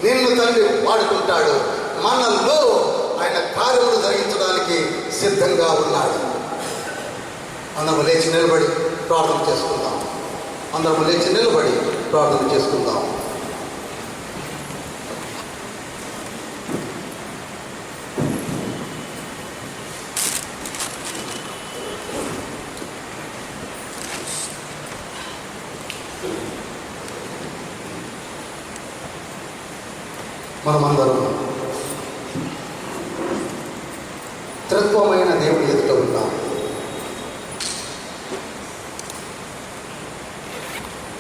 నిన్ను తండ్రి వాడుకుంటాడు. మనలో ఆయన కార్యములు జరిగించడానికి సిద్ధంగా ఉన్నాడు. అందరము లేచి నిలబడి ప్రార్థన చేసుకుందాం. మనమందరం త్రిత్వమైన దేవుని ఎదుట ఉన్నాం.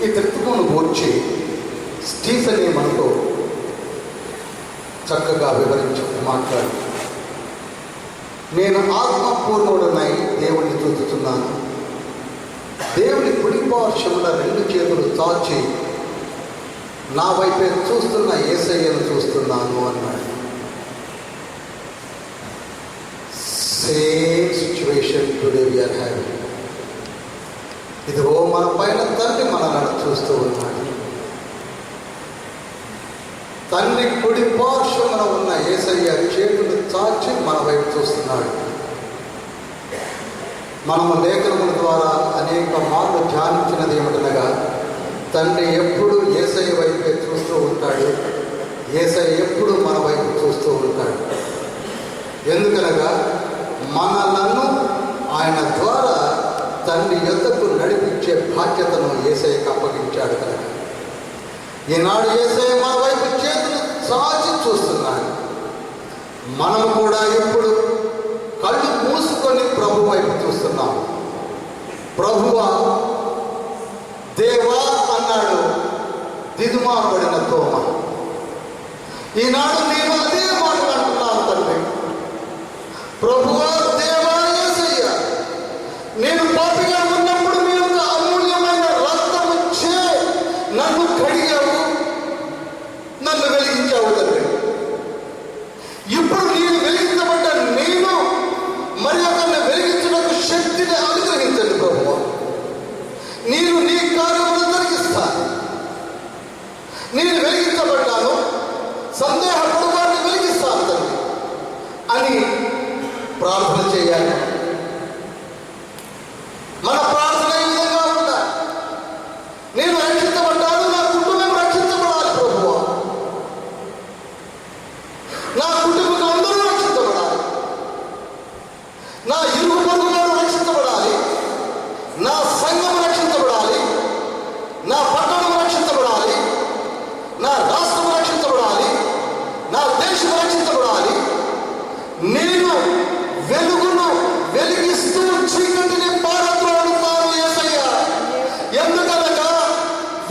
ఈ త్రిత్వమును గూర్చి స్టీఫెన్ మనతో చక్కగా వివరించి మాట్లాడు. నేను ఆత్మపూర్ణుడనై దేవుణ్ణి చూస్తున్నాను. దేవుని కుడి పార్శ్వమున 2 చేతులు చాచి నా వైపే చూస్తున్న యేసయ్యను చూస్తున్నాను అన్నాడు. Same situation today we are having. ఇదిగో మన పైన తండ్రి మనల్ని చూస్తూ ఉన్నాడు. తండ్రి కుడి పార్శ్వమున ఉన్న యేసయ్య చేతులు చాచి మన వైపు చూస్తున్నాడు. మనము లేఖనముల ద్వారా అనేక మార్లు ధ్యానించినది ఏమిటనగా, తండ్రి ఎప్పుడు యేసయ్య వైపే చూస్తూ ఉంటాడు, యేసయ్య ఎప్పుడు మన వైపు చూస్తూ ఉంటాడు. ఎందుకనగా మనలను ఆయన ద్వారా తండ్రి యొద్దకు నడిపించే బాధ్యతను యేసయ్యకు అప్పగించాడు కనుక ఈనాడు యేసయ్య మన వైపు చేతులు చాచి చూస్తున్నాడు. మనం కూడా ఇప్పుడు కళ్ళు మూసుకొని ప్రభు వైపు చూస్తున్నాం. ప్రభువా, దేవా అన్నాడు దిదుమాబడిన తోమ. ఈనాడు నేను అదే మాట అంటున్నాను తండ్రి. ప్రభువా, దేవా, యేసయ్య, నేను పాపిగా ఉన్నప్పుడు మీ యొక్క అమూల్యమైన రక్తము చే నన్ను కడిగావు, నన్ను వెలిగించావు తండ్రి. ఇప్పుడు నేను వెలిగించబడ్డ నేను మరి ఒకరిని వెలిగించడానికి శక్తిని అనుగ్రహించండి ప్రభువా. నేను నీ కార్యములు జరిగిస్తాను. నేను వెలిగించబడ్డాను, సందేహపడు వారిని వెలిగిస్తాను తండ్రి అని ప్రార్థన చేయాలి. మన ప్రార్థన ఈ విధంగా ఉండాలి. నేను రక్షించబడ్డాను, నా కుటుంబం రక్షించబడాలి ప్రభువా. నా కుటుంబం అందరూ రక్షించబడాలి. నా ఇరుగు పొరుగు వారు రక్షించబడాలి. నా సంఘం రక్షించబడాలి. నా పట్టణం రక్షించబడాలి. నా రాష్ట్రం రక్షించబడాలి. నా దేశం రక్షించబడాలి. నేను వెలుగును వెలిగిస్తూ చీకటిని పారద్రోలుతాను యేసయ్య. ఎందుకనగా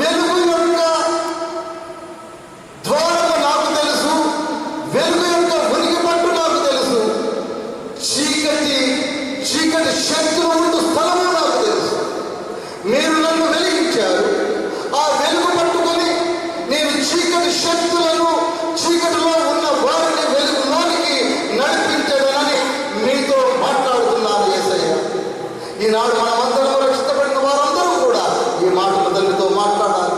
వెలుగు యొక్క ద్వారము నాకు తెలుసు, వెలుగు యొక్క ఉనికి పట్టు నాకు తెలుసు, చీకటి శక్తులు ఉంటూ స్థలము నాకు తెలుసు. మీరు నన్ను వెలిగించారు. ఆ వెలుగు పట్టుకొని నేను చీకటి శక్తులను, చీకటిలో ఉన్న వారిని వెలుగులోనికి నడిపించదనని మీతో మాట్లాడుతున్నాను యేసయ్య. ఈనాడు మనమందరం రక్షించబడిన వారందరూ కూడా ఈ మాటలు తండ్రితో మాట్లాడాలి.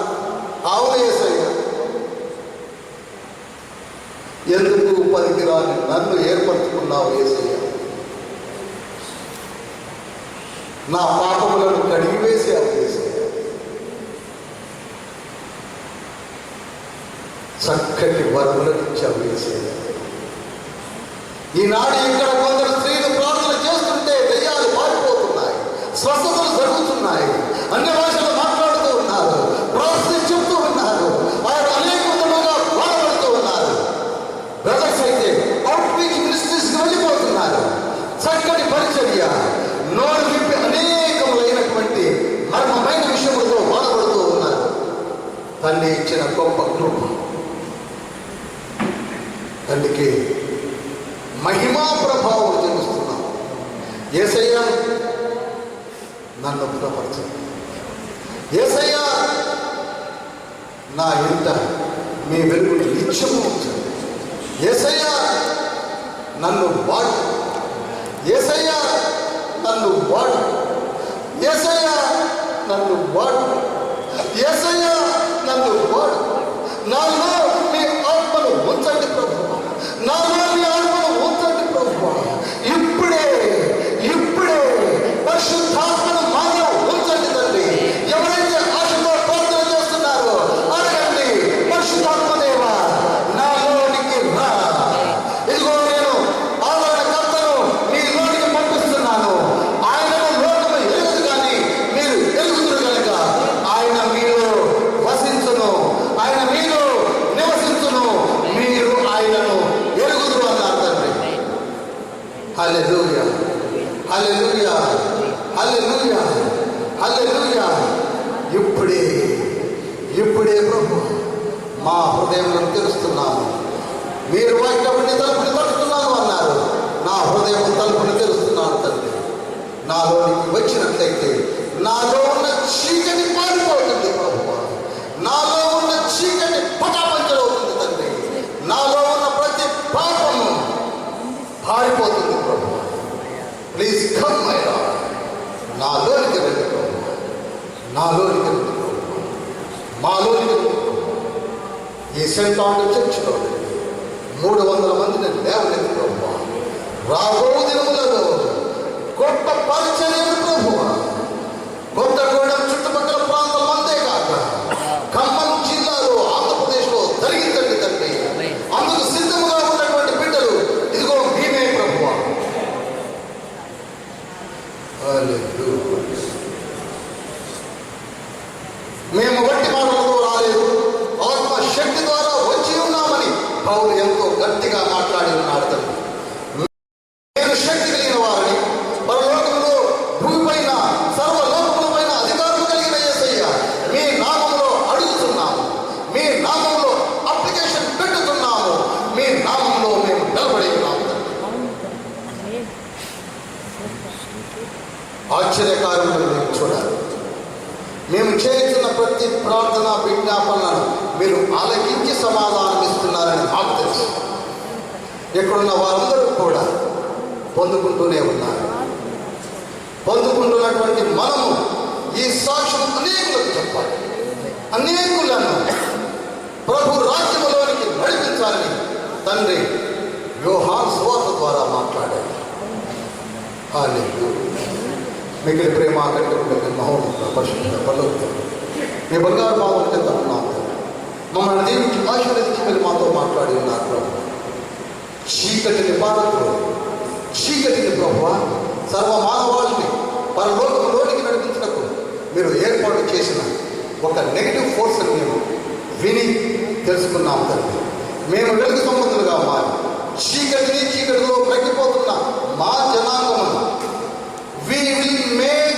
అవును యేసయ్య, ఎందుకు పనికిరాని నన్ను ఏర్పరచుకున్నావు యేసయ్య. నా పాపములను కడిగివేసావు యేసయ్య. చక్కటి వరములను ఇచ్చావు యేసయ్య. ఈనాడు ఇక్కడ కొందరు స్త్రీలు ప్రార్థన చేస్తుంటే దయ్యాలు పారిపోతున్నాయి, స్వస్థతలు జరుగుతున్నాయి, అన్య భాషలు మాట్లాడుతూ ఉన్నారు, ప్రార్థన చెప్తూ ఉన్నారు, వారు అనేక విధములుగా బాధపడుతూ ఉన్నారు. బ్రదర్స్ అయితే అవుట్ రీచ్ మినిస్ట్రీస్కి వెళ్ళిపోతున్నారు. చక్కటి పరిచర్య, నోరు విప్పి అనేకములైనటువంటి మర్మమైన విషయములతో బాధపడుతూ ఉన్నారు. తండ్రి ఇచ్చిన గొప్ప కృప, తండ్రికి మహిమా ప్రభావం తెలుస్తున్నాం. యేసయ్య, నన్ను బలపరచండి. యేసయ్య, నా ఇంట మీ వెలుగును నిత్యము ఉంచండి. యేసయ్య, నన్ను వాడు. యేసయ్య, నన్ను వాడు. యేసయ్య, నన్ను వాడు. యేసయ్య, నన్ను వాడు. నాలో మీ ఆత్మను ఉంచండి ప్రభువా. నాలో మీ ఆత్మను ఉంచండి ప్రభువా. ఇప్పుడే పరిశుద్ధాత్మను మాలో ఉంచండి తండ్రి. ఎవరైతే ఆశతో ప్రార్థన చేస్తున్నారో అడగండి, పరిశుద్ధాత్మదేవా నాలోనికి రా. ఇదిగో నేను ఆదరణకర్తను మీలోనికి పంపిస్తున్నాను. ఆయనను లోకము ఎరుగదు కానీ మీరు ఎరుగుదురు కనుక ఆయన మీలో వసించును, ఆయన మీలో నివసించును, మీరు ఆయనను ఎరుగుదురు అన్నారు తండ్రి. హల్లెలూయా, హల్లెలూయా, హల్లెలూయా, హల్లెలూయా. ఇప్పుడే ప్రభు మా హృదయంలో తెరుస్తున్నాను. మీరు వాక్యముని తలుపుని తట్టుతున్నాను అన్నారు. నా హృదయం తలుపుని తెరుస్తున్నాను తండ్రి. నాలోనికి వచ్చినట్లయితే నాలో ఉన్న చీకటి పారిపోతుంది ప్రభు. నాలో ఉన్న చీకటి మాలోనికి ఈ సెంట్ ఆండ్ చర్చిలో 300 మందిని లేవలేదు ప్రభువా. రాబో దినములలో గొప్ప పరిచర్యలు ప్రభువా. కొత్తగూడెం చుట్టుపక్కల ప్రాంతం అంతే కాక ఖమ్మం జిల్లాలో, ఆంధ్రప్రదేశ్లో జరిగిందండి తండ్రి. అందుకు సిద్ధముగా ఉన్నటువంటి బిడ్డలు ఇదిగో మేమే ప్రభువా. మేము వట్టి మాటలతో రాలేదు, ఆత్మ శక్తి ద్వారా వచ్చి ఉన్నామని పౌలు ఎంతో గట్టిగా మాట్లాడి ఉన్నాడు తండ్రి. నేను శక్తి కలిగిన వారిని, పరలోకంలో భూమిపైన సర్వలోకములపైన అధికారం కలిగిన యేసయ్య మీ నామములో అడుగుతున్నాము, మీ నామంలో అప్లికేషన్ పెట్టుతున్నాము, మీ నామంలో మేము నిలబడి ఉన్నాము. ఆశ్చర్యకార్యములను మీరు చూడాలి. మేము చేస్తున్న ప్రతి ప్రార్థన విజ్ఞాపనలను మీరు ఆలకించి సమాధానం ఇస్తున్నారని మాకు తెలుసు. ఎక్కడున్న వారందరూ కూడా పొందుకుంటూనే ఉన్నారు. పొందుకుంటున్నటువంటి మనము ఈ సాక్ష్యం అనేకులకు చెప్పాలి. అనేకులను ప్రభు రాజ్యములోనికి నడిపించాలని తండ్రి యోహాను సువార్త ద్వారా మాట్లాడారు. మిగిలిన ప్రేమ కట్టుకుంటే మహోన్నత పరిశుద్ధ పలుకుతాం. మీ బంగారు భావం కింద ఉన్నాం. మమ్మల్ని దీనికి ఆశీర్వదించి మీరు మాతో మాట్లాడి ఉన్నారు ప్రభు. చీకటిని భారత్లో, చీకటిని ప్రభువ సర్వ మానవాళిని పరలోకంలోనికి నడిపించినప్పుడు మీరు ఏర్పాటు చేసిన ఒక నెగిటివ్ ఫోర్స్ అని మేము విని తెలుసుకున్నాం తండ్రి. మేము వెలుగు సంబంధులుగా మారి చీకటిలో ప్రగిపోతున్న మా జనాంగమును we will make